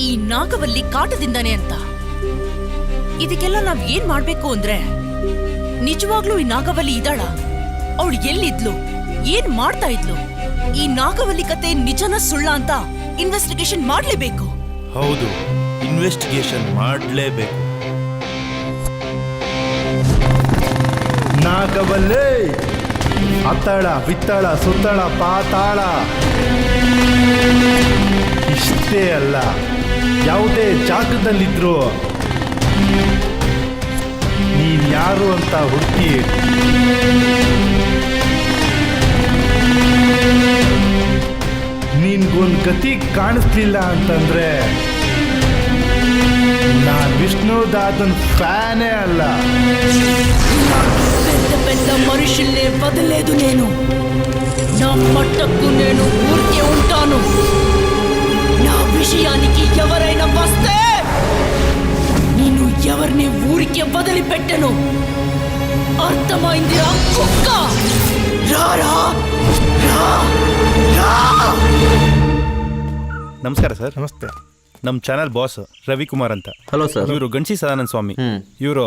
ಈ ನಾಗವಲ್ಲಿ ಕಾಟದಿಂದಾನೆ ಅಂತ. ಇದಕ್ಕೆಲ್ಲ ನಾವ್ ಏನ್ ಮಾಡ್ಬೇಕು ಅಂದ್ರೆ, ನಿಜವಾಗ್ಲೂ ಈ ನಾಗವಲ್ಲಿ ಇದ್ದಾಳ? ಅವಳು ಎಲ್ಲಿದ್ಲು? ಏನ್ ಮಾಡ್ತಾ ಇದ್ಲು? ಈ ನಾಗವಲ್ಲಿ ಕತೆ ನಿಜನ ಸುಳ್ಳ ಅಂತ ಇನ್ವೆಸ್ಟಿಗೇಷನ್ ಮಾಡ್ಲೇಬೇಕು. ಹೌದು, ಇನ್ವೆಸ್ಟಿಗೇಷನ್ ಮಾಡ್ಲೇಬೇಕು. ನಾಗವಲ್ಲಿ ಅತ್ತಳ ಬಿತ್ತಳ ಸುತ್ತಳ ಪಾತಾಳ ಇಷ್ಟೇ ಅಲ್ಲ, ಯಾವುದೇ ಜಾಗದಲ್ಲಿದ್ರು ನೀನ್ ಯಾರು ಅಂತ ಹುಡುಕಿ ನಿನ್ಗೊಂದು ಗತಿ ಕಾಣಿಸ್ಲಿಲ್ಲ ಅಂತಂದ್ರೆ ನಾನ್ ವಿಷ್ಣುದಾದನ್ ಫ್ಯಾನೇ ಅಲ್ಲ. పెద్ద పెద్ద మనుషుల్నే వదలేదు నేను. నా మట్టకు నేను ఊరికే ఉంటాను. నా విషయానికి ఎవరైనా వస్తే నేను ఎవరిని ఊరికే వదిలిపెట్టను. అర్థమైందిరా కుక్క? రారా రా రా. ನಮಸ್ಕಾರ ಸರ್. ನಮಸ್ತೆ. ನಮ್ಮ ಚಾನಲ್ ಬಾಸ್ ರವಿಕುಮಾರ್ ಅಂತ. Hello sir. ಇವರು ಗಣಸಿ ಸದಾನಂದ ಸ್ವಾಮಿ. ಇವರು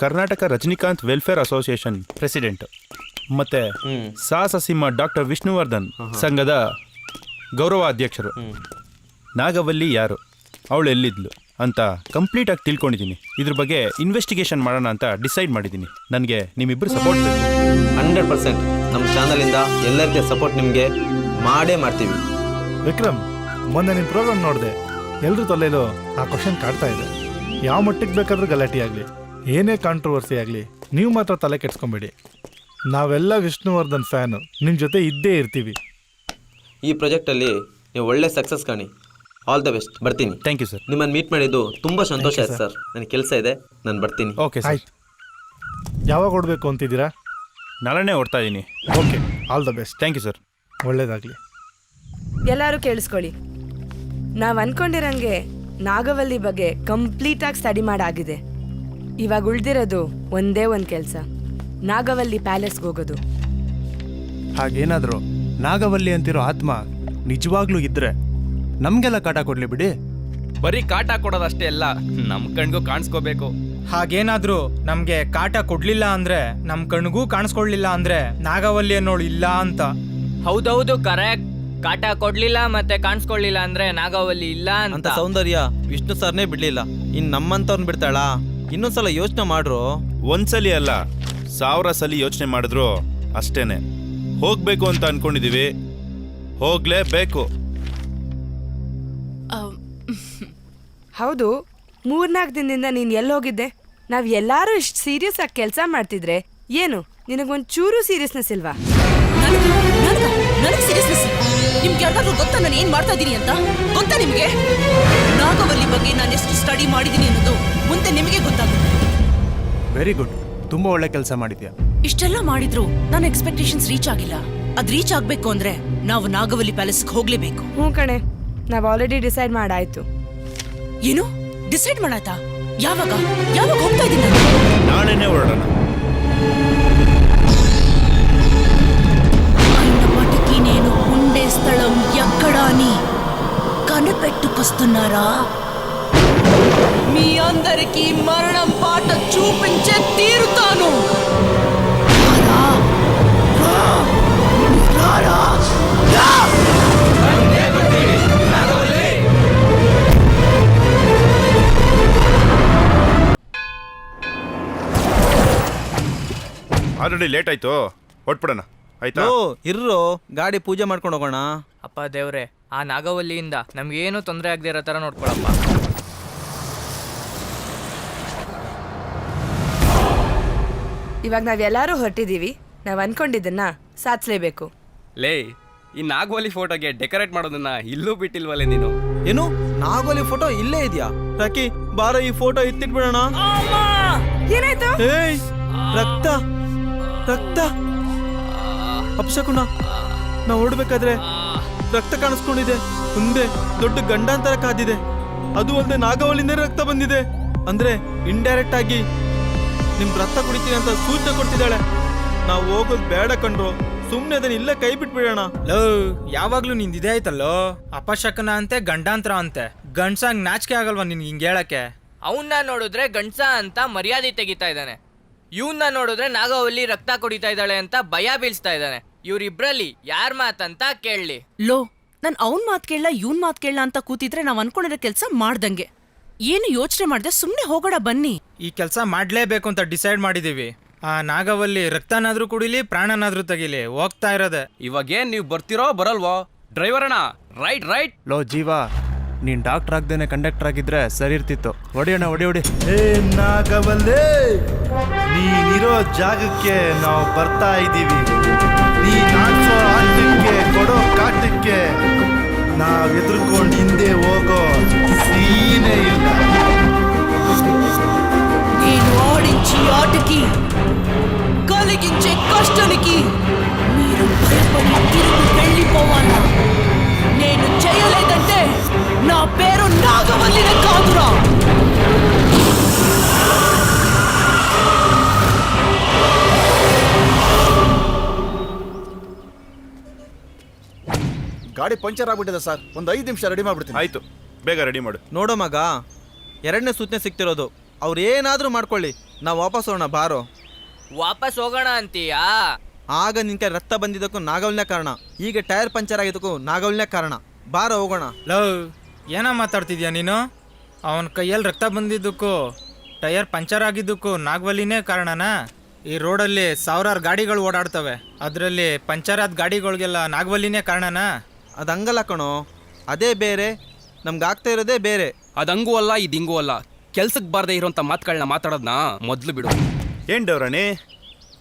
Karnataka Rajinikanth welfare association president. ಮತ್ತೆ ಸಾಹಸ ಸಿಂಹ ಡಾಕ್ಟರ್ ವಿಷ್ಣುವರ್ಧನ್ ಸಂಘದ ಗೌರವ ಅಧ್ಯಕ್ಷರು. ನಾಗವಲ್ಲಿ ಯಾರು, ಅವಳು ಎಲ್ಲಿದ್ಲು ಅಂತ ಕಂಪ್ಲೀಟ್ ಆಗಿ ತಿಳ್ಕೊಂಡಿದ್ದೀನಿ. ಇದ್ರ ಬಗ್ಗೆ ಇನ್ವೆಸ್ಟಿಗೇಷನ್ ಮಾಡೋಣ ಅಂತ ಡಿಸೈಡ್ ಮಾಡಿದ್ದೀನಿ. ನನಗೆ ನಿಮ್ಮಿಬ್ಬರು ಸಪೋರ್ಟ್ ಬೇಕು. 100% ನಮ್ಮ ಚಾನಲಿಂದ ಎಲ್ಲ ರೀತಿಯ ಸಪೋರ್ಟ್ ನಿಮಗೆ ಮಾಡೇ ಮಾಡ್ತೀವಿ. ವಿಕ್ರಮ್, ಮೊನ್ನೆ ನಿಮ್ಮ ಪ್ರೋಗ್ರಾಮ್ ನೋಡಿದೆ. ಎಲ್ಲರೂ ತೊಲೆಯಲು ಆ ಕ್ವಶನ್ ಕಾಡ್ತಾ ಇದೆ. ಯಾವ ಮಟ್ಟಿಗೆ ಬೇಕಾದ್ರೂ ಗಲಾಟೆ ಆಗಲಿ, ಏನೇ ಕಾಂಟ್ರವರ್ಸಿ ಆಗಲಿ, ನೀವು ಮಾತ್ರ ತಲೆ ಕೆಡ್ಸ್ಕೊಂಬೇಡಿ. ನಾವೆಲ್ಲ ವಿಷ್ಣುವರ್ಧನ್ ಫ್ಯಾನು, ನಿಮ್ಮ ಜೊತೆ ಇದ್ದೇ ಇರ್ತೀವಿ. ಈ ಪ್ರಾಜೆಕ್ಟಲ್ಲಿ ನೀವು ಒಳ್ಳೆ ಸಕ್ಸಸ್ ಕಾಣಿ. All the best. ಬರ್ತೀನಿ. Thank you sir. ನಿಮ್ಮನ್ನು ಮೀಟ್ ಮಾಡಿದ್ದು ತುಂಬ ಸಂತೋಷ ಆಯ್ತು ಸರ್. ನನಗೆ ಕೆಲಸ ಇದೆ, ನಾನು ಬರ್ತೀನಿ. Okay sir. ಆಯ್ತು. ಯಾವಾಗ ಹೊಡ್ಬೇಕು ಅಂತಿದ್ದೀರಾ? ನಾಳೆನೇ ಹೊಡ್ತಾ ಇದ್ದೀನಿ. Okay, all the best. Thank you sir. ಒಳ್ಳೇದಾಗಲಿ. ಎಲ್ಲರೂ ಕೇಳಿಸ್ಕೊಳ್ಳಿ. ನಾವ್ ಅನ್ಕೊಂಡಿರಂಗೆ ನಾಗವಲ್ಲಿ ಬಗ್ಗೆ ಕಂಪ್ಲೀಟ್ ಆಗಿ ಸ್ಟಡಿ ಮಾಡಾಗಿದೆ. ಇವಾಗ ಉಳ್ದಿರೋದು ಒಂದೇ ಒಂದು ಕೆಲಸ, ನಾಗವಲ್ಲಿ ಪ್ಯಾಲೇಸ್ಗೆ ಹೋಗೋದು. ಹಾಗೇನಾದ್ರು ನಾಗವಲ್ಲಿ ಅಂತಿರೋ ಆತ್ಮ ನಿಜವಾಗ್ಲೂ ಇದ್ರೆ ನಮ್ಗೆಲ್ಲ ಕಾಟ ಕೊಡ್ಲಿ ಬಿಡಿ. ಬರೀ ಕಾಟ ಕೊಡೋದಷ್ಟೇ ಅಲ್ಲ, ನಮ್ ಕಣ್ಗೂ ಕಾಣಿಸ್ಕೋಬೇಕು. ಹಾಗೇನಾದ್ರೂ ನಮ್ಗೆ ಕಾಟ ಕೊಡ್ಲಿಲ್ಲ ಅಂದ್ರೆ, ನಮ್ ಕಣ್ಗೂ ಕಾಣಿಸ್ಕೊಳ್ಲಿಲ್ಲ ಅಂದ್ರೆ ನಾಗವಲ್ಲಿ ಅನ್ನೋಳು ಇಲ್ಲ ಅಂತ. ಹೌದೌದು ಕರೆಕ್ಟ್. ಕಾಟ ಕೊಡ್ಲಿಲ್ಲ ಮತ್ತೆ ಕಾಣಿಸ್ಕೊಳ್ಳಿಲ್ಲ ಅಂದ್ರೆ ನಾಗವಲ್ಲಿ ಇಲ್ಲ ಅಂತ. ಸೌಂದರ್ಯ ವಿಷ್ಣು ಸರ್ನೇ ಬಿಡ್ಲಿಲ್ಲ, ಇನ್ ನಮ್ಮಂತವ್ರನ್ನ ಬಿಡ್ತಾಳ? ಇನ್ನೊಂದ್ಸಲ ಯೋಚನೆ ಮಾಡ್ರು. ಒಂದ್ಸಲಿ ಅಲ್ಲ 1000 ಸಲ ಯೋಚನೆ ಮಾಡಿದ್ರು ಅಷ್ಟೇನೆ. ಹೋಗ್ಬೇಕು ಅಂತ ಅನ್ಕೊಂಡಿದೀವಿ, ಹೋಗ್ಲೇಬೇಕು. ಹೌದು, 3-4 ದಿನದಿಂದ ನೀನು ಎಲ್ಲಿ ಹೋಗಿದ್ದೆ? ನಾವು ಎಲ್ಲರೂ ಇಷ್ಟು ಸೀರಿಯಸ್ ಆಗಿ ಕೆಲಸ ಮಾಡ್ತಿದ್ರೆ ಏನು ನಿನಗೊಂದು ಚೂರು ಸೀರಿಯಸ್ನೆಸ್ ಇಲ್ವಾ? ನನಗೆ ಸೀರಿಯಸ್ನೆಸ್ ನಿಮ್ಗೆ ಯಾರಿಗಾದ್ರೂ ಗೊತ್ತಾ ನಾನು ಏನ್ ಮಾಡ್ತಾ ಇದ್ದೀನಿ ಅಂತ? ಗೊತ್ತಾ ನಿಮ್ಗೆ? ನಾಗವಲ್ಲಿ ಬಗ್ಗೆ ನಾನು ಎಷ್ಟು ಸ್ಟಡಿ ಮಾಡಿದ್ದೀನಿ ಅನ್ನೋದು ಮುಂದೆ ನಿಮಗೆ ಗೊತ್ತಾಗುತ್ತೆ. ವೆರಿ ಗುಡ್, ತುಂಬಾ ಒಳ್ಳೆ ಕೆಲಸ ಮಾಡಿದ್ಯಾ. ಇಷ್ಟೆಲ್ಲ ಮಾಡಿದ್ರು ನನ್ನ ಎಕ್ಸ್ಪೆಕ್ಟೇಷನ್ಸ್ ರೀಚ್ ಆಗಿಲ್ಲ. ಅದ್ ರೀಚ್ ಆಗ್ಬೇಕು ಅಂದ್ರೆ ನಾವು ನಾಗವಲ್ಲಿ ಪ್ಯಾಲೇಸ್ಗೆ ಹೋಗ್ಲೇಬೇಕು. ಹ್ಞೂ ಕಣೆ, ನಾವು ಆಲ್ರೆಡಿ ಡಿಸೈಡ್ ಮಾಡಾಯ್ತು. ಏನು ಡಿಸೈಡ್ ಮಾಡಾಯ್ತಾ? ಯಾವಾಗ ಯಾವಾಗ ಹೋಗ್ತಾ ಇದ್ದೀನಿ ನಾನು? ನಾಳೆನೇ ಹೊರಡೋಣ. అన్నప్పటికీ నేను ఉండే స్థలం ఎక్కడా అని కనిపెట్టుకొస్తున్నారా? మీ అందరికీ మరణం పాట చూపించే తీరుతాను. ಆಲ್ರೆಡಿ ಲೇಟ್ ಆಯ್ತು, ಹೊಟ್ಬಿಡೋಣ ಆಯ್ತಾ? ಇರ್ರೋ, ಗಾಡಿ ಪೂಜೆ ಮಾಡ್ಕೊಂಡು ಹೋಗೋಣ. ಅಪ್ಪ ದೇವ್ರೆ, ಆ ನಾಗವಲ್ಲಿಯಿಂದ ನಮ್ಗೇನು ತೊಂದರೆ ಆಗದೆ ಇರೋ ಥರ ನೋಡ್ಕೊಳಪ್ಪ. ಇವಾಗ ನಾವೆಲ್ಲರೂ ಹೊರಟಿದ್ದೀವಿ. ನಾವು ಅನ್ಕೊಂಡಿದ್ದನ್ನ ಸಾಧಿಸ್ಲೇಬೇಕು. ಲೇ, ಈ ನಾಗವಲ್ಲಿ ಫೋಟೋಗೆ ಡೆಕೋರೇಟ್ ಮಾಡೋದನ್ನ ಇಲ್ಲೂ ಬಿಟ್ಟಿಲ್ವಲ್ಲೇ ನೀನು? ಏನು ನಾಗೋಲಿ ಫೋಟೋ ಇಲ್ಲೇ ಇದೆಯಾ? ರಾಕಿ ಬಾರ, ಈ ಫೋಟೋ ಎತ್ತಿಟ್ಬಿಡೋಣ. ಏನಾಯ್ತು? ಏಯ್, ರಕ್ತ ರಕ್ತ ಅಪಶಕುನ. ನಾವು ಓಡ್ಬೇಕಾದ್ರೆ ರಕ್ತ ಕಾಣಿಸ್ಕೊಂಡಿದೆ. ಮುಂದೆ ದೊಡ್ಡ ಗಂಡಾಂತರ ಕಾದಿದೆ. ಅದು ಅಲ್ಲದೆ ನಾಗವಲ್ಲಿಂದ ರಕ್ತ ಬಂದಿದೆ. ಅಂದ್ರೆ ಇಂಡೈರೆಕ್ಟ್ ಆಗಿ ನಿಮ್ ರಕ್ತ ಕುಡಿತೀನಿ ಅಂತ ಸೂಚನೆ ಕೊಡ್ತಿದ್ದಾಳೆ. ನಾವು ಹೋಗೋದು ಬೇಡ ಕಣ್ರು, ಸುಮ್ನೆ ಅದನ್ನ ಇಲ್ಲೇ ಕೈ ಬಿಟ್ಬಿಡೋಣ. ಯಾವಾಗ್ಲೂ ನಿಂದ ಇದೇ ಆಯ್ತಲ್ಲೋ, ಅಪಶಕನ ಅಂತೆ ಗಂಡಾಂತರ ಅಂತೆ. ಗಂಡ್ಸಂಗ್ ನಾಚಿಕೆ ಆಗಲ್ವಾ ನಿನ್ಗೆ ಹಿಂಗೆ ಹೇಳಕ್ಕೆ? ಅವನ್ನ ನೋಡಿದ್ರೆ ಗಂಡ್ಸ ಅಂತ ಮರ್ಯಾದೆ ತೆಗಿತಾ ಇದ್ದಾನೆ. ಇವನ್ನ ನೋಡಿದ್ರೆ ನಾಗವಲ್ಲಿ ರಕ್ತ ಕುಡಿತಾ ಇದ್ದಾಳೆ ಅಂತ ಭಯ ಬೀಳ್ಸ್ತಾ ಇದ್ದಾನೆ. ಇವ್ರಿಬ್ರಲ್ಲಿ ಯಾರ್ ಮಾತಂತ ಕೇಳಲಿ? ಲೋ, ನಾನು ಅವನ್ ಮಾತ್ ಕೇಳಲ್ಲ ಇವನ್ ಮಾತ್ ಕೇಳಲ್ಲ ಅಂತ ಕೂತಿದ್ರೆ ನಾವ್ ಅನ್ಕೊಂಡಿರೋ ಕೆಲ್ಸ ಮಾಡ್ದಂಗೆ. ಏನು ಯೋಚನೆ ಮಾಡ್ದೆ, ಸುಮ್ನೆ ಹೋಗೋಣ ಬನ್ನಿ. ಈ ಕೆಲಸ ಮಾಡ್ಲೇಬೇಕು ಅಂತ ಡಿಸೈಡ್ ಮಾಡಿದೀವಿ. ಆ ನಾಗವಲ್ಲಿ ರಕ್ತನಾದ್ರೂ ಕುಡಿಲಿ, ಪ್ರಾಣನಾದ್ರೂ ತೆಗಿಲಿ, ಹೋಗ್ತಾ ಇರೋದೆ. ಇವಾಗೇನ್ ನೀವು ಬರ್ತಿರೋ ಬರಲ್ವೋ? ಡ್ರೈವರ್ ಅಣ್ಣ, ರೈಟ್ ರೈಟ್. ಲೋ ಜೀವ, ನೀನ್ ಡಾಕ್ಟರ್ ಆಗ್ದೇನೆ ಕಂಡಕ್ಟರ್ ಆಗಿದ್ರೆ ಸರಿ ಇರ್ತಿತ್ತು. ಹೊಡಿಯೋಣ, ಹೊಡಿ. ಏ ನಾಗವಲ್ಲೇ, ನೀನಿರೋ ಜಾಗಕ್ಕೆ ನಾವು ಬರ್ತಾ ಇದ್ದೀವಿ. ನೀ ನಾಡ್ಸೋ ಆಟಕ್ಕೆ, ಕೊಡೋ ಕಾಟಕ್ಕೆ ನಾವ್ ಎದುರ್ಕೊಂಡು ಹಿಂದೆ ಹೋಗೋ ಸೀನೇ ಇಲ್ಲ. నేను ఆడించి ఆటకి కలిగించే కష్టానికి మీరు భయపడి తిరిగి వెళ్ళిపోవాలా? నేను చేయలేదంటే నా పేరు నాగవల్లినే కాదురా. ಗಾಡಿ ಪಂಚರ್ ಆಗ್ಬಿಟ್ಟಿದೆ ಸರ್, ಒಂದು 5 ನಿಮಿಷ ರೆಡಿ ಮಾಡ್ಬಿಡ್ತೀನಿ. ಆಯ್ತು, ಬೇಗ ರೆಡಿ ಮಾಡು. ನೋಡೋ ಮಗ, 2ನೇ ಸೂಚನೆ ಸಿಗ್ತಿರೋದು. ಅವ್ರು ಏನಾದ್ರೂ ಮಾಡ್ಕೊಳ್ಳಿ, ನಾವು ವಾಪಸ್ ಹೋಗೋಣ ಬಾರೋ. ವಾಪಸ್ ಹೋಗೋಣ ಅಂತೀಯಾ? ಆಗ ನಿನ್ ಕೈ ರಕ್ತ ಬಂದಿದ್ದಕ್ಕೂ ನಾಗವಲ್ನೇ ಕಾರಣ, ಈಗ ಟೈರ್ ಪಂಚರ್ ಆಗಿದ್ದಕ್ಕೂ ನಾಗವಲ್ನೇ ಕಾರಣ. ಬಾರೋ ಹೋಗೋಣ. ಲವ್, ಏನ ಮಾತಾಡ್ತಿದ್ಯಾ ನೀನು? ಅವನ ಕೈಯಲ್ಲಿ ರಕ್ತ ಬಂದಿದ್ದಕ್ಕೂ ಟೈರ್ ಪಂಚರ್ ಆಗಿದ್ದಕ್ಕೂ ನಾಗವಲ್ಲಿನೇ ಕಾರಣನಾ? ಈ ರೋಡಲ್ಲಿ 1000 ಗಾಡಿಗಳು ಓಡಾಡ್ತವೆ, ಅದರಲ್ಲಿ ಪಂಚರ್ ಆದ ಗಾಡಿಗಳಿಗೆಲ್ಲ ನಾಗವಲ್ಲಿನೇ ಕಾರಣನಾ? ಅದು ಹಂಗಲ್ಲ ಕಣೋ, ಅದೇ ಬೇರೆ, ನಮ್ಗಾಗ್ತಾ ಇರೋದೇ ಬೇರೆ. ಅದಂಗೂ ಅಲ್ಲ ಇದಿಂಗೂ ಅಲ್ಲ. ಕೆಲ್ಸಕ್ಕೆ ಬಾರದೆ ಇರೋಂಥ ಮಾತುಗಳನ್ನ ಮಾತಾಡೋದನ್ನ ಮೊದಲು ಬಿಡು. ಏನ್ ಡವ್ರಾಣಿ,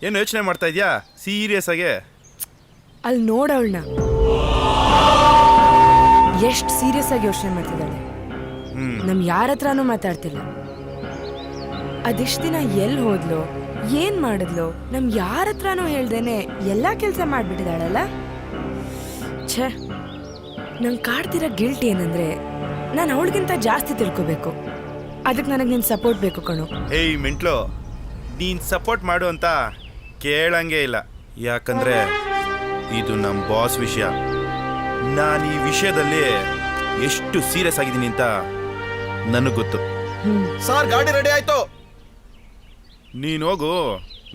ಏನು ಯೋಚನೆ ಮಾಡ್ತಾ ಇದೆಯಾ ಸೀರಿಯಸ್ ಆಗಿ? ಅಲ್ಲಿ ನೋಡವಳನ್ನ ಎಷ್ಟು ಸೀರಿಯಸ್ ಆಗಿ ಯೋಚನೆ ಮಾಡ್ತಿದ್ದಾಳೆ. ನಮ್ ಯಾರ ಹತ್ರನೂ ಮಾತಾಡ್ತಿಲ್ಲ. ಅದೆಷ್ಟು ದಿನ ಎಲ್ಲಿ ಹೋದ್ಲು, ಏನ್ ಮಾಡಿದ್ಲು, ನಮ್ ಯಾರ ಹತ್ರನೂ ಹೇಳ್ದೇನೆ ಎಲ್ಲಾ ಕೆಲಸ ಮಾಡ್ಬಿಟ್ಟಿದ್ದಾಳಲ್ಲ. ಛೇ, ನಂಗೆ ಕಾಡ್ತಿರೋ ಗಿಲ್ಟ್ ಏನಂದ್ರೆ ನಾನು ಅವಳಿಗಿಂತ ಜಾಸ್ತಿ ತಿಳ್ಕೊಬೇಕು. ಅದಕ್ಕೆ ನನಗೆ ನಿನ್ನ ಸಪೋರ್ಟ್ ಬೇಕು ಕಣೋ. ಹೇಯ್ ಮೆಂಟ್ಲು, ನೀನ್ ಸಪೋರ್ಟ್ ಮಾಡು ಅಂತ ಕೇಳಂಗೆ ಇಲ್ಲ. ಯಾಕಂದ್ರೆ ಇದು ನಮ್ಮ ಬಾಸ್ ವಿಷಯ. ನಾನು ಈ ವಿಷಯದಲ್ಲಿ ಎಷ್ಟು ಸೀರಿಯಸ್ ಆಗಿದ್ದೀನಿ ಅಂತ ನನಗೆ ಗೊತ್ತು. ಸರ್, ಗಾಡಿ ರೆಡಿ ಆಯ್ತು. ನೀನು ಹೋಗು,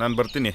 ನಾನು ಬರ್ತೀನಿ.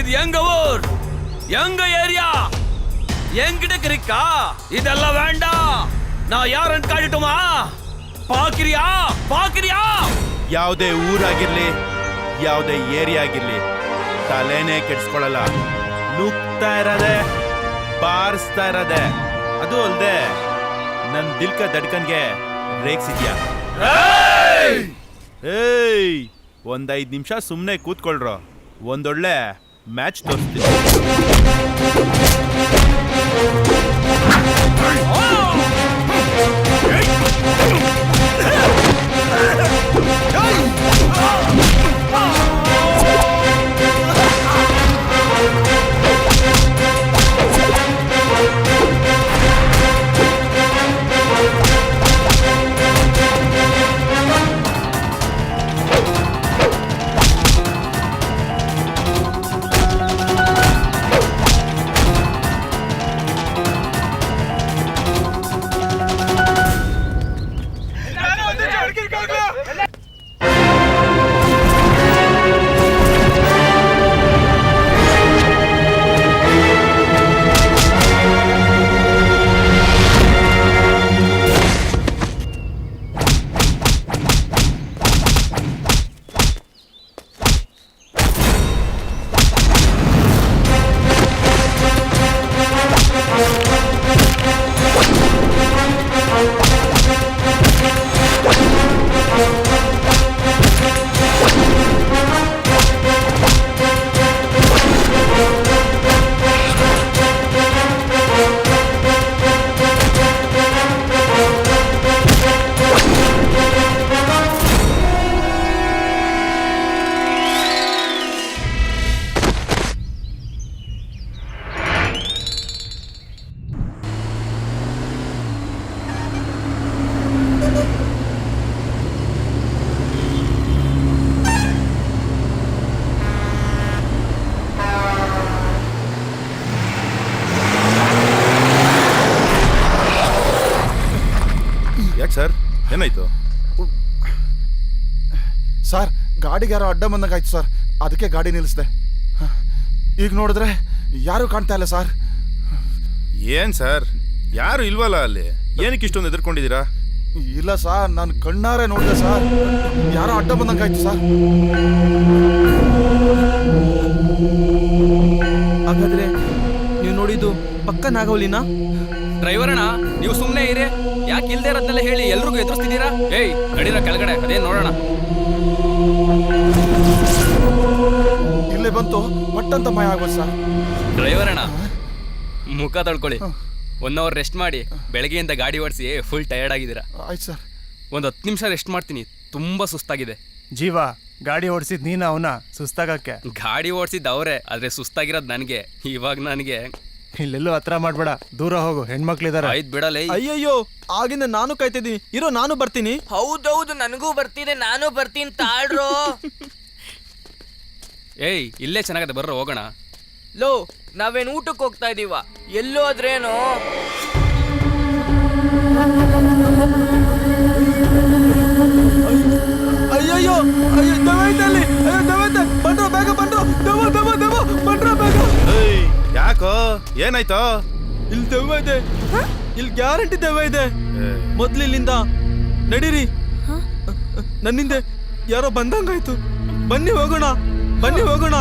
இது எங்க ஊர், எங்க ஏரியா, என்கிட்ட கிரிக்கா? இதெல்லாம் வேண்டாம். நான் யாருன்னு காட்டட்டுமா? பாக்கிறியா? பாக்கிறியா? ಯಾವುದೇ ಊರಾಗಿರ್ಲಿ, ಯಾವುದೇ ಏರಿಯಾ ಆಗಿರ್ಲಿ, ತಲೆನೇ ಕೆಡ್ಸ್ಕೊಳಲ್ಲ. ನುಗ್ತಾ ಇರದೆ, ಬಾರಿಸ್ತಾ ಇರದೆ. ಅದು ಅಲ್ದೆ ನನ್ ದಿಲ್ಕ ದಡ್ಕನ್ಗೆ ರೇಗ್ಸಿದ್ಯಾ? ಏಯ್, ಒಂದ್ 5 ನಿಮಿಷ ಸುಮ್ಮನೆ ಕೂತ್ಕೊಳ್ರೋ, ಒಂದೊಳ್ಳೆ ಮ್ಯಾಚ್ ತೋರಿಸ್ತೀನಿ. ಯಾಕೆ ಸರ್, ಏನಾಯ್ತು? ಸರ್, ಗಾಡಿಗೆ ಯಾರೋ ಅಡ್ಡ ಬಂದಂಗಾಯ್ತು ಸರ್, ಅದಕ್ಕೆ ಗಾಡಿ ನಿಲ್ಲಿಸಿದೆ. ಈಗ ನೋಡಿದ್ರೆ ಯಾರು ಕಾಣ್ತಾ ಇಲ್ಲ ಸರ್. ಏನ್ ಸರ್, ಯಾರು ಇಲ್ವಲ್ಲ ಅಲ್ಲಿ? ಏನಕ್ಕೆ ಇಷ್ಟೊಂದು ಎದುರ್ಕೊಂಡಿದ್ದೀರಾ? ಇಲ್ಲ ಸರ್, ನಾನು ಕಣ್ಣಾರೆ ನೋಡಿದೆ ಸರ್, ಯಾರೋ ಅಡ್ಡ ಬಂದಂಗಾಯ್ತು ಸರ್. ಹಾಗಾದ್ರೆ ನೀವು ನೋಡಿದ್ದು ಪಕ್ಕ ನಾಗವಲ್ಲಿನ? ಡ್ರೈವರ್ ಅಣ್ಣ, ನೀವು ಸುಮ್ಮನೆ ಇರಿ. ಯಾಕೆ ಇಲ್ದೇ ಇರೋದ್ನೆಲ್ಲ ಹೇಳಿ ಎಲ್ರಿಗೂ ಎದುರಿಸ್ತಿದ್ದೀರಾ? ಏಯ್, ನಡೀರ ಕೆಳಗಡೆ, ಅದೇನ್ ನೋಡೋಣ. ಇಲ್ಲೇ ಬಂತು, ಪಟ್ಟಂತ ಮಾಯ ಆಗೋದು ಸರ್. ಡ್ರೈವರ್ ಅಣ್ಣ, ಮುಖ ತೊಳ್ಕೊಳ್ಳಿ. 1 ಅವರ್ ರೆಸ್ಟ್ ಮಾಡಿ. ಬೆಳಗ್ಗೆಯಿಂದ ಗಾಡಿ ಓಡಿಸಿ ಫುಲ್ ಟಯರ್ಡ್ ಆಗಿದ್ದೀರಾ. ಆಯ್ತು ಸರ್. ಒಂದು 10 ನಿಮಿಷ ರೆಸ್ಟ್ ಮಾಡ್ತೀನಿ, ತುಂಬಾ ಸುಸ್ತಾಗಿದೆ. ಜೀವ, ಗಾಡಿ ಓಡಿಸಿದ್ ನೀನ ಅವನ ಸುಸ್ತಾಗಕ್ಕೆ? ಗಾಡಿ ಓಡಿಸಿದ್ದು ಅವರೇ, ಆದ್ರೆ ಸುಸ್ತಾಗಿರೋದು ನನಗೆ. ಇವಾಗ ನನಗೆ ಇಲ್ಲೆಲ್ಲೂ ಹತ್ರ ಮಾಡ್ಬೇಡ, ದೂರ ಹೋಗು, ಹೆಣ್ಮಕ್ಳಿದಾರೆ. ಆಯ್ತು ಬಿಡಲೇ. ಅಯ್ಯಯ್ಯೋ, ಆಗಿಂದ ನಾನು ಕಾಯ್ತಿದ್ದೀನಿ. ಇರೋ, ನಾನು ಬರ್ತೀನಿ. ಹೌದೌದು, ನನಗೂ ಬರ್ತಿದೆ, ನಾನು ಬರ್ತೀನಿ, ತಾಳ್ರೋ. ಏಯ್, ಇಲ್ಲೇ ಚೆನ್ನಾಗದೆ, ಬರ್ರ ಹೋಗೋಣ. ಲೋ, ನಾವೇನ್ ಊಟಕ್ಕೆ ಹೋಗ್ತಾ ಇದೀವ? ಎಲ್ಲೋ ಆದ್ರೇನು? ಅಯ್ಯಯ್ಯೋ, ಅಯ್ಯೋ, ದವಾಯ್ತಲ್ಲಿ, ಅಯ್ಯೋ, ದವಾಯ್ತ, ಬಂದ್ರು ಬೇಗ, ಬಂದ್ರು, ದವ ದವ ದವ, ಬಂದ್ರು ಬೇಗ. ಯಾಕೋ, ಏನಾಯ್ತು? ಇಲ್ಲಿ ದೆವ್ವ ಇದೆ, ಇಲ್ಲಿ ಗ್ಯಾರಂಟಿ ದೆವ್ವ ಇದೆ. ಮೊದ್ಲು ಇಲ್ಲಿಂದ ನಡೀರಿ. ನನ್ನಿಂದ ಯಾರೋ ಬಂದಂಗಾಯ್ತು. ಬನ್ನಿ ಹೋಗೋಣ, ಬನ್ನಿ ಹೋಗೋಣ.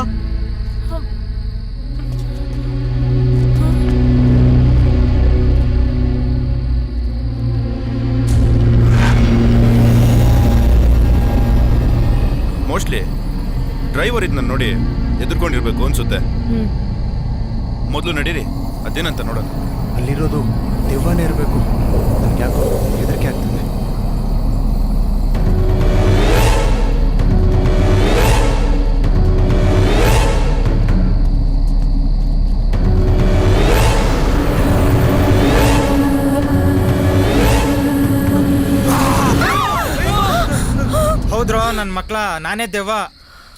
ಮೋಸ್ಟ್ಲಿ ಡ್ರೈವರ್ ಇದನ್ನ ನೋಡಿ ಎದುರ್ಕೊಂಡಿರ್ಬೇಕು ಅನ್ಸುತ್ತೆ. ಮೊದಲು ನಡೀರಿ, ಅದೇನಂತ ನೋಡೋಣ. ಅಲ್ಲಿರೋದು ದೆವ್ವನೇ ಇರಬೇಕು. ನನ್ಗೆ ಯಾಕೋ ಹೆದರಿಕೆ ಆಗ್ತದೆ. ಹೌದ್ರೋ ನನ್ನ ಮಕ್ಳ, ನಾನೇ ದೆವ್ವ.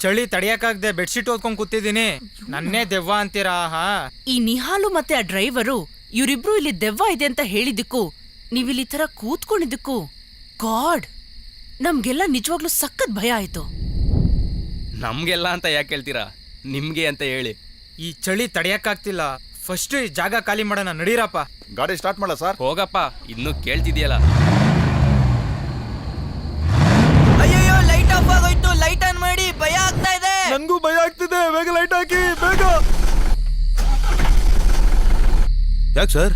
ಚಳಿ ತಡಿಯಕ್ಕಾಗ್ದೆ ಬೆಡ್ಶೀಟ್ ಓದ್ಕೊಂಡ್ ಕೂತಿದ್ದೀನಿ. ನನ್ನೇ ದೆವ್ವ ಅಂತೀರಾ? ಹಾ, ಈ ನಿಹಾಲು ಮತ್ತೆ ಆ ಡ್ರೈವರು ಇವರಿಬ್ರು ಇಲ್ಲಿ ದೆವ್ವ ಇದೆ ಅಂತ ಹೇಳಿದ್ದಕ್ಕೂ ನೀವಿಲ್ಲಿ ತರ ಕೂತ್ಕೊಂಡಿದ್ದಕ್ಕೂ ಗಾಡ್, ನಮ್ಗೆಲ್ಲ ನಿಜವಾಗ್ಲೂ ಸಖತ್ ಭಯ ಆಯ್ತು. ನಮ್ಗೆಲ್ಲ ಅಂತ ಯಾಕೆ ಹೇಳ್ತೀರಾ? ನಿಮ್ಗೆ ಅಂತ ಹೇಳಿ. ಈ ಚಳಿ ತಡೆಯಕ್ಕಾಗ್ತಿಲ್ಲ. ಫಸ್ಟ್ ಈ ಜಾಗ ಖಾಲಿ ಮಾಡೋಣ, ನಡೀರಪ್ಪ. ಗಾಡಿ ಸ್ಟಾರ್ಟ್ ಮಾಡ ಸರ್. ಹೋಗಪ್ಪ, ಇನ್ನೂ ಕೇಳ್ತಿದ್ಯಲ್ಲ. ಅಯ್ಯಯ್ಯೋ, ಲೈಟ್ ಆಫ್ ಆಗೋಯ್ತು. ಲೈಟ್ ಆನ್ ಮಾಡಿ, ಭಯ ಆಗ್ತಾ ಇದೆ. ನನ್ಗೂ ಭಯ ಆಗ್ತಿದೆ, ಬೇಗ ಲೈಟ್ ಹಾಕಿ ಬೇಗ. ಯಾಕೆ ಸರ್,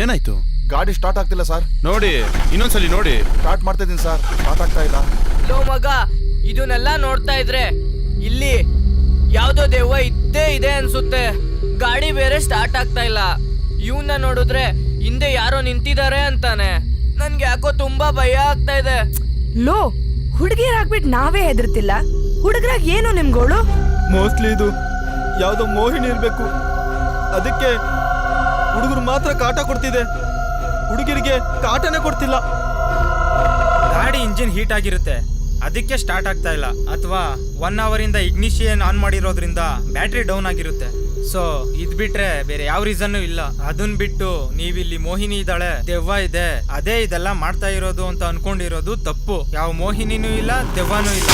ಏನಾಯ್ತು? ಗಾಡಿ ಸ್ಟಾರ್ಟ್ ಆಗ್ತಿಲ್ಲ ಸರ್. ನೋಡಿ, ಇನ್ನೊಂದ್ಸಲಿ ನೋಡಿ. ಸ್ಟಾರ್ಟ್ ಮಾಡ್ತಾ ಇದೀನಿ ಸರ್, ಸ್ಟಾರ್ಟ್ ಆಗ್ತಾ ಇಲ್ಲ. ಲೋ ಮಗ, ಇದನ್ನೆಲ್ಲ ನೋಡ್ತಾ ಇದ್ರೆ ಇಲ್ಲಿ ಯಾವ್ದೋ ದೆವ್ವ ಇದ್ದೇ ಇದೆ ಅನ್ಸುತ್ತೆ. ಗಾಡಿ ಬೇರೆ ಸ್ಟಾರ್ಟ್ ಆಗ್ತಾ ಇಲ್ಲ. ಇವನ್ನ ನೋಡಿದ್ರೆ ಹಿಂದೆ ಯಾರೋ ನಿಂತಿದ್ದಾರೆ ಅಂತಾನೆ. ನನ್ಗೆ ಯಾಕೋ ತುಂಬಾ ಭಯ ಆಗ್ತಾ ಇದೆ. ಲೋ, ಹುಡುಗಿರಾಗ್ಬಿಟ್ಟು ನಾವೇ ಹೆದರ್ತಿಲ್ಲ, ಹುಡುಗರಾಗ ಏನು ನಿಮ್ಗೋಳು? ಮೋಸ್ಟ್ಲಿ ಇದು ಯಾವ್ದೋ ಮೋಹಿನಿ ಇರ್ಬೇಕು. ಅದಕ್ಕೆ ಹುಡುಗರು ಮಾತ್ರ ಕಾಟ ಕೊಡ್ತಿದೆ, ಹುಡುಗಿರಿಗೆ ಕಾಟನೇ ಕೊಡ್ತಿಲ್ಲ. ಗಾಡಿ ಇಂಜಿನ್ ಹೀಟ್ ಆಗಿರುತ್ತೆ, ಅದಕ್ಕೆ ಸ್ಟಾರ್ಟ್ ಆಗ್ತಾ ಇಲ್ಲ. ಅಥವಾ 1 ಅವರಿಂದ ಇಗ್ನಿಷಿಯನ್ ಆನ್ ಮಾಡಿರೋದ್ರಿಂದ ಬ್ಯಾಟ್ರಿ ಡೌನ್ ಆಗಿರುತ್ತೆ. ಸೊ ಇದ್ ಬಿಟ್ರೆ ಬೇರೆ ಯಾವ ರೀಸನ್ ಇಲ್ಲ. ಅದನ್ ಬಿಟ್ಟು ನೀವಿಲ್ಲಿ ಮೋಹಿನಿ ಇದ್ದಾಳೆ, ದೆವ್ವ ಇದೆ, ಅದೇ ಇದೆಲ್ಲ ಮಾಡ್ತಾ ಇರೋದು ಅಂತ ಅನ್ಕೊಂಡಿರೋದು ತಪ್ಪು. ಯಾವ ಮೋಹಿನಿನೂ ಇಲ್ಲ, ದೆವ್ವನೂ ಇಲ್ಲ.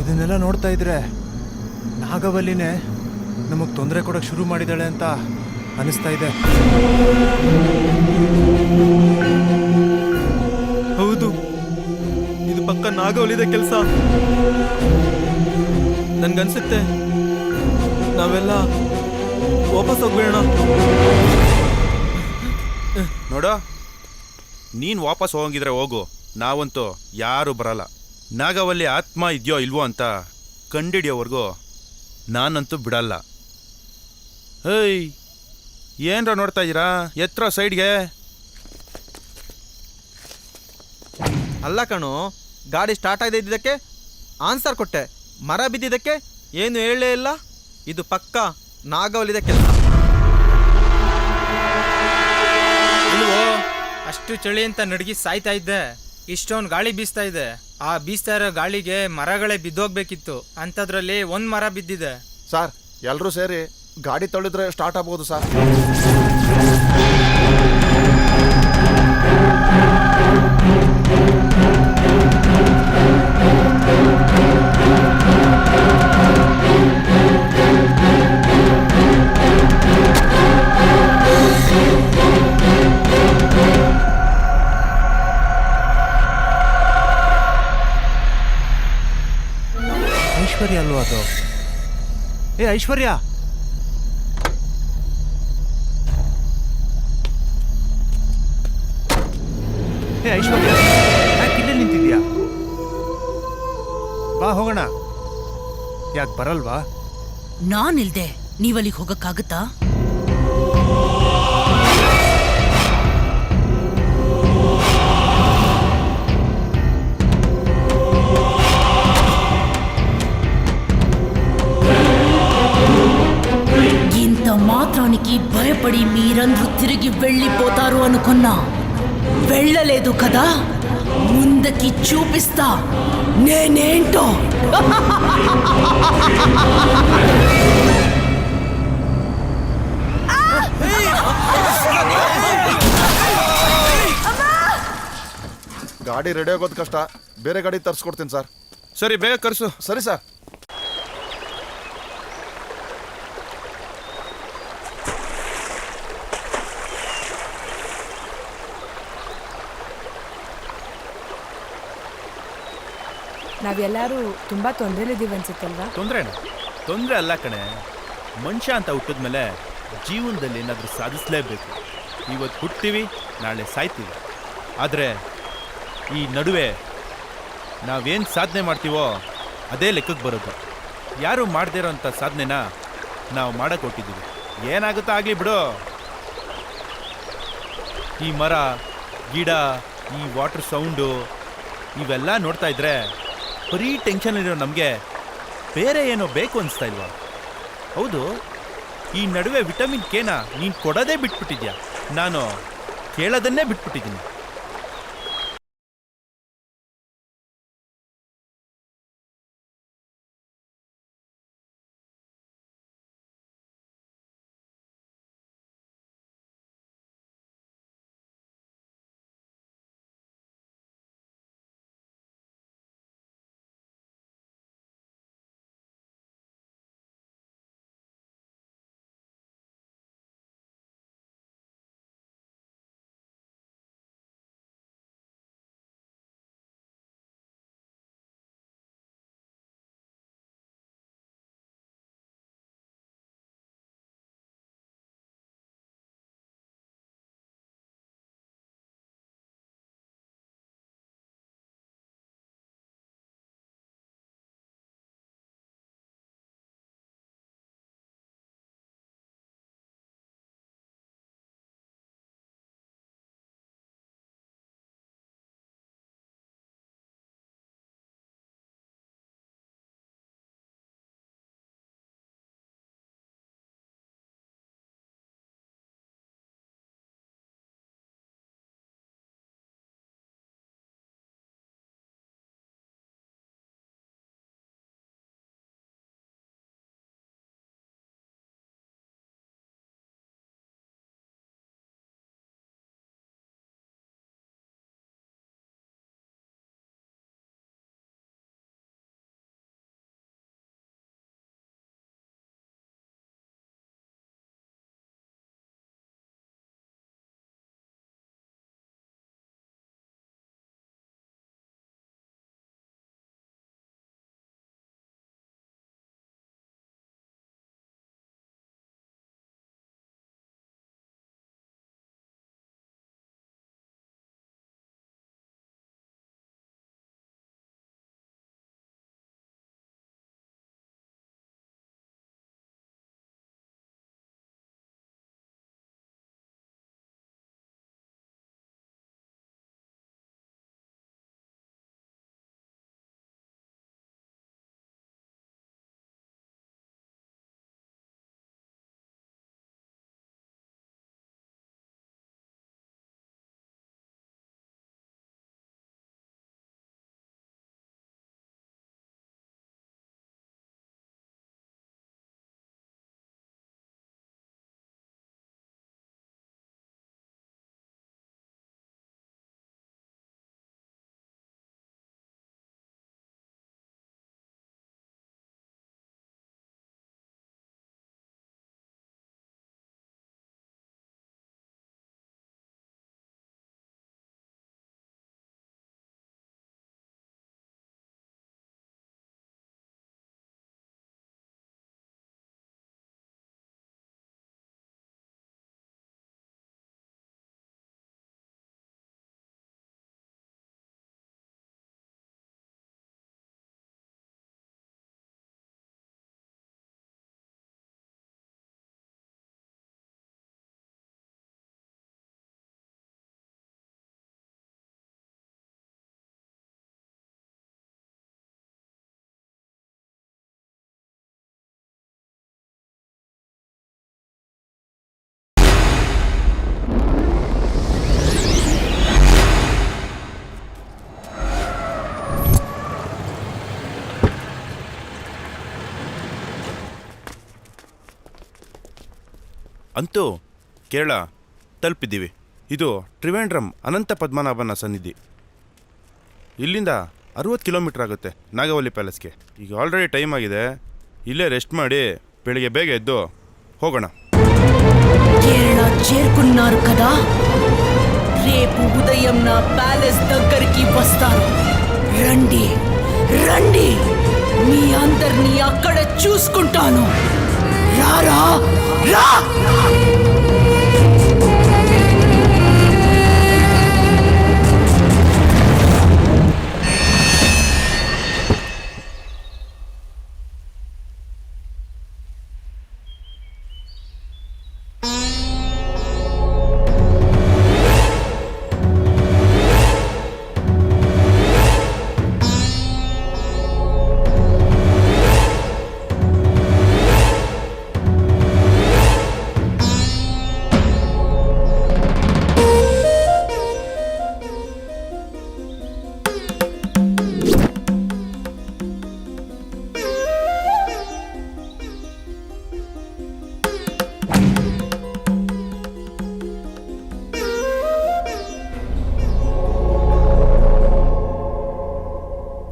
ಇದನ್ನೆಲ್ಲ ನೋಡ್ತಾ ಇದ್ರೆ ನಾಗವಲ್ಲಿನೇ ನಮಗೆ ತೊಂದರೆ ಕೊಡೋಕೆ ಶುರು ಮಾಡಿದಾಳೆ ಅಂತ ಅನಿಸ್ತಾ ಇದೆ. ಹೌದು, ಇದು ಪಕ್ಕ ನಾಗವಲ್ಲಿದೆ ಕೆಲಸ. ನನ್ಗನ್ಸುತ್ತೆ ನಾವೆಲ್ಲ ವಾಪಸ್ ಹೋಗ್ಬೇಡ. ನೋಡ, ನೀನ್ ವಾಪಸ್ ಹೋಗಿದ್ರೆ ಹೋಗು, ನಾವಂತೂ ಯಾರು ಬರಲ್ಲ. ನಾಗವಲ್ಲಿ ಆತ್ಮ ಇದೆಯೋ ಇಲ್ವೋ ಅಂತ ಕಂಡಿಡಿಯೋವರೆಗೂ ನಾನಂತೂ ಬಿಡಲ್ಲ. ಏಯ್, ಏನ್ರ ನೋಡ್ತಾ ಇದ್ದೀರಾ? ಎತ್ತರ ಸೈಡ್ಗೆ. ಅಲ್ಲ ಕಣು, ಗಾಡಿ ಸ್ಟಾರ್ಟ್ ಆಗಿದ್ದಕ್ಕೆ ಆನ್ಸರ್ ಕೊಟ್ಟೆ, ಮರ ಬಿದ್ದಿದ್ದಕ್ಕೆ ಏನು ಹೇಳಲೇ ಇಲ್ಲ. ಇದು ಪಕ್ಕ ನಾಗವಲ್ಲಿದೆ ಕೆಲಸ. ಇಲ್ವೋ, ಅಷ್ಟು ಚಳಿ ಅಂತ ನಡ್ಗಿ ಸಾಯ್ತಾ ಇದ್ದೆ. ಇಷ್ಟೊಂದು ಗಾಳಿ ಬೀಸ್ತಾ ಇದೆ. ಆ ಬೀಸ್ತಾ ಇರೋ ಗಾಳಿಗೆ ಮರಗಳೇ ಬಿದ್ದೋಗ್ಬೇಕಿತ್ತು, ಅಂಥದ್ರಲ್ಲಿ ಒಂದ್ ಮರ ಬಿದ್ದಿದೆ. ಸರ್, ಎಲ್ಲರೂ ಸೇರಿ ಗಾಡಿ ತಳ್ಳಿದ್ರೆ ಸ್ಟಾರ್ಟ್ ಆಗ್ಬೋದು ಸರ್. ಐಶ್ವರ್ಯ ಅಲ್ವಾ ಅದು? ಏ ಐಶ್ವರ್ಯ, ಏ ಐಶ್ವರ್ಯ, ಯಾಕೆ ಇಲ್ಲೇ ನಿಂತಿದ್ಯಾ? ಬಾ ಹೋಗೋಣ. ಯಾಕೆ ಬರಲ್ವಾ? ನಾನಿಲ್ದೆ ನೀವಲ್ಲಿಗೆ ಹೋಗಕ್ಕಾಗತ್ತಾ? ఇంత మాత్రానికి భయపడి మీరందరూ తిరిగి వెళ్ళిపోతారు అనుకున్నా వెళ్ళలేదు కదా. ముందుకి చూపిస్తా నేనేంటో. ಗಾಡಿ ರೆಡಿ ಆಗೋದು ಕಷ್ಟ, ಬೇರೆ ಗಾಡಿ ತರಿಸ್ಕೊಡ್ತೀನಿ ಸರ್. ಸರಿ, ಬೇಗ ಕರ್ಸು. ಸರಿ ಸರ್. ನಾವೆಲ್ಲರೂ ತುಂಬಾ ತೊಂದರೆಲಿದ್ದೀವಿ ಅನ್ಸುತ್ತಲ್ವಾ? ತೊಂದರೆ ಅಲ್ಲ ಕಣೆ. ಮನುಷ್ಯ ಅಂತ ಹುಟ್ಟಿದ್ಮೇಲೆ ಜೀವನದಲ್ಲಿ ಏನಾದರೂ ಸಾಧಿಸಲೇಬೇಕು. ಇವತ್ತು ಹುಟ್ತೀವಿ, ನಾಳೆ ಸಾಯ್ತೀವಿ. ಆದರೆ ಈ ನಡುವೆ ನಾವೇನು ಸಾಧನೆ ಮಾಡ್ತೀವೋ ಅದೇ ಲೆಕ್ಕಕ್ಕೆ ಬರೋದು. ಯಾರು ಮಾಡದೇ ಇರೋಂಥ ಸಾಧನೆನ ನಾವು ಮಾಡಕ್ಕೆ ಹೊಟ್ಟಿದ್ದೀವಿ. ಏನಾಗುತ್ತೋ ಆಗಲಿ ಬಿಡು. ಈ ಮರ, ಗಿಡ, ಈ ವಾಟರ್ ಸೌಂಡು ಇವೆಲ್ಲ ನೋಡ್ತಾ ಇದ್ರೆ ಬರೀ ಟೆನ್ಷನ್ ಇರೋ ನಮಗೆ ಬೇರೆ ಏನೋ ಬೇಕು ಅನಿಸ್ತಾ ಇಲ್ವಾ? ಹೌದು, ಈ ನಡುವೆ ವಿಟಮಿನ್ ಕೆನ ನೀನು ಕೊಡೋದೇ ಬಿಟ್ಬಿಟ್ಟಿದ್ಯಾ. ನಾನು ಕೇಳೋದನ್ನೇ ಬಿಟ್ಬಿಟ್ಟಿದ್ದೀನಿ. ಅಂತೂ ಕೇರಳ ತಲುಪಿದ್ದೀವಿ. ಇದು ತ್ರಿವೇಂದ್ರಂ ಅನಂತ ಪದ್ಮನಾಭನ ಸನ್ನಿಧಿ. ಇಲ್ಲಿಂದ 60 ಕಿಲೋಮೀಟರ್ ಆಗುತ್ತೆ ನಾಗವಲ್ಲಿ ಪ್ಯಾಲೇಸ್ಗೆ. ಈಗ ಆಲ್ರೆಡಿ ಟೈಮ್ ಆಗಿದೆ, ఇల్లే రెస్ట్ ಮಾಡಿ ಬೆಳಿಗ್ಗೆ ಬೇಗ ಎದ್ದು ಹೋಗೋಣ. కేరళ చేరుకున్నారు కదా, రేపు ఉదయం నా ప్యాలెస్ దగ్గరికి వస్తారు. రండి రండి, మీ అందరినీ అక్కడ చూసుకుంటాను. రారా రా.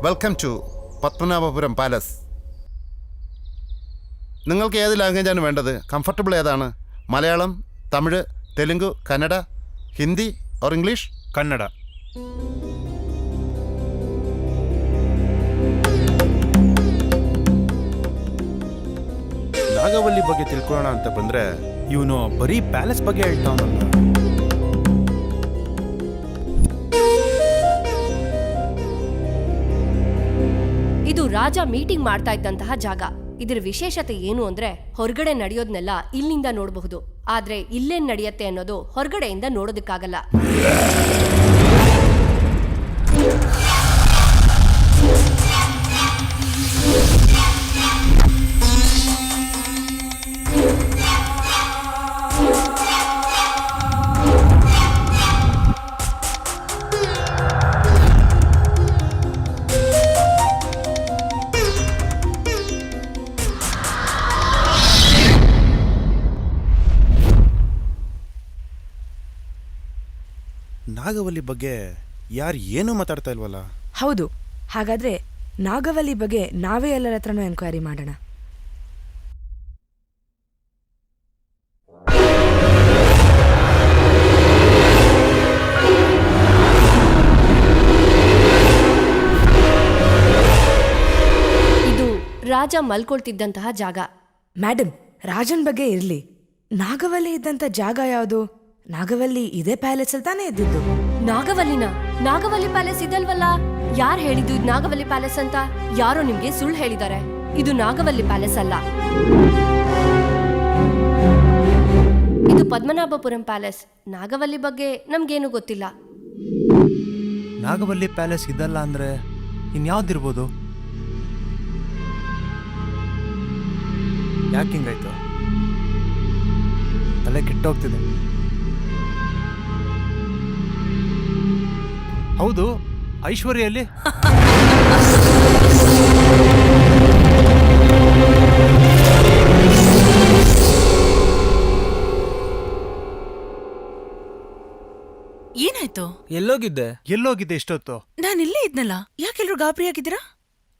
Welcome to Padmanabhapuram palace. നിങ്ങൾക്ക് ഏത് ലാംഗ്വേജാണ് വേണ്ടത്? കംഫർട്ടബിൾ ഏതാണ്? Malayalam, Tamil, Telugu, Kannada, Hindi or English? ಕನ್ನಡ. ನಾಗವಲ್ಲಿ ಬಗ್ಗೆ ತಿಳ್ಕೊಳ್ಳೋಣ ಅಂತ ಬಂದ್ರೆ ಇವನು ಬರೀ ಪ್ಯಾಲೇಸ್ ಬಗ್ಗೆ ಹೇಳ್ತಾವನಲ್ಲ. ಇದು ರಾಜ ಮೀಟಿಂಗ್ ಮಾಡ್ತಾ ಇದ್ದಂತಹ ಜಾಗ. ಇದರ ವಿಶೇಷತೆ ಏನು ಅಂದ್ರೆ ಹೊರಗಡೆ ನಡೆಯೋದ್ನೆಲ್ಲ ಇಲ್ಲಿಂದ ನೋಡಬಹುದು, ಆದ್ರೆ ಇಲ್ಲೇನ್ ನಡೆಯತ್ತೆ ಅನ್ನೋದು ಹೊರಗಡೆಯಿಂದ ನೋಡೋದಕ್ಕಾಗಲ್ಲ. ನಾಗವಲ್ಲಿ ಬಗ್ಗೆ ಯಾರು ಏನೂ ಮಾತಾಡ್ತಾ ಇಲ್ವಲ್ಲ? ಹೌದು. ಹಾಗಾದ್ರೆ ನಾಗವಲ್ಲಿ ಬಗ್ಗೆ ನಾವೇ ಎಲ್ಲರ ಹತ್ರನೂ ಎನ್ಕ್ವೈರಿ ಮಾಡೋಣ. ಇದು ರಾಜ ಮಲ್ಕೊಳ್ತಿದ್ದಂತಹ ಜಾಗ. ಮೇಡಮ್, ರಾಜನ್ ಬಗ್ಗೆ ಇರ್ಲಿ, ನಾಗವಲ್ಲಿ ಇದ್ದಂತ ಜಾಗ ಯಾವುದು? ನಾಗವಲ್ಲಿ ಇದೇ ಪ್ಯಾಲೇಸ್ ಅಲ್ಲಿ ತಾನೇ ಇದ್ದಿದ್ದು. ನಾಗವಲ್ಲಿ ಪ್ಯಾಲೇಸ್ ಇದಲ್ವಲ್ಲ? ಯಾರು ಹೇಳಿದ್ದು ಇದು ನಾಗವಲ್ಲಿ ಪ್ಯಾಲೇಸ್ ಅಂತ? ಯಾರೋ ನಿಮ್ಗೆ ಸುಳ್ಳು ಹೇಳಿದ್ದಾರೆ. ಇದು ನಾಗವಲ್ಲಿ ಪ್ಯಾಲೇಸ್ ಅಲ್ಲ, ಇದು ಪದ್ಮನಾಭಪುರಂ ಪ್ಯಾಲೇಸ್. ನಾಗವಲ್ಲಿ ಬಗ್ಗೆ ನಮ್ಗೇನು ಗೊತ್ತಿಲ್ಲ. ನಾಗವಲ್ಲಿ ಪ್ಯಾಲೇಸ್ ಇದಲ್ಲ ಅಂದ್ರೆ ಇನ್ಯಾವ್ದಿರ್ಬೋದು? ಯಾಕೆ ಹಿಂಗಾಯ್ತು? ತಲೆ ಕೆಟ್ಟೋಗ್ತಿದೆ. ಹೌದು, ಐಶ್ವರ್ಯಲ್ಲಿ ಏನಾಯ್ತು? ಎಲ್ಲೋಗಿದ್ದೆ ಇಷ್ಟೊತ್ತು? ನಾನಿಲ್ಲೇ ಇದ್ನಲ್ಲ, ಯಾಕೆಲ್ರು ಗಾಬರಿ ಆಗಿದ್ದೀರಾ?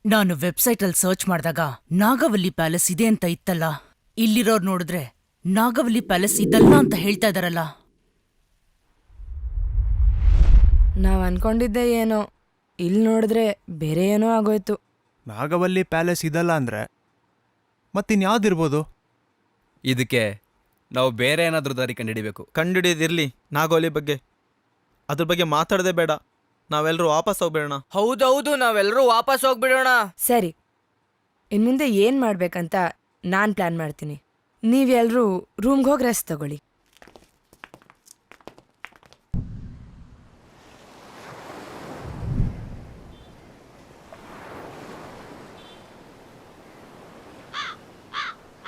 ನಾನು ವೆಬ್ಸೈಟ್ ಅಲ್ಲಿ ಸರ್ಚ್ ಮಾಡಿದಾಗ ನಾಗವಲ್ಲಿ ಪ್ಯಾಲೇಸ್ ಇದೆ ಅಂತ ಇತ್ತಲ್ಲ, ಇಲ್ಲಿರೋರ್ ನೋಡಿದ್ರೆ ನಾಗವಲ್ಲಿ ಪ್ಯಾಲೇಸ್ ಇದಲ್ಲ ಅಂತ ಹೇಳ್ತಾ ಇದಾರಲ್ಲ. ನಾವ್ ಅನ್ಕೊಂಡಿದ್ದೆ ಏನೋ, ಇಲ್ಲಿ ನೋಡಿದ್ರೆ ಬೇರೆ ಏನೋ ಆಗೋಯ್ತು. ನಾಗವಲ್ಲಿ ಪ್ಯಾಲೇಸ್ ಇದಲ್ಲ ಅಂದ್ರೆ ಮತ್ತಿನ್ಯಾವ್ದಿರ್ಬೋದು? ಇದಕ್ಕೆ ನಾವು ಬೇರೆ ಏನಾದ್ರೂ ದಾರಿ ಕಂಡುಹಿಡಿಬೇಕು. ಕಂಡುಹಿಡಿದಿರ್ಲಿ ನಾಗವಲ್ಲಿ ಬಗ್ಗೆ, ಅದ್ರ ಬಗ್ಗೆ ಮಾತಾಡದೆ ಬೇಡ. ನಾವೆಲ್ಲರೂ ವಾಪಸ್ ಹೋಗ್ಬೇಡ. ಹೌದೌದು, ನಾವೆಲ್ಲರೂ ವಾಪಸ್ ಹೋಗ್ಬಿಡೋಣ. ಸರಿ, ಇನ್ಮುಂದೆ ಏನ್ ಮಾಡ್ಬೇಕಂತ ನಾನ್ ಪ್ಲಾನ್ ಮಾಡ್ತೀನಿ. ನೀವೆಲ್ರೂ ರೂಮ್ಗೆ ಹೋಗಿ ರೆಸ್ಟ್ ತಗೊಳ್ಳಿ.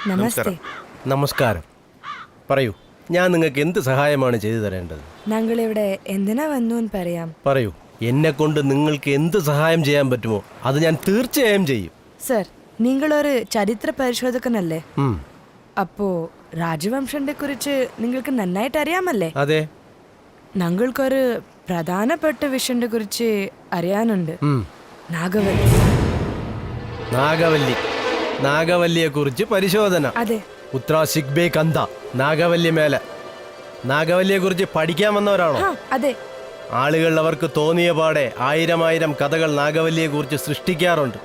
നമസ്തേ. നമസ്കാരം. പറയൂ, ഞാൻ നിങ്ങൾക്ക് എന്ത് സഹായമാണ് ചെയ്തു തരേണ്ടത്? ഞങ്ങളിവിടെ എന്തിനാ വന്നൂന്ന് പറയാം. പറയൂ, എന്നെ കൊണ്ട് നിങ്ങൾക്ക് എന്ത് സഹായം ചെയ്യാൻ പറ്റുമോ അത് ഞാൻ തീർച്ചയായും ചെയ്യും. സർ, നിങ്ങളൊരു ചരിത്ര പരിശോധകനല്ലേ? അപ്പോ രാജവംശത്തെ കുറിച്ച് നിങ്ങൾക്ക് നന്നായിട്ട് അറിയാമല്ലേ? അതെ. ഞങ്ങൾക്കൊരു പ്രധാനപ്പെട്ട വിഷയത്തെ കുറിച്ച് അറിയാനുണ്ട്. നാഗവല്ലി. നാഗവല്ലിയെ കുറിച്ച് പരിശോധന. അതെ. ഉത്ര സിഗ്ബേ കന്ത നാഗവല്ലി മേലെ. നാഗവല്ലിയെ കുറിച്ച് പഠിക്കാൻ വന്നവരാണോ? അതെ. ആളുകൾ അവർക്ക് തോന്നിയ പാടെ ആയിരം കഥകൾ നാഗവല്ലിയെ കുറിച്ച് സൃഷ്ടിക്കാറുണ്ട്.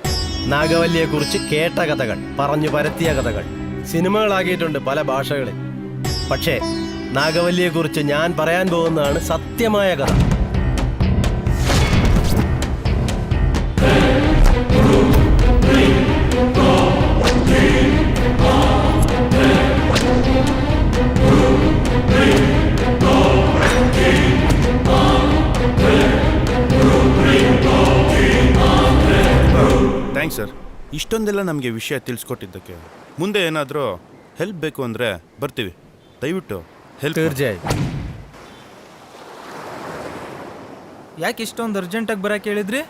നാഗവല്ലിയെ കുറിച്ച് കേട്ട കഥകൾ, പറഞ്ഞു പരത്തിയ കഥകൾ സിനിമകളാക്കിയിട്ടുണ്ട് പല ഭാഷകളിൽ. പക്ഷേ നാഗവല്ലിയെ കുറിച്ച് ഞാൻ പറയാൻ പോകുന്നതാണ് സത്യമായ കഥ. ಥ್ಯಾಂಕ್ಸ್ ಸರ್, ಇಷ್ಟೊಂದೆಲ್ಲ ನಮಗೆ ವಿಷಯ ತಿಳಿಸ್ಕೊಟ್ಟಿದ್ದಕ್ಕೆ. ಮುಂದೆ ಏನಾದರೂ ಹೆಲ್ಪ್ ಬೇಕು ಅಂದರೆ ಬರ್ತೀವಿ, ದಯವಿಟ್ಟು ಹೆಲ್ಪ್. ಯಾಕೆ ಇಷ್ಟೊಂದು ಅರ್ಜೆಂಟಾಗಿ ಬರೋಕೆ ಹೇಳಿದ್ರಿ?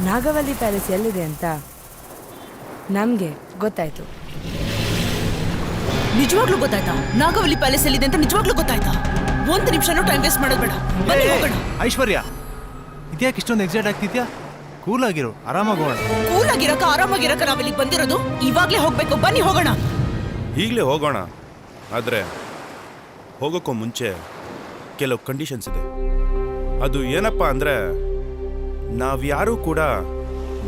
ನಾಗವಲ್ಲಿ ಪ್ಯಾಲೇಸ್ ಎಲ್ಲಿದೆ ಅಂತ ನಮಗೆ ಗೊತ್ತಾಯ್ತು. ನಿಜವಾಗ್ಲೂ ಗೊತ್ತಾಯ್ತಾ? ನಾಗವಲ್ಲಿ ಪ್ಯಾಲೇಸ್ ಎಲ್ಲಿದೆ ಅಂತ ನಿಜವಾಗ್ಲೂ ಗೊತ್ತಾಯ್ತಾ? ಒಂದು ನಿಮಿಷನೂ ಟೈಮ್ ವೇಸ್ಟ್ ಮಾಡೋದು ಬೇಡ. ಐಶ್ವರ್ಯ, ಇದ್ಯಾಕೆ ಇಷ್ಟೊಂದು ಎಕ್ಸೈಟ್ ಆಗ್ತಿದ್ಯಾ? ಕೂಲಾಗಿರು, ಆರಾಮಾಗೋಣ. ಕೂಲಾಗಿರಕ ಆರಾಮಾಗಿರಕ ನಾವಿಲ್ಲಿಗೆ ಬಂದಿರೋದು? ಇವಾಗ್ಲೇ ಹೋಗ್ಬೇಕು, ಬನ್ನಿ ಹೋಗೋಣ. ಈಗಲೇ ಹೋಗೋಣ, ಆದರೆ ಹೋಗೋಕ್ಕೂ ಮುಂಚೆ ಕೆಲವು ಕಂಡೀಷನ್ಸ್ ಇದೆ. ಅದು ಏನಪ್ಪ ಅಂದರೆ, ನಾವ್ಯಾರೂ ಕೂಡ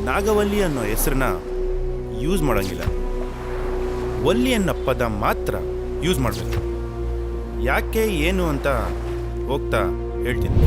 ನಾಗವಲ್ಲಿ ಅನ್ನೋ ಹೆಸರನ್ನ ಯೂಸ್ ಮಾಡೋಂಗಿಲ್ಲ. ವಲ್ಲಿ ಅನ್ನೋ ಪದ ಮಾತ್ರ ಯೂಸ್ ಮಾಡಬೇಕು. ಯಾಕೆ ಏನು ಅಂತ ಹೋಗ್ತಾ ಹೇಳ್ತೀನಿ.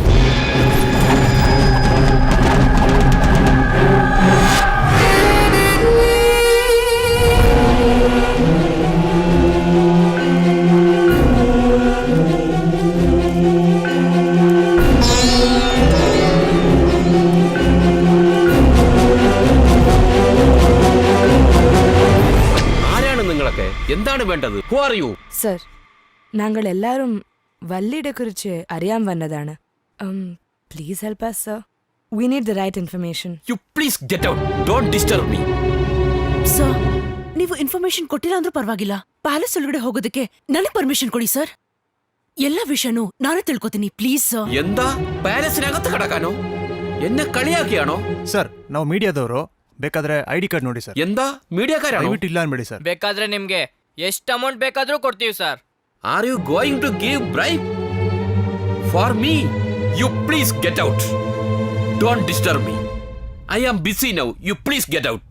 ആരാണ് നിങ്ങളൊക്കെ? എന്താണ് വേണ്ടത്? Who are you? സർ, ഞങ്ങൾ എല്ലാവരും വല്ലിയുടെ കുറിച്ച് അറിയാൻ വന്നതാണ്. Please help us, sir. We need the right information. You please get out. Don't disturb me. Sir, ನೀವು ಇನ್ಫಾರ್ಮೇಶನ್ ಕೊಟ್ಟಿಲ್ಲ ಅಂದ್ರೂ ಪರವಾಗಿಲ್ಲ. ಪ್ಯಾಲೇಸ್ ಒಳಗಡೆ ಹೋಗೋದಕ್ಕೆ ನನಗೆ ಪರ್ಮಿಷನ್ ಕೊಡಿ ಸರ್. ಎಲ್ಲ ವಿಷಯನೂ ನಾನೇ ತಿಳ್ಕೊತೀನಿ, ಪ್ಲೀಸ್ ಸರ್. ಎಂದ ಪ್ಯಾಲೇಸಿನಾಗತ್ತ ಕಡಕಾನೋ? ಎನ್ನ ಕಳಿಯಾಕಿಯಾಣೋ? ಸರ್, ನಾವು ಮೀಡಿಯಾದವರು, ಬೇಕಾದ್ರೆ ID ಕಾರ್ಡ್ ನೋಡಿ ಸರ್. ಎಂದ ಮೀಡಿಯಾಕಾರ? ದಯವಿಟ್ಟು ಇಲ್ಲ ಅನ್ಬೇಡಿ ಸರ್. ಬೇಕಾದ್ರೆ ನಿಮ್ಗೆ ಎಷ್ಟು ಅಮೌಂಟ್ ಬೇಕಾದ್ರೂ ಕೊಡ್ತೀವಿ sir. Are you going to give bribe for me? You please get out. Don't disturb me. I am busy now. You please get out.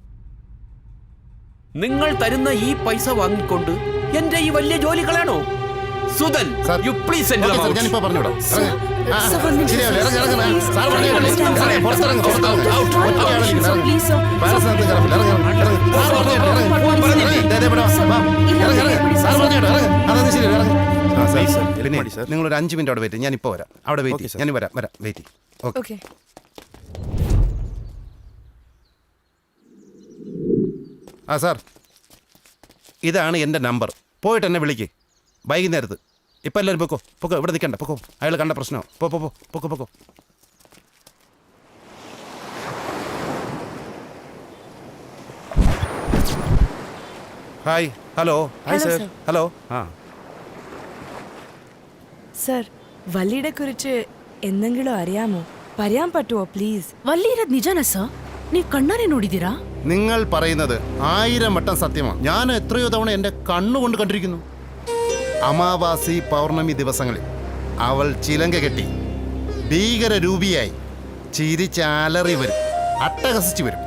നിങ്ങൾ തരുന്ന ഈ പൈസ വാങ്ങിക്കൊണ്ട് എന്റെ ഈ വലിയ ജോലികളാണോ? Sudhan, you please send them out. ഞാനിപ്പോ പറഞ്ഞോടാ. നിങ്ങളൊരു 5 മിനിറ്റ് അവിടെ വെയിറ്റ്. ഞാനിപ്പോ വരാം. അവിടെ വെയിറ്റ്. ഞാൻ വരാം വെയിറ്റ്. ഓക്കെ. ആ സാർ, ഇതാണ് എൻ്റെ നമ്പർ. പോയിട്ട് എന്നെ വിളിക്ക് വൈകുന്നേരത്ത്. ഇപ്പം എല്ലാവരും പൊക്കോ പൊക്കോ, ഇവിടെ നിൽക്കണ്ട, പൊക്കോ. അയാൾ കണ്ട പ്രശ്നമോ? പൊക്കോ പൊക്കോ. Hi. Hello. Hi sir. Hello. ആ സർ, വല്ലിയുടെ കുറിച്ച് എന്തെങ്കിലും അറിയാമോ? പറയാൻ പറ്റുമോ പ്ലീസ്? ವಲ್ಲಿ ಇರೋದ್ ನಿಜಾನ ಸರ್? ನೀವು ಕಣ್ಣಾರೆ ನೋಡಿದೀರಾ? നിങ്ങൾ പറയുന്നത് 1000 വട്ടം സത്യമാണ്. ഞാൻ എത്രയോ തവണ എൻ്റെ കണ്ണുകൊണ്ട് കണ്ടിരിക്കുന്നു. അമാവാസി പൗർണമി ദിവസങ്ങളിൽ അവൾ ചിലങ്ക കെട്ടി ഭീകരരൂപിയായി ചിരിച്ചാലറി വരും, അട്ടഹസിച്ച് വരും,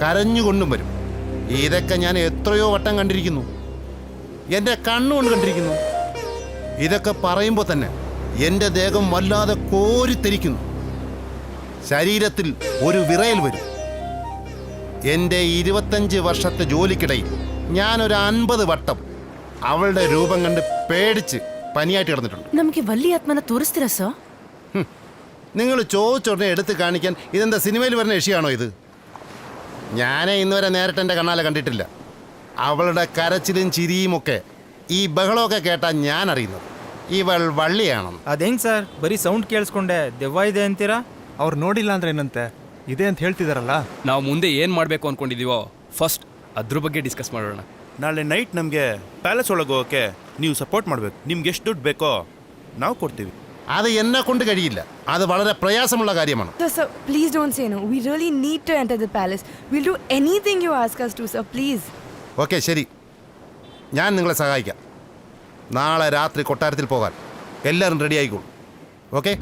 കരഞ്ഞുകൊണ്ടും വരും. ഇതൊക്കെ ഞാൻ എത്രയോ വട്ടം കണ്ടിരിക്കുന്നു, എൻ്റെ കണ്ണുകൊണ്ട് കണ്ടിരിക്കുന്നു. ഇതൊക്കെ പറയുമ്പോൾ തന്നെ എൻ്റെ ദേഹം വല്ലാതെ കോരിത്തെരിക്കുന്നു. ശരീരത്തിൽ ഒരു വിറയൽ വരും. എൻ്റെ 25 വർഷത്തെ ജോലിക്കിടയിൽ ഞാനൊരു 50 വട്ടം അവളുടെ രൂപം കണ്ട് പേടിച്ച് പനിയായിട്ട് കിടന്നിട്ടുണ്ട്. ನಮಗೆ ವಲ್ಲಿ ಆತ್ಮನ ತೋರಿಸ್ತೀರಾ ಸರ್? നിങ്ങൾ ചോദിച്ചോടനെ എടുത്ത് കാണിക്കാൻ ഇതെന്താ സിനിമയിൽ വരുന്ന യക്ഷിയാണോ ഇത്? ഞാൻ ഇന്നുവരെ നേരിട്ട് എൻ്റെ കണ്ണാലെ കണ്ടിട്ടില്ല. അവളുടെ കരച്ചിലും ചിരിയുമൊക്കെ, ഈ ബഹളമൊക്കെ കേട്ടാൽ ഞാൻ അറിയുന്നത് ಇವಳ ವಳ್ಳಿಯಾಣಂ. ಅದೇಂಗ್ ಸರ್, ಬರೀ ಸೌಂಡ್ ಕೇಳಿಸ್ಕೊಂಡೆ ದೆವ್ವ ಇದೆ ಅಂತೀರಾ? ಅವ್ರು ನೋಡಿಲ್ಲ ಅಂದ್ರೆ ಏನಂತೆ, ಇದೆ ಅಂತ ಹೇಳ್ತಿದಾರಲ್ಲ. ನಾವು ಮುಂದೆ ಏನು ಮಾಡಬೇಕು ಅನ್ಕೊಂಡಿದೀವೋ ಫಸ್ಟ್ ಅದ್ರ ಬಗ್ಗೆ ಡಿಸ್ಕಸ್ ಮಾಡೋಣ. ನಾಳೆ ನೈಟ್ ನಮಗೆ ಪ್ಯಾಲೇಸ್ ಒಳಗೆ ಹೋಗೋಕ್ಕೆ ನೀವು ಸಪೋರ್ಟ್ ಮಾಡಬೇಕು. ನಿಮ್ಗೆ ಎಷ್ಟು ದುಡ್ಡು ಬೇಕೋ ನಾವು ಕೊಡ್ತೀವಿ. അത് എന്നെ കൊണ്ട് കഴിയില്ല. അത് വളരെ പ്രയാസമുള്ള കാര്യമാണ്. Sir, please don't say no. We really need to enter the palace. We'll do anything you ask us to, sir. Please. Okay, ശരി, ഞാൻ നിങ്ങളെ സഹായിക്കാം. നാളെ രാത്രി കൊട്ടാരത്തിൽ പോകാൻ എല്ലാവരും റെഡി ആയിക്കോളൂ. ಓಕೆ?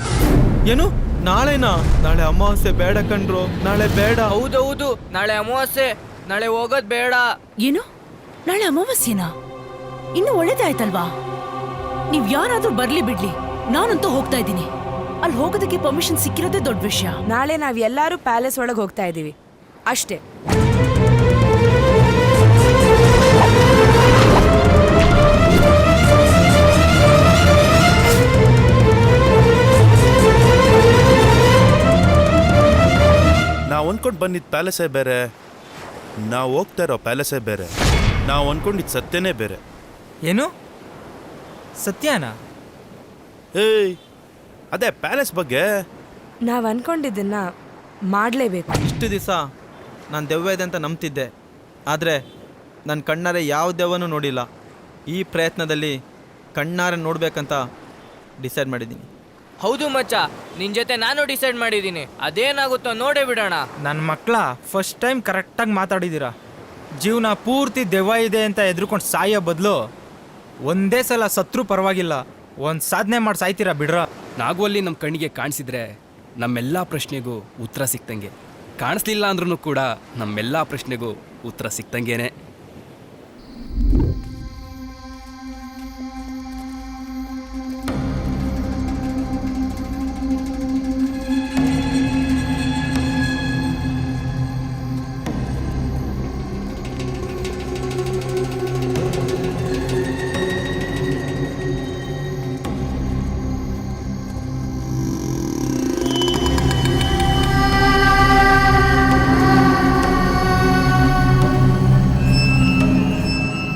ಏನು ನಾಳೆನಾ? ನಾಳೆ ಅಮಾವಾಸ್ಯೆ ಬೇಡ ಕಣ್ರು, ನಾಳೆ ಬೇಡ. ಹೌದೌದು, ನಾಳೆ ಅಮಾವಾಸ್ಯೆ, ನಾಳೆ ಹೋಗೋದ್ ಬೇಡ. ಏನು, ನಾಳೆ ಅಮಾವಾಸ್ಯೆನಾ? ಇನ್ನು ಒಳ್ಳೇದಾಯ್ತಲ್ವಾ? ನೀವ್ ಯಾರಾದ್ರೂ ಬರ್ಲಿ ಬಿಡ್ಲಿ, ನಾನಂತೂ ಹೋಗ್ತಾ ಇದ್ದೀನಿ. ಅಲ್ಲಿ ಹೋಗೋದಕ್ಕೆ ಪರ್ಮಿಷನ್ ಸಿಕ್ಕಿರೋದೇ ದೊಡ್ಡ ವಿಷಯ. ನಾಳೆ ನಾವ್ ಎಲ್ಲರೂ ಪ್ಯಾಲೇಸ್ ಒಳಗೆ ಹೋಗ್ತಾ ಇದೀವಿ ಅಷ್ಟೇ. ನಾವು ಅಂದ್ಕೊಂಡು ಬಂದಿದ್ದ ಪ್ಯಾಲೇಸೇ ಬೇರೆ, ನಾವು ಹೋಗ್ತಾ ಇರೋ ಪ್ಯಾಲೇಸೇ ಬೇರೆ, ನಾವು ಅಂದ್ಕೊಂಡಿದ್ದು ಸತ್ಯನೇ ಬೇರೆ. ಏನು ಸತ್ಯನಾ? ಏಯ್, ಅದೇ ಪ್ಯಾಲೇಸ್ ಬಗ್ಗೆ ನಾವ್ ಅನ್ಕೊಂಡಿದ್ದನ್ನ ಮಾಡ್ಲೇಬೇಕು. ಇಷ್ಟು ದಿವಸ ನಾನು ದೆವ್ವ ಇದೆ ಅಂತ ನಂಬ್ತಿದ್ದೆ, ಆದರೆ ನನ್ನ ಕಣ್ಣಾರೆ ಯಾವ ದೆವ್ವನೂ ನೋಡಿಲ್ಲ. ಈ ಪ್ರಯತ್ನದಲ್ಲಿ ಕಣ್ಣಾರೆ ನೋಡ್ಬೇಕಂತ ಡಿಸೈಡ್ ಮಾಡಿದ್ದೀನಿ. ಹೌದು ಮಚ್ಚ, ನಿನ್ ಜೊತೆ ನಾನು ಡಿಸೈಡ್ ಮಾಡಿದ್ದೀನಿ. ಅದೇನಾಗುತ್ತೋ ನೋಡೇ ಬಿಡೋಣ. ನನ್ನ ಮಕ್ಕಳ ಫಸ್ಟ್ ಟೈಮ್ ಕರೆಕ್ಟಾಗಿ ಮಾತಾಡಿದ್ದೀರಾ. ಜೀವನ ಪೂರ್ತಿ ದೆವ್ವ ಇದೆ ಅಂತ ಎದ್ರುಕೊಂಡು ಸಾಯೋ ಬದಲು ಒಂದೇ ಸಲ ಸತ್ರು ಪರವಾಗಿಲ್ಲ, ಒಂದು ಸಾಧನೆ ಮಾಡಿ ಸಾಯ್ತೀರಾ ಬಿಡ್ರ. ನಾಗವಲ್ಲಿ ನಮ್ಮ ಕಣ್ಣಿಗೆ ಕಾಣಿಸಿದ್ರೆ ನಮ್ಮೆಲ್ಲ ಪ್ರಶ್ನೆಗೂ ಉತ್ತರ ಸಿಕ್ತಂಗೆ, ಕಾಣಿಸ್ಲಿಲ್ಲ ಅಂದ್ರೂ ಕೂಡ ನಮ್ಮೆಲ್ಲ ಪ್ರಶ್ನೆಗೂ ಉತ್ತರ ಸಿಕ್ತಂಗೇನೆ.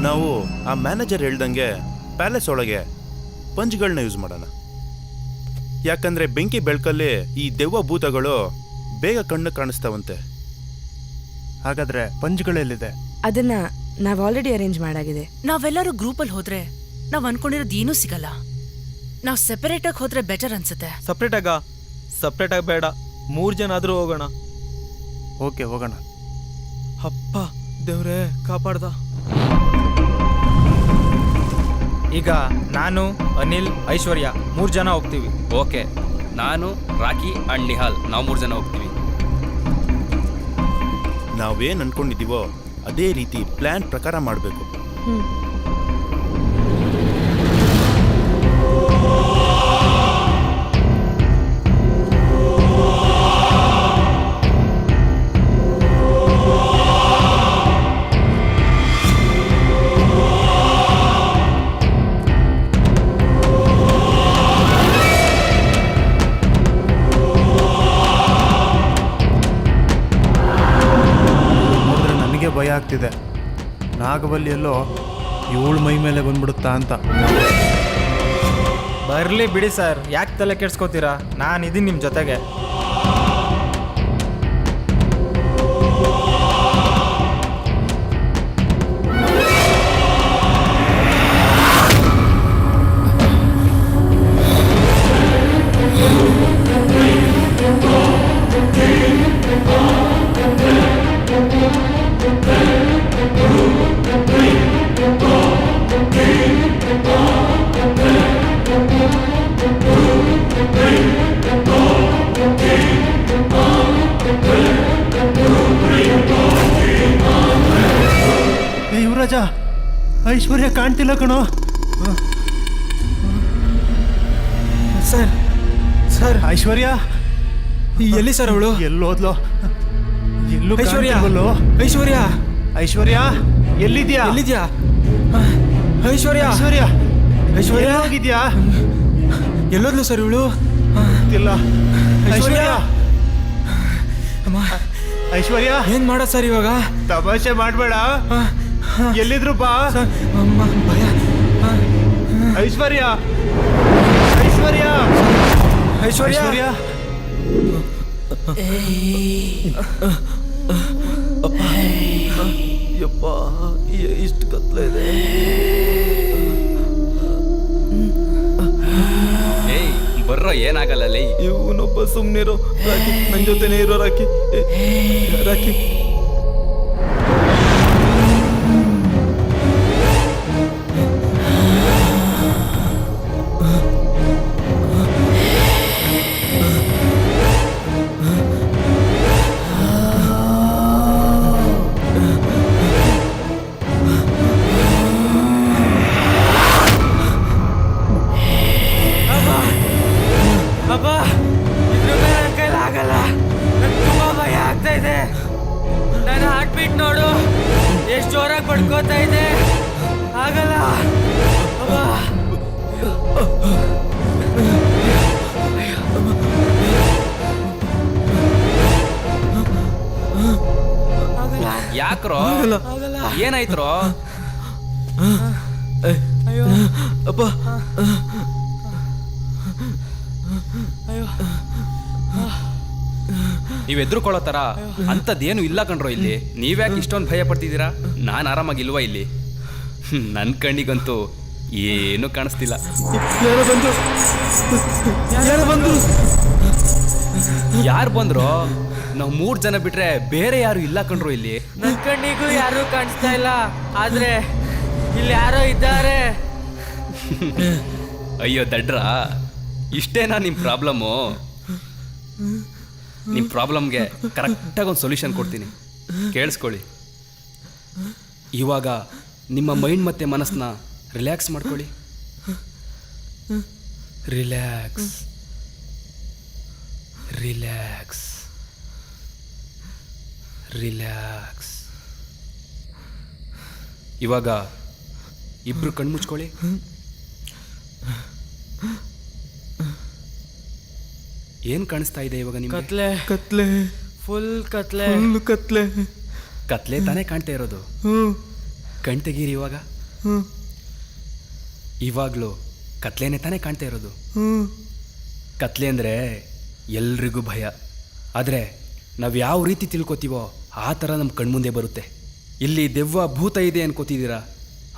ನಾವು ಆ ಮ್ಯಾನೇಜರ್ ಹೇಳ್ದಂಗೆ ಪ್ಯಾಲೇಸ್ ಒಳಗೆ ಪಂಚ್ಗಳನ್ನ ಯೂಸ್ ಮಾಡೋಣ. ಯಾಕಂದ್ರೆ ಬೆಂಕಿ ಬೆಳಕಲ್ಲಿ ಈ ದೆವ್ವ ಭೂತಗಳು ಬೇಗ ಕಣ್ಣು ಕಾಣಿಸ್ತಾವಂತೆ. ಹಾಗಾದ್ರೆ ಪಂಚ್ಗಳೆಲ್ಲಿದೆ? ಅದನ್ನ ನಾವ್ ಆಲ್ರೆಡಿ ಅರೇಂಜ್ ಮಾಡಾಗಿದೆ. ನಾವೆಲ್ಲರೂ ಗ್ರೂಪಲ್ಲಿ ಹೋದ್ರೆ ನಾವ್ ಅನ್ಕೊಂಡಿರೋದು ಏನೂ ಸಿಗಲ್ಲ. ನಾವ್ ಸೆಪರೇಟ್ ಆಗಿ ಹೋದ್ರೆ ಬೆಟರ್ ಅನ್ಸುತ್ತೆ. ಸಪ್ರೇಟಾಗಿ ಬೇಡ, 3 ಜನ ಆದ್ರೂ ಹೋಗೋಣ. ಓಕೆ, ಹೋಗೋಣ. ಅಪ್ಪ ದೇವ್ರೇ ಕಾಪಾಡ್ದ. ಈಗ ನಾನು, ಅನಿಲ್, ಐಶ್ವರ್ಯ 3 ಜನ ಹೋಗ್ತೀವಿ. ಓಕೆ, ನಾನು, ರಾಕಿ ಅಂಡ್ ನಿಹಾಲ್ ನಾವು 3 ಜನ ಹೋಗ್ತೀವಿ. ನಾವೇನು ಅನ್ಕೊಂಡಿದ್ದೀವೋ ಅದೇ ರೀತಿ ಪ್ಲಾನ್ ಪ್ರಕಾರ ಮಾಡಬೇಕು. ಭಯ ಆಗ್ತಿದೆ, ನಾಗವಲ್ಲಿಯಲ್ಲೋ ಇವಳು ಮೈ ಮೇಲೆ ಬಂದ್ಬಿಡುತ್ತಾ ಅಂತ. ಬರಲಿ ಬಿಡಿ ಸರ್, ಯಾಕೆ ತಲೆ ಕೆಡ್ಸ್ಕೋತೀರಾ? ನಾನಿದ್ದೀನಿ ನಿಮ್ಮ ಜೊತೆಗೆ. ಯುವರಾಜ, ಐಶ್ವರ್ಯ ಕಾಣ್ತಿಲ್ಲ ಕಣೋ. ಸರ್ ಸರ್ ಐಶ್ವರ್ಯ ಎಲ್ಲಿ ಸರ್ ಅವಳು? ಎಲ್ಲೋದ್ಲೋ? ಎಲ್ಲೂ ಐಶ್ವರ್ಯ, ಐಶ್ವರ್ಯ, ಐಶ್ವರ್ಯ ಎಲ್ಲಿದ್ಯಾ? ಐಶ್ವರ್ಯ, ಐಶ್ವರ್ಯ, ಐಶ್ವರ್ಯ ಹೋಗಿದ್ಯಾ? ಎಲ್ಲೋದ್ಲು ಸರ್ ಇವಳು? ಇಲ್ಲ. ಐಶ್ವರ್ಯ, ಐಶ್ವರ್ಯ ಏನ್ ಮಾಡ ಸರ್ ಇವಾಗ? ತಮಾಷೆ ಮಾಡ್ಬೇಡ, ಎಲ್ಲಿದ್ರು ಬಾ. ಭಯ. ಐಶ್ವರ್ಯ, ಐಶ್ವರ್ಯ, ಐಶ್ವರ್ಯ, ಯಪ್ಪ, ಇಷ್ಟು ಕತ್ಲ ಇದೆ. ಏಯ್ ಬರ್ರೋ, ಏನಾಗಲ್ಲ ಲೇ. ಇವನೊಬ್ಬ ಸುಮ್ಮನಿರೋ. ರಾಕಿ ನನ್ನ ಜೊತೆನೇ ಇರೋ. ರಾಕಿ, ರಾಕಿ ಅಪ್ಪ, ಇದ್ರ ಮೇಲೆ ನನ್ನ ಕೈಲಿ ಆಗಲ್ಲ. ನಂಗೆ ತುಂಬಾ ಭಯ ಆಗ್ತಾ ಇದೆ. ನನ್ನ ಹಾರ್ಟ್ ಬೀಟ್ ನೋಡು, ಎಷ್ಟು ಜೋರಾಗಿ ಬಡ್ಕೋತಾ ಇದೆ. ಆಗಲ್ಲ ಅಪ್ಪ. ಯಾಕ್ರೋ? ಏನಾಯ್ತ್ರೋ? ಅಪ್ಪ, ನೀವ್ ಎದ್ರುಕೊಳ್ಳೋ ತರ ಅಂಥದ್ದೇನು ಇಲ್ಲ ಕಣ್ರೋ ಇಲ್ಲಿ. ನೀವ್ಯಾಕೆ ಇಷ್ಟೊಂದು ಭಯ ಪಡ್ತಿದ್ದೀರಾ? ನಾನು ಆರಾಮಾಗಿಲ್ವಾ ಇಲ್ಲಿ? ನನ್ನ ಕಣ್ಣಿಗಂತೂ ಏನೂ ಕಾಣಿಸ್ತಿಲ್ಲ. ಯಾರು ಬಂದ್ರು? ನಾವು 3 ಜನ ಬಿಟ್ರೆ ಬೇರೆ ಯಾರು ಇಲ್ಲ ಕಣ್ರು ಇಲ್ಲಿ. ನನ್ ಕಣ್ಣಿಗೂ ಯಾರು ಕಾಣಿಸ್ತಾ ಇಲ್ಲ, ಆದ್ರೆ ಇಲ್ಲಿ ಯಾರೋ ಇದ್ದಾರೆ. ಅಯ್ಯೋ ದಡ್ರ, ಇಷ್ಟೇನಾ ನಿಮ್ಮ ಪ್ರಾಬ್ಲಮ್ಮು? ನಿಮ್ಮ ಪ್ರಾಬ್ಲಮ್ಗೆ ಕರೆಕ್ಟಾಗಿ ಒಂದು ಸೊಲ್ಯೂಷನ್ ಕೊಡ್ತೀನಿ, ಕೇಳಿಸ್ಕೊಳ್ಳಿ. ಇವಾಗ ನಿಮ್ಮ ಮೈಂಡ್ ಮತ್ತು ಮನಸ್ಸನ್ನ ರಿಲ್ಯಾಕ್ಸ್ ಮಾಡ್ಕೊಳ್ಳಿ. Relax relax relax. ಇವಾಗ ಇಬ್ರು ಕಣ್ಮುಚ್ಕೊಳ್ಳಿ. ಏನ್ ಕಾಣಿಸ್ತಾ ಇದೆ ಇವಾಗ ನಿಮ್ಗೆ? ಕತ್ಲೆ ಕತ್ಲೆ, ಫುಲ್ ಕತ್ಲೆ. ಫುಲ್ ಕತ್ಲೆ. ಕತ್ಲೆ ತಾನೇ ಕಾಣ್ತಾ ಇರೋದು. ಕಣ್ ತೆಗೀರಿ ಇವಾಗ. ಇವಾಗ್ಲೂ ಕತ್ಲೆನೇ ತಾನೇ ಕಾಣ್ತಾ ಇರೋದು. ಕತ್ಲೆ ಅಂದರೆ ಎಲ್ರಿಗೂ ಭಯ. ಆದರೆ ನಾವು ಯಾವ ರೀತಿ ತಿಳ್ಕೊತೀವೋ ಆ ಥರ ನಮ್ಮ ಕಣ್ಮುಂದೆ ಬರುತ್ತೆ. ಇಲ್ಲಿ ದೆವ್ವ ಭೂತ ಇದೆ ಅನ್ಕೋತಿದ್ದೀರಾ,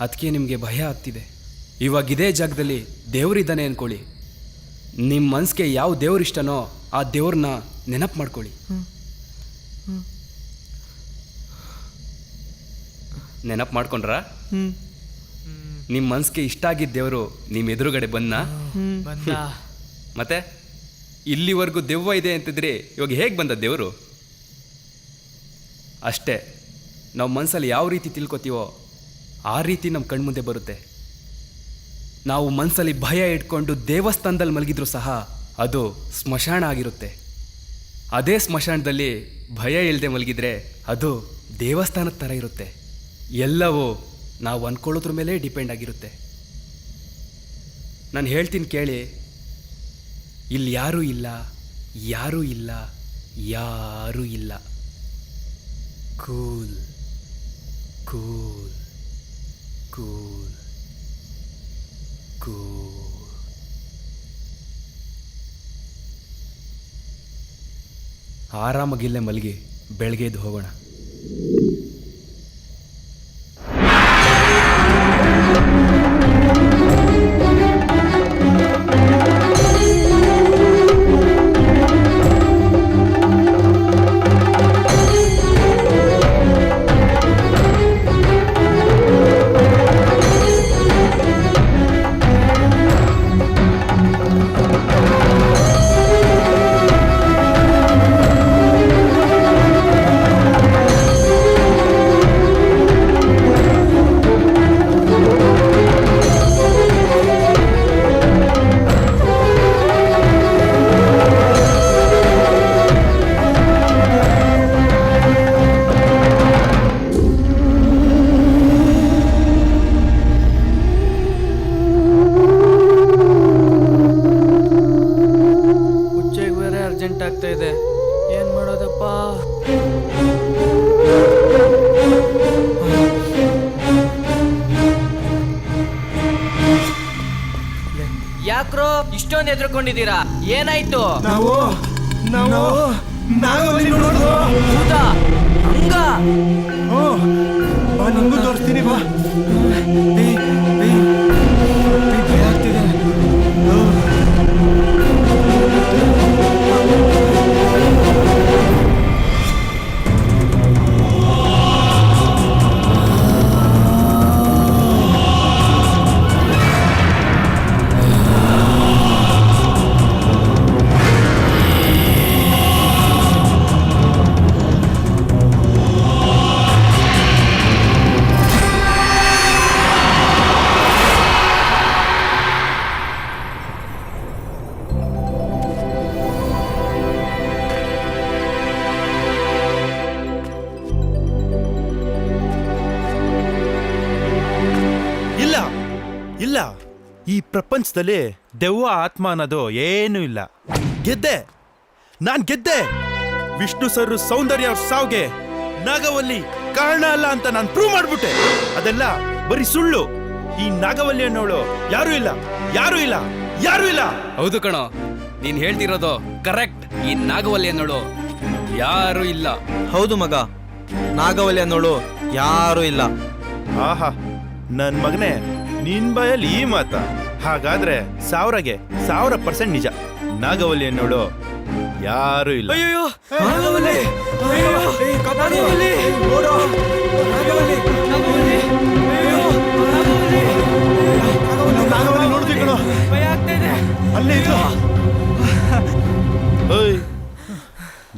ಅದಕ್ಕೆ ನಿಮಗೆ ಭಯ ಆಗ್ತಿದೆ. ಇವಾಗ ಇದೇ ಜಾಗದಲ್ಲಿ ದೇವರಿದ್ದಾನೆ ಅನ್ಕೊಳ್ಳಿ. ನಿಮ್ಮ ಮನಸ್ಸಿಗೆ ಯಾವ ದೇವ್ರು ಇಷ್ಟನೋ ಆ ದೇವ್ರನ್ನ ನೆನಪು ಮಾಡ್ಕೊಳ್ಳಿ. ನೆನಪು ಮಾಡ್ಕೊಂಡ್ರಾ? ನಿಮ್ಮ ಮನಸ್ಸಿಗೆ ಇಷ್ಟ ಆಗಿದ್ದ ದೇವರು ನಿಮ್ಮ ಎದುರುಗಡೆ ಬಂದ. ಮತ್ತೆ ಇಲ್ಲಿವರೆಗೂ ದೆವ್ವ ಇದೆ ಅಂತಿದ್ರಿ, ಇವಾಗ ಹೇಗೆ ಬಂದ ದೇವರು? ಅಷ್ಟೇ, ನಾವು ಮನಸ್ಸಲ್ಲಿ ಯಾವ ರೀತಿ ತಿಳ್ಕೊತೀವೋ ಆ ರೀತಿ ನಮ್ಮ ಕಣ್ಮುಂದೆ ಬರುತ್ತೆ. ನಾವು ಮನಸ್ಸಲ್ಲಿ ಭಯ ಇಟ್ಕೊಂಡು ದೇವಸ್ಥಾನದಲ್ಲಿ ಮಲಗಿದ್ರು ಸಹ ಅದು ಸ್ಮಶಾನ ಆಗಿರುತ್ತೆ. ಅದೇ ಸ್ಮಶಾನದಲ್ಲಿ ಭಯ ಇಲ್ಲದೆ ಮಲಗಿದ್ರೆ ಅದು ದೇವಸ್ಥಾನದ ಥರ ಇರುತ್ತೆ. ಎಲ್ಲವೂ ನಾವು ಅಂದ್ಕೊಳ್ಳೋದ್ರ ಮೇಲೆ ಡಿಪೆಂಡ್ ಆಗಿರುತ್ತೆ. ನಾನು ಹೇಳ್ತೀನಿ ಕೇಳಿ. ಇಲ್ಲಿ ಯಾರೂ ಇಲ್ಲ, ಯಾರೂ ಇಲ್ಲ, ಯಾರೂ ಇಲ್ಲ. Cool cool cool cool. ಆರಾಮಾಗಿಲ್ಲೇ ಮಲಗಿ, ಬೆಳಗ್ಗೆ ಎದ್ದು ಹೋಗೋಣ. ಅರ್ಜೆಂಟ್ ಆಗ್ತಾ ಇದೆ, ಏನ್ ಮಾಡೋದಪ್ಪ? ಯಾಕ್ರೋ ಇಷ್ಟೊಂದು ಎದ್ರುಕೊಂಡಿದ್ದೀರಾ? ಏನಾಯ್ತು? ನಾವು ಹೌದಾ? ಹಂಗ ನಂಗೂ ತೋರಿಸ್ತೀನಿ ಬಾ. ಭಯ ಆಗ್ತಿದೆ. ಇಲ್ಲ, ಈ ಪ್ರಪಂಚದಲ್ಲಿ ದೆವ್ವ ಆತ್ಮ ಅನ್ನೋದು ಏನೂ ಇಲ್ಲ. ಗೆದ್ದೆ, ನಾನ್ ಗೆದ್ದೆ. ವಿಷ್ಣು ಸರ್ ಸೌಂದರ್ಯ ಅವ್ರ ಸಾವ್ಗೆ ನಾಗವಲ್ಲಿ ಕಾರಣ ಅಲ್ಲ ಅಂತ ನಾನು ಪ್ರೂವ್ ಮಾಡ್ಬಿಟ್ಟೆ. ಅದೆಲ್ಲ ಬರೀ ಸುಳ್ಳು. ಈ ನಾಗವಲ್ಲಿ ಅನ್ನೋಳು ಯಾರು ಇಲ್ಲ, ಯಾರು ಇಲ್ಲ, ಯಾರು ಇಲ್ಲ. ಹೌದು ಕಣೋ, ನೀನ್ ಹೇಳ್ತಿರೋದು ಕರೆಕ್ಟ್. ಈ ನಾಗವಲ್ಲಿ ಅನ್ನೋಳು ಯಾರು ಇಲ್ಲ. ಹೌದು ಮಗ, ನಾಗವಲ್ಲಿ ಅನ್ನೋಳು ಯಾರು ಇಲ್ಲ. ಆಹಾ, ನನ್ ಮಗನೇ, ನಿನ್ ಬಾಯಲ್ಲಿ ಈ ಮಾತ? ಹಾಗಾದ್ರೆ 1000% ನಿಜ. ನಾಗವಲ್ಲಿ ಅನ್ನೋಳು ಯಾರು ಇಲ್ಲ. ಅಯ್ಯೋ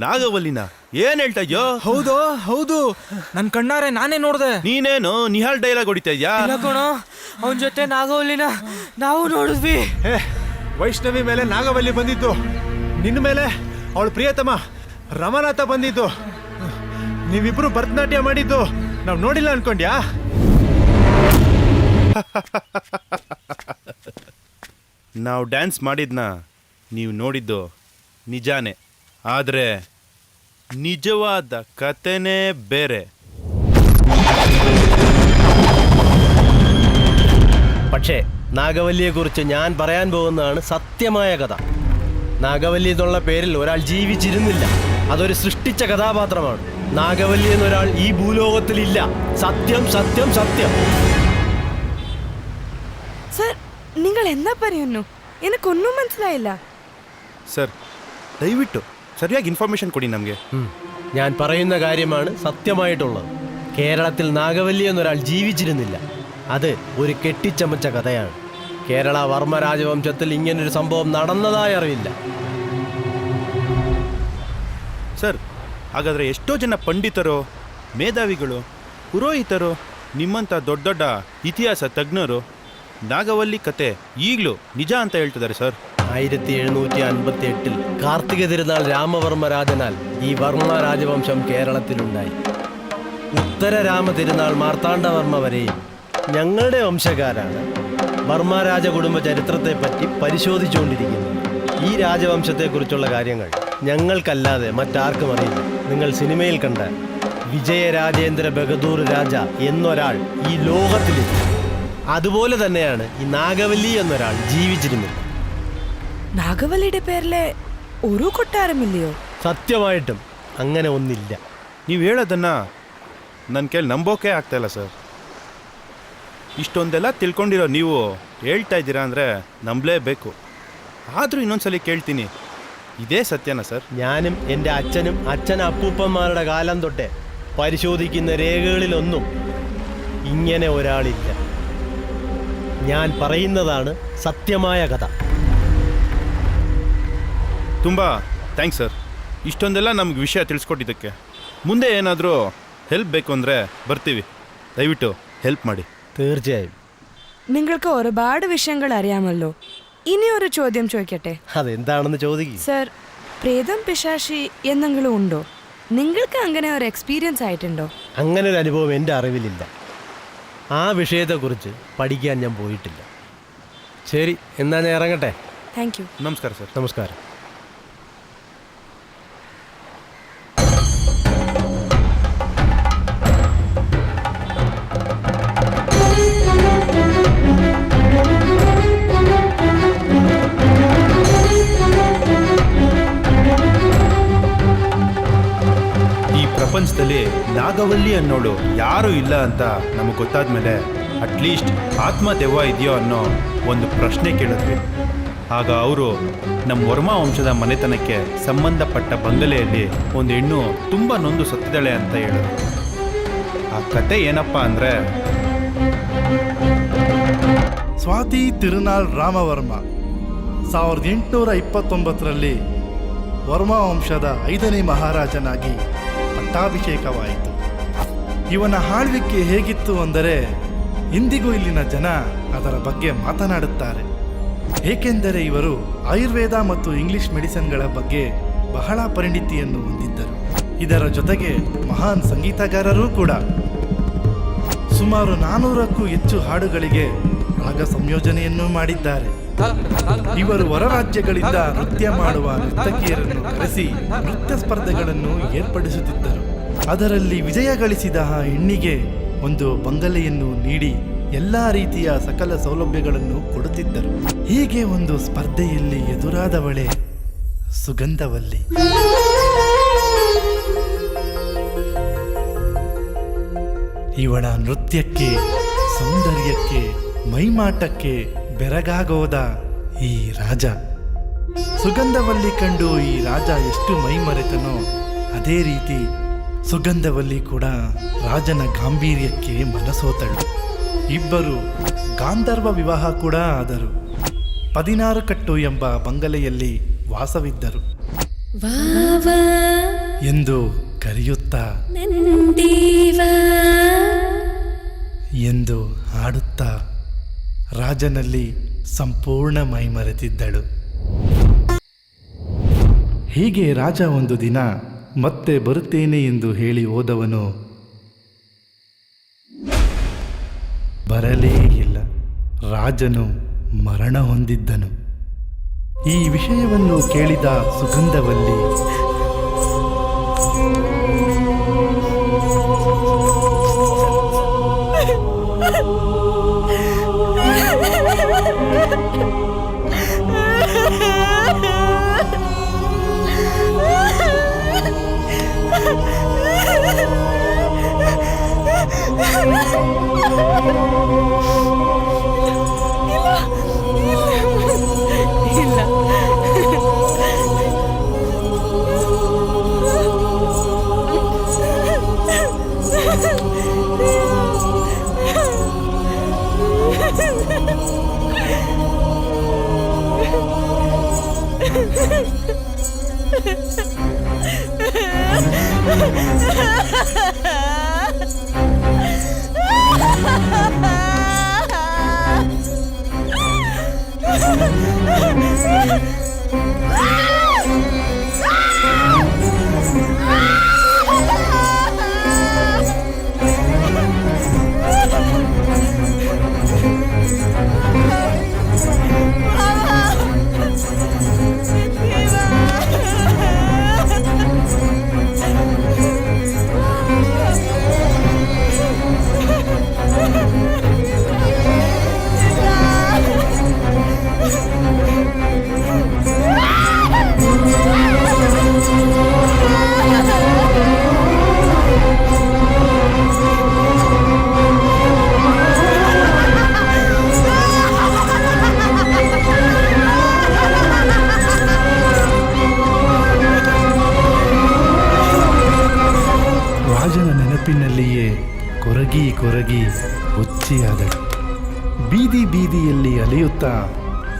ನಾಗವಲ್ಲಿನ ಏನ್ ಹೇಳ್ತಾ ಇದ್ಯೋ? ಹೌದು ಹೌದು, ನನ್ ಕಣ್ಣಾರೆ ನಾನೇ ನೋಡ್ದೆ. ನೀನೇನು ನಿಹಾಲ್ ಡೈಲಾಗ್ ಹೊಡಿತಾ ಇದ್ಯಾ? ಅವನ ಜೊತೆ ನಾಗವಲ್ಲಿನ ನಾವು ನೋಡಿದ್ವಿ. ವೈಷ್ಣವಿ ಮೇಲೆ ನಾಗವಲ್ಲಿ ಬಂದಿದ್ದು, ನಿನ್ನ ಮೇಲೆ ಅವಳ ಪ್ರಿಯತಮ ರಮನಾಥ ಬಂದಿದ್ದು, ನೀವಿಬ್ರು ಭರತನಾಟ್ಯ ಮಾಡಿದ್ದು ನಾವು ನೋಡಿಲ್ಲ ಅನ್ಕೊಂಡ್ಯಾ? ನಾವು ಡ್ಯಾನ್ಸ್ ಮಾಡಿದ್ನ ನೀವು ನೋಡಿದ್ದು ನಿಜಾನೇ, ಆದರೆ ನಿಜವಾದ ಕತೆನೇ ಬೇರೆ. പക്ഷേ നാഗവല്ലിയെക്കുറിച്ച് ഞാൻ പറയാൻ പോകുന്നതാണ് സത്യമായ കഥ. നാഗവല്ലി എന്നുള്ള പേരിൽ ഒരാൾ ജീവിച്ചിരുന്നില്ല, അതൊരു സൃഷ്ടിച്ച കഥാപാത്രമാണ്. നാഗവല്ലി എന്നൊരാൾ ഈ ഭൂലോകത്തിലില്ല. സത്യം സത്യം സത്യം. സർ, നിങ്ങൾ എന്താ പറയുന്നു? എനിക്കൊന്നും മനസ്സിലായില്ല. സർ, ദയവിಟ್ಟು സರಿಯಾಗಿ ഇൻഫർമേഷൻ ಕೊಡಿ ನಮಗೆ. ഞാൻ പറയുന്ന കാര്യമാണ് സത്യമായിട്ടുള്ളത്. കേരളത്തിൽ നാഗവല്ലി എന്നൊരാൾ ജീവിച്ചിരുന്നില്ല, അത് ഒരു കെട്ടിച്ചമച്ച കഥയാണ്. കേരള വർമ്മ രാജവംശത്തിൽ ഇങ്ങനൊരു സംഭവം നടന്നതായി അറിവില്ല. ಸರ್, ಹಾಗಾದರೆ ಎಷ್ಟೋ ಜನ ಪಂಡಿತರು, ಮೇಧಾವಿಗಳು, ಪುರೋಹಿತರು, ನಿಮ್ಮಂಥ ದೊಡ್ಡ ದೊಡ್ಡ ಇತಿಹಾಸ ತಜ್ಞರು ನಾಗವಲ್ಲಿ ಕತೆ ಈಗಲೂ ನಿಜ ಅಂತ ಹೇಳ್ತಿದ್ದಾರೆ ಸರ್. 1758 കാർത്തിക തിരുനാൾ രാമവർമ്മ രാജനാൽ ഈ വർമ്മ രാജവംശം കേരളത്തിലുണ്ടായി. ഉത്തര രാമ തിരുനാൾ മാർത്താണ്ഡവർമ്മ വരെയും ഞങ്ങളുടെ വംശക്കാരാണ് വർമ്മ രാജകുടുംബ ചരിത്രത്തെപ്പറ്റി പരിശോധിച്ചുകൊണ്ടിരിക്കുന്നത്. ഈ രാജവംശത്തെക്കുറിച്ചുള്ള കാര്യങ്ങൾ ഞങ്ങൾക്കല്ലാതെ മറ്റാർക്കും അറിയില്ല. നിങ്ങൾ സിനിമയിൽ കണ്ട വിജയരാജേന്ദ്ര ബഹദൂർ രാജ എന്നൊരാൾ ഈ ലോകത്തിലില്ല. അതുപോലെ തന്നെയാണ് ഈ നാഗവല്ലി എന്നൊരാൾ ജീവിച്ചിരുന്നത്. നാഗവല്ലിയുടെ പേരിലെ ഒരു കൊട്ടാരമില്ലയോ? സത്യമായിട്ടും അങ്ങനെ ഒന്നില്ല. ನೀವು ಹೇಳೋದನ್ನ ನನ್ನ ಕೈಲಿ ನಂಬೋಕೆ ಆಗ್ತಾ ಇಲ್ಲ ಸರ್. ಇಷ್ಟೊಂದೆಲ್ಲ ತಿಳ್ಕೊಂಡಿರೋ ನೀವು ಹೇಳ್ತಾ ಇದ್ದೀರಾ ಅಂದರೆ ನಂಬಲೇಬೇಕು. ಆದರೂ ಇನ್ನೊಂದ್ಸಲಿ ಕೇಳ್ತೀನಿ, ഇതേ സത്യനാ സർ? ഞാനും എൻ്റെ അച്ഛനും അച്ഛൻ അപ്പൂപ്പന്മാരുടെ കാലം തൊട്ടേ പരിശോധിക്കുന്ന രേഖകളിലൊന്നും ഇങ്ങനെ ഒരാളില്ല. ഞാൻ പറയുന്നതാണ് സത്യമായ കഥ. ತುಂಬ ಥ್ಯಾಂಕ್ಸ್ ಸರ್, ಇಷ್ಟೊಂದೆಲ್ಲ ನಮ್ಗೆ ವಿಷಯ ತಿಳಿಸ್ಕೊಟ್ಟಿದ್ದಕ್ಕೆ. ಮುಂದೆ ಏನಾದರೂ ಹೆಲ್ಪ್ ಬೇಕು ಅಂದರೆ ಬರ್ತೀವಿ, ದಯವಿಟ್ಟು ಹೆಲ್ಪ್ ಮಾಡಿ. തീർച്ചയായും. നിങ്ങൾക്ക് ഒരുപാട് വിഷയങ്ങൾ അറിയാമല്ലോ. ഇനി ഒരു ചോദ്യം ചോദിക്കട്ടെ? അതെന്താണെന്ന് ചോദിക്കും. സർ, പ്രേതം പിശാശി എന്തെങ്കിലും ഉണ്ടോ? നിങ്ങൾക്ക് അങ്ങനെ ഒരു എക്സ്പീരിയൻസ് ആയിട്ടുണ്ടോ? അങ്ങനെ ഒരു അനുഭവം എൻ്റെ അറിവിലില്ല. ആ വിഷയത്തെക്കുറിച്ച് പഠിക്കാൻ ഞാൻ പോയിട്ടില്ല. ശരി, എന്നാ ഞാൻ ഇറങ്ങട്ടെ. Thank you. നമസ്കാരം സർ. നമസ്കാരം. ಪ್ರಪಂಚದಲ್ಲಿ ನಾಗವಲ್ಲಿ ಅನ್ನೋಳು ಯಾರೂ ಇಲ್ಲ ಅಂತ ನಮಗೆ ಗೊತ್ತಾದ ಮೇಲೆ ಅಟ್ಲೀಸ್ಟ್ ಆತ್ಮ ದೆವ್ವ ಇದೆಯೋ ಅನ್ನೋ ಒಂದು ಪ್ರಶ್ನೆ ಕೇಳಿದ್ವಿ. ಆಗ ಅವರು ನಮ್ಮ ವರ್ಮಾ ವಂಶದ ಮನೆತನಕ್ಕೆ ಸಂಬಂಧಪಟ್ಟ ಬಂಗಲೆಯಲ್ಲಿ ಒಂದು ಹೆಣ್ಣು ತುಂಬ ನೊಂದು ಸತ್ತಿದ್ದಾಳೆ ಅಂತ ಹೇಳಿದ್ರು. ಆ ಕತೆ ಏನಪ್ಪ ಅಂದರೆ, ಸ್ವಾತಿ ತಿರುನಾಳ್ ರಾಮವರ್ಮ 1829ರಲ್ಲಿ ವರ್ಮಾ ವಂಶದ 5ನೇ ಮಹಾರಾಜನಾಗಿ ಪಟ್ಟಾಭಿಷೇಕವಾಯಿತು. ಇವನ ಆಳ್ವಿಕೆ ಹೇಗಿತ್ತು ಅಂದರೆ, ಇಂದಿಗೂ ಇಲ್ಲಿನ ಜನ ಅದರ ಬಗ್ಗೆ ಮಾತನಾಡುತ್ತಾರೆ. ಏಕೆಂದರೆ ಇವರು ಆಯುರ್ವೇದ ಮತ್ತು ಇಂಗ್ಲಿಷ್ ಮೆಡಿಸಿನ್ಗಳ ಬಗ್ಗೆ ಬಹಳ ಪರಿಣಿತಿಯನ್ನು ಹೊಂದಿದ್ದರು. ಇದರ ಜೊತೆಗೆ ಮಹಾನ್ ಸಂಗೀತಗಾರರೂ ಕೂಡ. ಸುಮಾರು 400ಕ್ಕೂ ಹೆಚ್ಚು ಹಾಡುಗಳಿಗೆ ರಾಗ ಸಂಯೋಜನೆಯನ್ನು ಮಾಡಿದ್ದಾರೆ. ಇವರು ಹೊರ ರಾಜ್ಯಗಳಿಂದ ನೃತ್ಯ ಮಾಡುವ ನರ್ತಕಿಯರನ್ನು ಕರೆಸಿ ನೃತ್ಯ ಸ್ಪರ್ಧೆಗಳನ್ನು ಏರ್ಪಡಿಸುತ್ತಿದ್ದರು. ಅದರಲ್ಲಿ ವಿಜಯ ಗಳಿಸಿದ ಆ ಹೆಣ್ಣಿಗೆ ಒಂದು ಬಂಗಲೆಯನ್ನು ನೀಡಿ ಎಲ್ಲ ರೀತಿಯ ಸಕಲ ಸೌಲಭ್ಯಗಳನ್ನು ಕೊಡುತ್ತಿದ್ದರು. ಹೀಗೆ ಒಂದು ಸ್ಪರ್ಧೆಯಲ್ಲಿ ಎದುರಾದವಳೇ ಸುಗಂಧವಲ್ಲಿ. ಇವಳ ನೃತ್ಯಕ್ಕೆ, ಸೌಂದರ್ಯಕ್ಕೆ ಮೈಮಾಟಕ್ಕೆ ಬೆರಗಾಗೋದ ಈ ರಾಜ. ಸುಗಂಧವಲ್ಲಿ ಕಂಡು ಈ ರಾಜ ಎಷ್ಟು ಮೈ ಮರೆತನೋ ಅದೇ ರೀತಿ ಸುಗಂಧವಲ್ಲಿ ಕೂಡ ರಾಜನ ಗಾಂಭೀರ್ಯಕ್ಕೆ ಮನಸೋತಳು. ಇಬ್ಬರು ಗಾಂಧರ್ವ ವಿವಾಹ ಕೂಡ ಆದರು. 16 ಕಟ್ಟು ಎಂಬ ಬಂಗಲೆಯಲ್ಲಿ ವಾಸವಿದ್ದರು ಎಂದು ಕರೆಯುತ್ತಾ ಎಂದು ಹಾಡುತ್ತಾ ರಾಜನಲ್ಲಿ ಸಂಪೂರ್ಣ ಮೈಮರೆತಿದ್ದಳು. ಹೀಗೆ ರಾಜ ಒಂದು ದಿನ ಮತ್ತೆ ಬರುತ್ತೇನೆ ಎಂದು ಹೇಳಿ ಹೋದವನು ಬರಲೇ ಇಲ್ಲ. ರಾಜನು ಮರಣ ಹೊಂದಿದ್ದನು. ಈ ವಿಷಯವನ್ನು ಕೇಳಿದ ಸುಗಂಧವಲ್ಲಿ ನೆನಪಿನಲ್ಲಿಯೇ ಕೊರಗಿ ಕೊರಗಿ ಹುಚ್ಚಿಯಾದಳು. ಬೀದಿ ಬೀದಿಯಲ್ಲಿ ಅಲೆಯುತ್ತಾ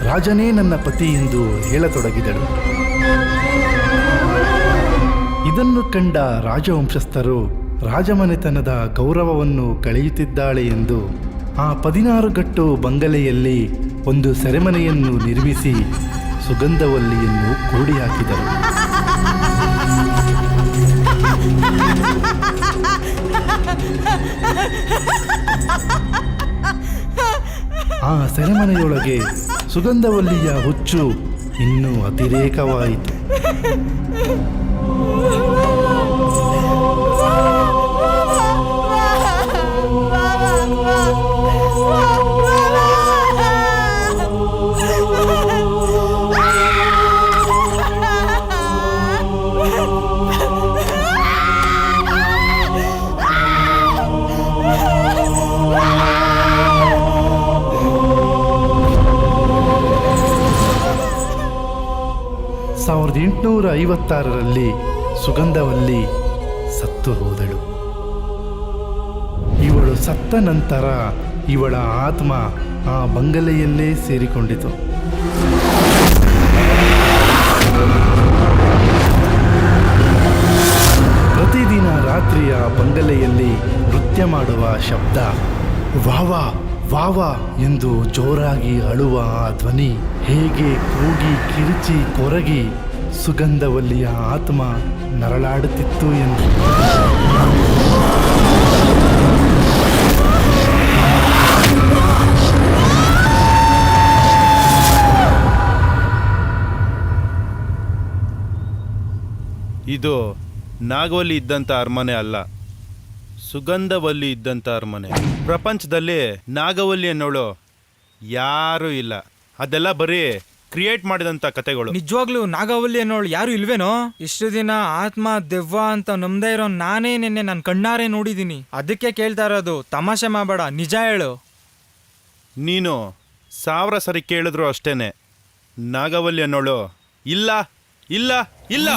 ರಾಜನೇ ನನ್ನ ಪತಿ ಎಂದು ಹೇಳತೊಡಗಿದಳು. ಇದನ್ನು ಕಂಡ ರಾಜವಂಶಸ್ಥರು ರಾಜಮನೆತನದ ಗೌರವವನ್ನು ಕಳೆಯುತ್ತಿದ್ದಾಳೆ ಎಂದು ಆ 16 ಗಟ್ಟು ಬಂಗಲೆಯಲ್ಲಿ ಒಂದು ಸೆರೆಮನೆಯನ್ನು ನಿರ್ಮಿಸಿ ಸುಗಂಧವಲ್ಲಿಯನ್ನು ಕೂಡಿ ಹಾಕಿದರು. ಆ ಸೆರೆಮನೆಯೊಳಗೆ ಸುಗಂಧವಲ್ಲಿಯ ಹುಚ್ಚು ಇನ್ನೂ ಅತಿರೇಕವಾಯಿತು. ಸಾವಿರದ 856ರಲ್ಲಿ ಸುಗಂಧವಲ್ಲಿ ಸತ್ತು ಹೋದಳು. ಇವಳು ಸತ್ತ ನಂತರ ಇವಳ ಆತ್ಮ ಆ ಬಂಗಲೆಯಲ್ಲೇ ಸೇರಿಕೊಂಡಿತು. ಪ್ರತಿದಿನ ರಾತ್ರಿಯ ಬಂಗಲೆಯಲ್ಲಿ ನೃತ್ಯ ಮಾಡುವ ಶಬ್ದ, ವಾವಾ ವಾವಾ ಎಂದು ಜೋರಾಗಿ ಅಳುವ ಆ ಧ್ವನಿ ಹೇಗೆ ಕೂಗಿ ಕಿರುಚಿ ಕೊರಗಿ ಸುಗಂಧವಲ್ಲಿಯ ಆತ್ಮ ನರಳಾಡುತ್ತಿತ್ತು ಎಂದು. ಇದು ನಾಗವಲ್ಲಿ ಇದ್ದಂಥ ಅರಮನೆ ಅಲ್ಲ, ಸುಗಂಧವಲ್ಲಿ ಇದ್ದಂಥ ಅರಮನೆ. ಪ್ರಪಂಚದಲ್ಲಿ ನಾಗವಲ್ಲಿ ಅನ್ನೋಳು ಯಾರೂ ಇಲ್ಲ. ಅದೆಲ್ಲ ಬರೀ ಕ್ರಿಯೇಟ್ ಮಾಡಿದಂಥ ಕತೆಗಳು. ನಿಜವಾಗ್ಲೂ ನಾಗವಲ್ಲಿ ಅನ್ನೋಳು ಯಾರು ಇಲ್ವೇನೋ? ಇಷ್ಟು ದಿನ ಆತ್ಮ ದೆವ್ವ ಅಂತ ನಂಬದೇ ಇರೋ ನಾನೇ ನಿನ್ನೆ ನನ್ನ ಕಣ್ಣಾರೆ ನೋಡಿದ್ದೀನಿ. ಅದಕ್ಕೆ ಕೇಳ್ತಾ ಇರೋದು, ತಮಾಷೆ ಮಾಡಬೇಡ, ನಿಜ ಹೇಳು. ನೀನು 1000 ಸರಿ ಕೇಳಿದ್ರು ಅಷ್ಟೇನೆ, ನಾಗವಲ್ಲಿ ಅನ್ನೋಳು ಇಲ್ಲ ಇಲ್ಲ ಇಲ್ಲ.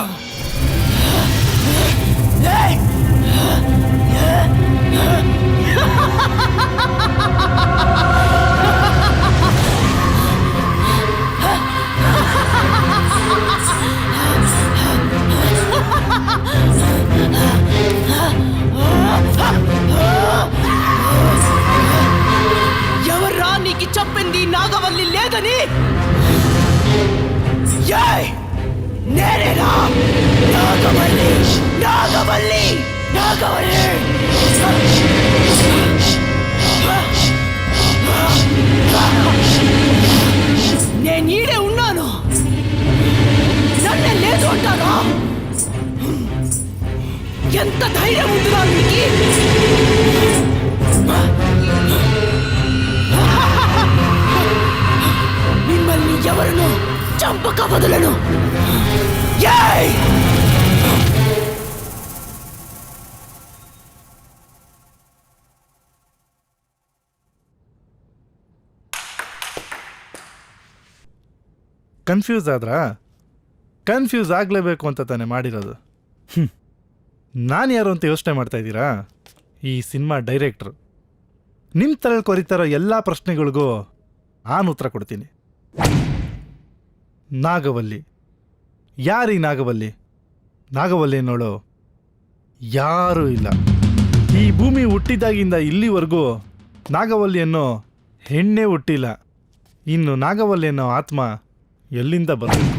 ఎవర్రా నీకు చెప్పింది నాగవల్లి లేదని? నేనేనా నాగవల్లి? నాగవల్లి నాగవల్లి నేను ఈడే ఉన్నాను, నన్నే లేదు అంటారా? ఎంత ధైర్యం ఉందిరా నీకు? మిమ్మల్ని ఎవరినో చంపక వదలను. ಕನ್ಫ್ಯೂಸ್ ಆದ್ರಾ? ಕನ್ಫ್ಯೂಸ್ ಆಗಲೇಬೇಕು ಅಂತ ತಾನೇ ಮಾಡಿರೋದು. ನಾನು ಯಾರು ಅಂತ ಯೋಚನೆ ಮಾಡ್ತಾ ಇದ್ದೀರಾ? ಈ ಸಿನಿಮಾ ಡೈರೆಕ್ಟ್ರು. ನಿಮ್ಮ ತಲೆಯಲ್ಲಿ ಕೊರಿತಾರೋ ಎಲ್ಲ ಪ್ರಶ್ನೆಗಳಿಗೂ ನಾನು ಉತ್ತರ ಕೊಡ್ತೀನಿ. ನಾಗವಲ್ಲಿ ಯಾರೀ ನಾಗವಲ್ಲಿ? ನಾಗವಲ್ಲಿ ಅನ್ನೋಳು ಯಾರೂ ಇಲ್ಲ. ಈ ಭೂಮಿ ಹುಟ್ಟಿದಾಗಿಂದ ಇಲ್ಲಿವರೆಗೂ ನಾಗವಲ್ಲಿ ಅನ್ನೋ ಹೆಣ್ಣೇ ಹುಟ್ಟಿಲ್ಲ. ಇನ್ನು ನಾಗವಲ್ಲಿ ಅನ್ನೋ ಆತ್ಮ ಎಲ್ಲಿಂದ ಬರಬೇಕು?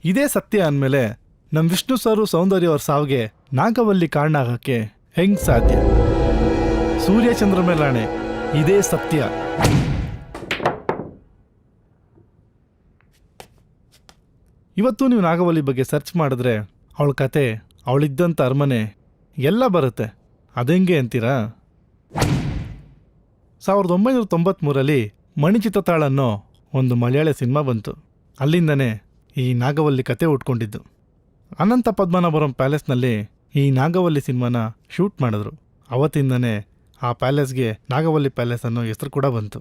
ಇದೇ ಸತ್ಯ ಅಂದಮೇಲೆ ನಮ್ಮ ವಿಷ್ಣು ಸರು ಸೌಂದರ್ಯ ಅವ್ರ ಸಾವಿಗೆ ನಾಗವಲ್ಲಿ ಕಾರಣ ಆಗೋಕ್ಕೆ ಹೆಂಗೆ ಸಾಧ್ಯ? ಸೂರ್ಯಚಂದ್ರ ಮೇಲಾಣೆ ಇದೇ ಸತ್ಯ. ಇವತ್ತು ನೀವು ನಾಗವಲ್ಲಿ ಬಗ್ಗೆ ಸರ್ಚ್ ಮಾಡಿದ್ರೆ ಅವಳ ಕತೆ, ಅವಳಿದ್ದಂಥ ಅರಮನೆ ಎಲ್ಲ ಬರುತ್ತೆ. ಅದೆಂಗೆ ಅಂತೀರಾ? 1993 ಮಣಿಚಿತ್ರತಾಳ್ ಅನ್ನೋ ಒಂದು ಮಲಯಾಳಿ ಸಿನಿಮಾ ಬಂತು. ಅಲ್ಲಿಂದನೇ ಈ ನಾಗವಲ್ಲಿ ಕತೆ ಉಟ್ಕೊಂಡಿದ್ದು. ಅನಂತ ಪದ್ಮನಾಭಪುರಂ ಪ್ಯಾಲೇಸ್ನಲ್ಲಿ ಈ ನಾಗವಲ್ಲಿ ಸಿನಿಮಾನ ಶೂಟ್ ಮಾಡಿದ್ರು. ಅವತ್ತಿಂದನೇ ಆ ಪ್ಯಾಲೇಸ್ಗೆ ನಾಗವಲ್ಲಿ ಪ್ಯಾಲೇಸ್ ಅನ್ನೋ ಹೆಸರು ಕೂಡ ಬಂತು.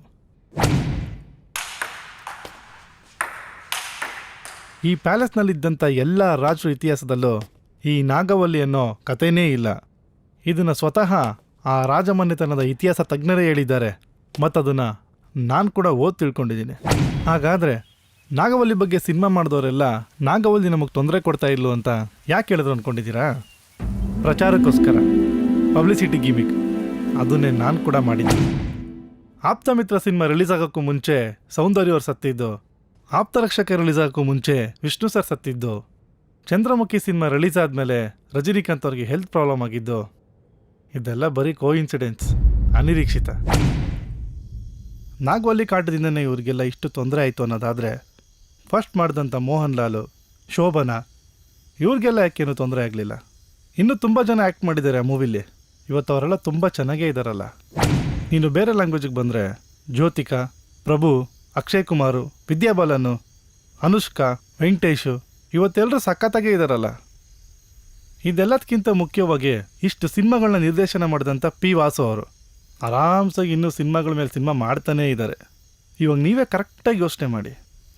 ಈ ಪ್ಯಾಲೇಸ್ನಲ್ಲಿದ್ದಂಥ ಎಲ್ಲ ರಾಜರ ಇತಿಹಾಸದಲ್ಲೂ ಈ ನಾಗವಲ್ಲಿ ಅನ್ನೋ ಕಥೆನೇ ಇಲ್ಲ. ಇದನ್ನು ಸ್ವತಃ ಆ ರಾಜಮನೆತನದ ಇತಿಹಾಸ ತಜ್ಞರೇ ಹೇಳಿದ್ದಾರೆ, ಮತ್ತದನ್ನು ನಾನು ಕೂಡ ಓದಿ ತಿಳ್ಕೊಂಡಿದ್ದೀನಿ. ಹಾಗಾದರೆ ನಾಗವಲ್ಲಿ ಬಗ್ಗೆ ಸಿನಿಮಾ ಮಾಡಿದವರೆಲ್ಲ ನಾಗವಲ್ಲಿ ನಮಗೆ ತೊಂದರೆ ಕೊಡ್ತಾ ಇಲ್ಲು ಅಂತ ಯಾಕೆ ಹೇಳಿದ್ರು ಅಂದ್ಕೊಂಡಿದ್ದೀರಾ? ಪ್ರಚಾರಕ್ಕೋಸ್ಕರ, ಪಬ್ಲಿಸಿಟಿ ಗಿಮಿಕ್. ಅದನ್ನೇ ನಾನು ಕೂಡ ಮಾಡಿದ್ದೆ. ಆಪ್ತಮಿತ್ರ ಸಿನಿಮಾ ರಿಲೀಸ್ ಆಗೋಕ್ಕೂ ಮುಂಚೆ ಸೌಂದರ್ಯ ಅವ್ರು ಸತ್ತಿದ್ದು, ಆಪ್ತರಕ್ಷಕ ರಿಲೀಸ್ ಆಗೋಕ್ಕೂ ಮುಂಚೆ ವಿಷ್ಣು ಸರ್ ಸತ್ತಿದ್ದು, ಚಂದ್ರಮುಖಿ ಸಿನಿಮಾ ರಿಲೀಸ್ ಆದಮೇಲೆ ರಜನಿಕಾಂತ್ ಅವ್ರಿಗೆ ಹೆಲ್ತ್ ಪ್ರಾಬ್ಲಮ್ ಆಗಿದ್ದು, ಇದೆಲ್ಲ ಬರೀ ಕೋಇನ್ಸಿಡೆನ್ಸ್, ಅನಿರೀಕ್ಷಿತ. ನಾಗವಲ್ಲಿ ಕಾಟದಿಂದನೇ ಇವ್ರಿಗೆಲ್ಲ ಇಷ್ಟು ತೊಂದರೆ ಆಯಿತು ಅನ್ನೋದಾದರೆ, ಫಸ್ಟ್ ಮಾಡಿದಂಥ ಮೋಹನ್ ಲಾಲು, ಶೋಭನಾ ಇವ್ರಿಗೆಲ್ಲ ಯಾಕೇನು ತೊಂದರೆ ಆಗಲಿಲ್ಲ? ಇನ್ನೂ ತುಂಬ ಜನ ಆ್ಯಕ್ಟ್ ಮಾಡಿದ್ದಾರೆ ಆ ಮೂವಿಲಿ. ಇವತ್ತು ಅವರೆಲ್ಲ ತುಂಬ ಚೆನ್ನಾಗೇ ಇದ್ದಾರಲ್ಲ. ನೀನು ಬೇರೆ ಲ್ಯಾಂಗ್ವೇಜಿಗೆ ಬಂದರೆ ಜ್ಯೋತಿಕಾ, ಪ್ರಭು, ಅಕ್ಷಯ್ ಕುಮಾರು, ವಿದ್ಯಾಬಾಲನು, ಅನುಷ್ಕಾ, ವೆಂಕಟೇಶು ಇವತ್ತೆಲ್ಲರೂ ಸಖತ್ತಾಗೇ ಇದ್ದಾರಲ್ಲ. ಇದೆಲ್ಲದಕ್ಕಿಂತ ಮುಖ್ಯವಾಗಿ ಇಷ್ಟು ಸಿನಿಮಾಗಳನ್ನ ನಿರ್ದೇಶನ ಮಾಡಿದಂಥ ಪಿ ವಾಸು ಅವರು ಆರಾಮ್ಸಾಗಿ ಇನ್ನೂ ಸಿನಿಮಾಗಳ ಮೇಲೆ ಸಿನಿಮಾ ಮಾಡ್ತಾನೇ ಇದ್ದಾರೆ. ಇವಾಗ ನೀವೇ ಕರೆಕ್ಟಾಗಿ ಯೋಚನೆ ಮಾಡಿ,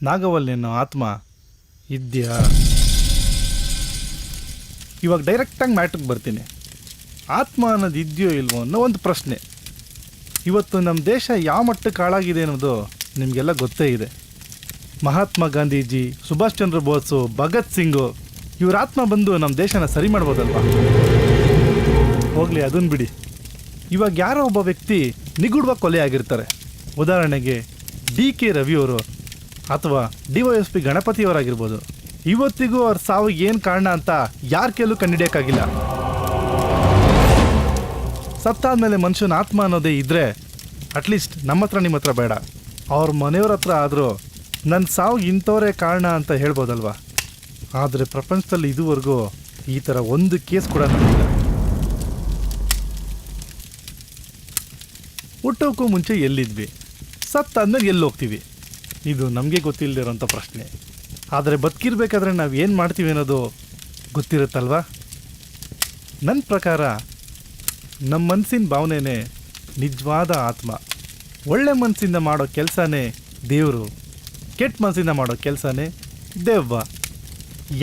ನಾಗವಲ್ಲಿ ಅನ್ನೋ ಆತ್ಮ ಇದೆಯಾ? ಇವಾಗ ಡೈರೆಕ್ಟಾಗಿ ಮ್ಯಾಟ್ರಿಗೆ ಬರ್ತೀನಿ. ಆತ್ಮ ಅನ್ನೋದು ಇದೆಯೋ ಇಲ್ವೋ ಅನ್ನೋ ಒಂದು ಪ್ರಶ್ನೆ. ಇವತ್ತು ನಮ್ಮ ದೇಶ ಯಾವ ಮಟ್ಟಕ್ಕೆ ಹಾಳಾಗಿದೆ ಅನ್ನೋದು ನಿಮಗೆಲ್ಲ ಗೊತ್ತೇ ಇದೆ. ಮಹಾತ್ಮ ಗಾಂಧೀಜಿ, ಸುಭಾಷ್ ಚಂದ್ರ ಬೋಸು, ಭಗತ್ ಸಿಂಗು ಇವ್ರ ಆತ್ಮ ಬಂದು ನಮ್ಮ ದೇಶನ ಸರಿ ಮಾಡ್ಬೋದಲ್ವಾ? ಹೋಗಲಿ, ಅದನ್ನು ಬಿಡಿ. ಇವಾಗ ಯಾರೋ ಒಬ್ಬ ವ್ಯಕ್ತಿ ನಿಗೂಢವಾಗಿ ಕೊಲೆ ಆಗಿರ್ತಾರೆ. ಉದಾಹರಣೆಗೆ DK ರವಿಯವರು ಅಥವಾ DYSP ಗಣಪತಿಯವರಾಗಿರ್ಬೋದು. ಇವತ್ತಿಗೂ ಅವ್ರ ಸಾವಿಗೆ ಏನು ಕಾರಣ ಅಂತ ಯಾರ ಕೈಲೂ ಕಂಡುಹಿಡಿಯೋಕ್ಕಾಗಿಲ್ಲ. ಸತ್ತಾದ್ಮೇಲೆ ಮನುಷ್ಯನ ಆತ್ಮ ಅನ್ನೋದೇ ಇದ್ದರೆ ಅಟ್ಲೀಸ್ಟ್ ನಮ್ಮ ಹತ್ರ, ನಿಮ್ಮ ಹತ್ರ ಬೇಡ, ಅವ್ರ ಮನೆಯವ್ರ ಹತ್ರ ಆದರೂ ನನ್ನ ಸಾವಿಗೆ ಇಂಥವರೇ ಕಾರಣ ಅಂತ ಹೇಳ್ಬೋದಲ್ವಾ? ಆದರೆ ಪ್ರಪಂಚದಲ್ಲಿ ಇದುವರೆಗೂ ಈ ಥರ ಒಂದು ಕೇಸ್ ಕೂಡ ನಡೆದಿಲ್ಲ. ಹುಟ್ಟೋಕ್ಕೂ ಮುಂಚೆ ಎಲ್ಲಿದ್ವಿ, ಸತ್ತಾದ್ಮೇಲೆ ಎಲ್ಲಿ ಹೋಗ್ತೀವಿ, ಇದು ನಮಗೆ ಗೊತ್ತಿಲ್ಲದಿರೋಂಥ ಪ್ರಶ್ನೆ. ಆದರೆ ಬದುಕಿರ್ಬೇಕಾದ್ರೆ ನಾವು ಏನು ಮಾಡ್ತೀವಿ ಅನ್ನೋದು ಗೊತ್ತಿರುತ್ತಲ್ವಾ? ನನ್ನ ಪ್ರಕಾರ ನಮ್ಮ ಮನಸ್ಸಿನ ಭಾವನೆನೇ ನಿಜವಾದ ಆತ್ಮ. ಒಳ್ಳೆ ಮನಸ್ಸಿಂದ ಮಾಡೋ ಕೆಲಸನೇ ದೇವರು, ಕೆಟ್ಟ ಮನಸ್ಸಿಂದ ಮಾಡೋ ಕೆಲಸನೇ ದೆವ್ವ.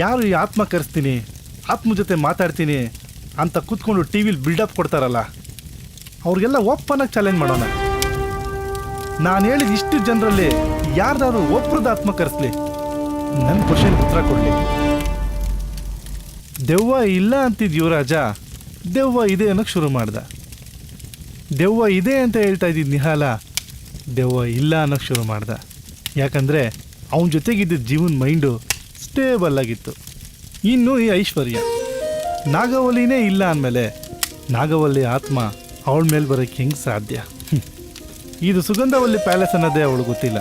ಯಾರು ಈ ಆತ್ಮ ಕರೆಸ್ತೀನಿ, ಆತ್ಮ ಜೊತೆ ಮಾತಾಡ್ತೀನಿ ಅಂತ ಕೂತ್ಕೊಂಡು ಟಿ ವಿಲಿ ಬಿಲ್ಡಪ್ ಕೊಡ್ತಾರಲ್ಲ, ಅವ್ರಿಗೆಲ್ಲ ಓಪನ್ನಾಗಿ ಚಾಲೆಂಜ್ ಮಾಡೋಣ. ನಾನು ಹೇಳಿದ ಇಷ್ಟು ಜನರಲ್ಲಿ ಯಾರ್ದಾದ್ರು ಒಬ್ರದ್ದು ಆತ್ಮ ಕರೆಸ್ಲಿ, ನನ್ನ ಕ್ವಶನ್ ಉತ್ತರ ಕೊಡಲಿ. ದೆವ್ವ ಇಲ್ಲ ಅಂತಿದ್ ಯುವರಾಜ ದೆವ್ವ ಇದೆ ಅನ್ನೋಕ್ಕೆ ಶುರು ಮಾಡ್ದ. ದೆವ್ವ ಇದೆ ಅಂತ ಹೇಳ್ತಾ ಇದ್ದಿದ್ದು ನಿಹಾಲ ದೆವ್ವ ಇಲ್ಲ ಅನ್ನೋಕ್ಕೆ ಶುರು ಮಾಡ್ದ. ಯಾಕಂದರೆ ಅವನ ಜೊತೆಗಿದ್ದ ಜೀವನ ಮೈಂಡು ಸ್ಟೇಬಲ್ ಆಗಿತ್ತು. ಇನ್ನು ಈ ಐಶ್ವರ್ಯ ನಾಗವಲ್ಲಿನೇ ಇಲ್ಲ ಅಂದಮೇಲೆ ನಾಗವಲ್ಲಿ ಆತ್ಮ ಅವಳ ಮೇಲೆ ಬರೋಕ್ಕೆ ಹೆಂಗೆ ಸಾಧ್ಯ? ಇದು ಸುಗಂಧವಲ್ಲಿ ಪ್ಯಾಲೇಸ್ ಅನ್ನೋದೇ ಅವಳು ಗೊತ್ತಿಲ್ಲ.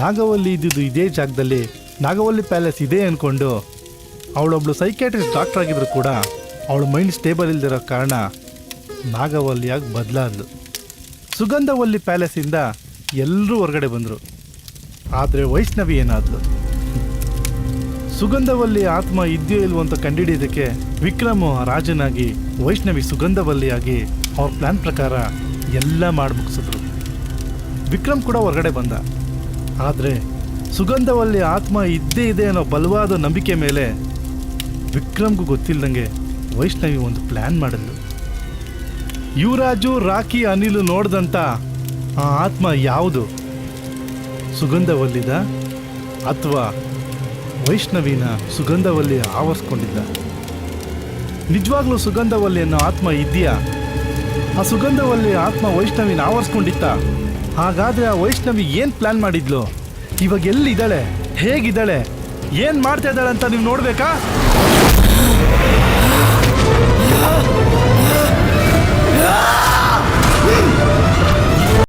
ನಾಗವಲ್ಲಿ ಇದ್ದಿದ್ದು ಇದೇ ಜಾಗದಲ್ಲಿ ನಾಗವಲ್ಲಿ ಪ್ಯಾಲೇಸ್ ಇದೆ ಅಂದ್ಕೊಂಡು ಅವಳೊಬ್ಳು ಸೈಕ್ಯಾಟ್ರಿಸ್ಟ್ ಡಾಕ್ಟರ್ ಆಗಿದ್ರು ಕೂಡ ಅವಳ ಮೈಂಡ್ ಸ್ಟೇಬಲ್ ಇಲ್ದಿರೋ ಕಾರಣ ನಾಗವಲ್ಲಿಯಾಗಿ ಬದಲಾದ್ಲು. ಸುಗಂಧವಲ್ಲಿ ಪ್ಯಾಲೇಸಿಂದ ಎಲ್ಲರೂ ಹೊರಗಡೆ ಬಂದರು. ಆದರೆ ವೈಷ್ಣವಿ ಏನಾದ್ಲು? ಸುಗಂಧವಲ್ಲಿ ಆತ್ಮ ಇದೆಯೋ ಇಲ್ವೋ ಅಂತ ಕಂಡುಹಿಡಿಯೋದಕ್ಕೆ ವಿಕ್ರಮ್ ರಾಜನಾಗಿ ವೈಷ್ಣವಿ ಸುಗಂಧವಲ್ಲಿಯಾಗಿ ಅವ್ರ ಪ್ಲ್ಯಾನ್ ಪ್ರಕಾರ ಎಲ್ಲ ಮಾಡಿ ಮುಗಿಸಿದ್ರು. ವಿಕ್ರಮ್ ಕೂಡ ಹೊರಗಡೆ ಬಂದ. ಆದರೆ ಸುಗಂಧವಲ್ಲಿ ಆತ್ಮ ಇದ್ದೇ ಇದೆ ಅನ್ನೋ ಬಲವಾದ ನಂಬಿಕೆ ಮೇಲೆ ವಿಕ್ರಮ್ಗೂ ಗೊತ್ತಿಲ್ಲದಂಗೆ ವೈಷ್ಣವಿ ಒಂದು ಪ್ಲ್ಯಾನ್ ಮಾಡಿದ್ಲು. ಯುವರಾಜು, ರಾಕಿ, ಅನಿಲು ನೋಡ್ದಂಥ ಆ ಆತ್ಮ ಯಾವುದು? ಸುಗಂಧವಲ್ಲಿದ ಅಥವಾ ವೈಷ್ಣವಿನ ಸುಗಂಧವಲ್ಲಿ ಆವರಿಸ್ಕೊಂಡಿದ್ದ? ನಿಜವಾಗ್ಲೂ ಸುಗಂಧವಲ್ಲಿ ಅನ್ನೋ ಆತ್ಮ ಇದೆಯಾ? ಆ ಸುಗಂಧವಲ್ಲಿ ಆತ್ಮ ವೈಷ್ಣವಿನ ಆವರಿಸ್ಕೊಂಡಿತ್ತ? ಹಾಗಾದ್ರೆ ಆ ವೈಷ್ಣವಿ ಏನು ಪ್ಲ್ಯಾನ್ ಮಾಡಿದ್ಲು? ಇವಾಗ ಎಲ್ಲಿದ್ದಾಳೆ, ಹೇಗಿದ್ದಾಳೆ, ಏನು ಮಾಡ್ತಾ ಇದ್ದಾಳೆ ಅಂತ ನೀವು ನೋಡ್ಬೇಕಾ? Ah!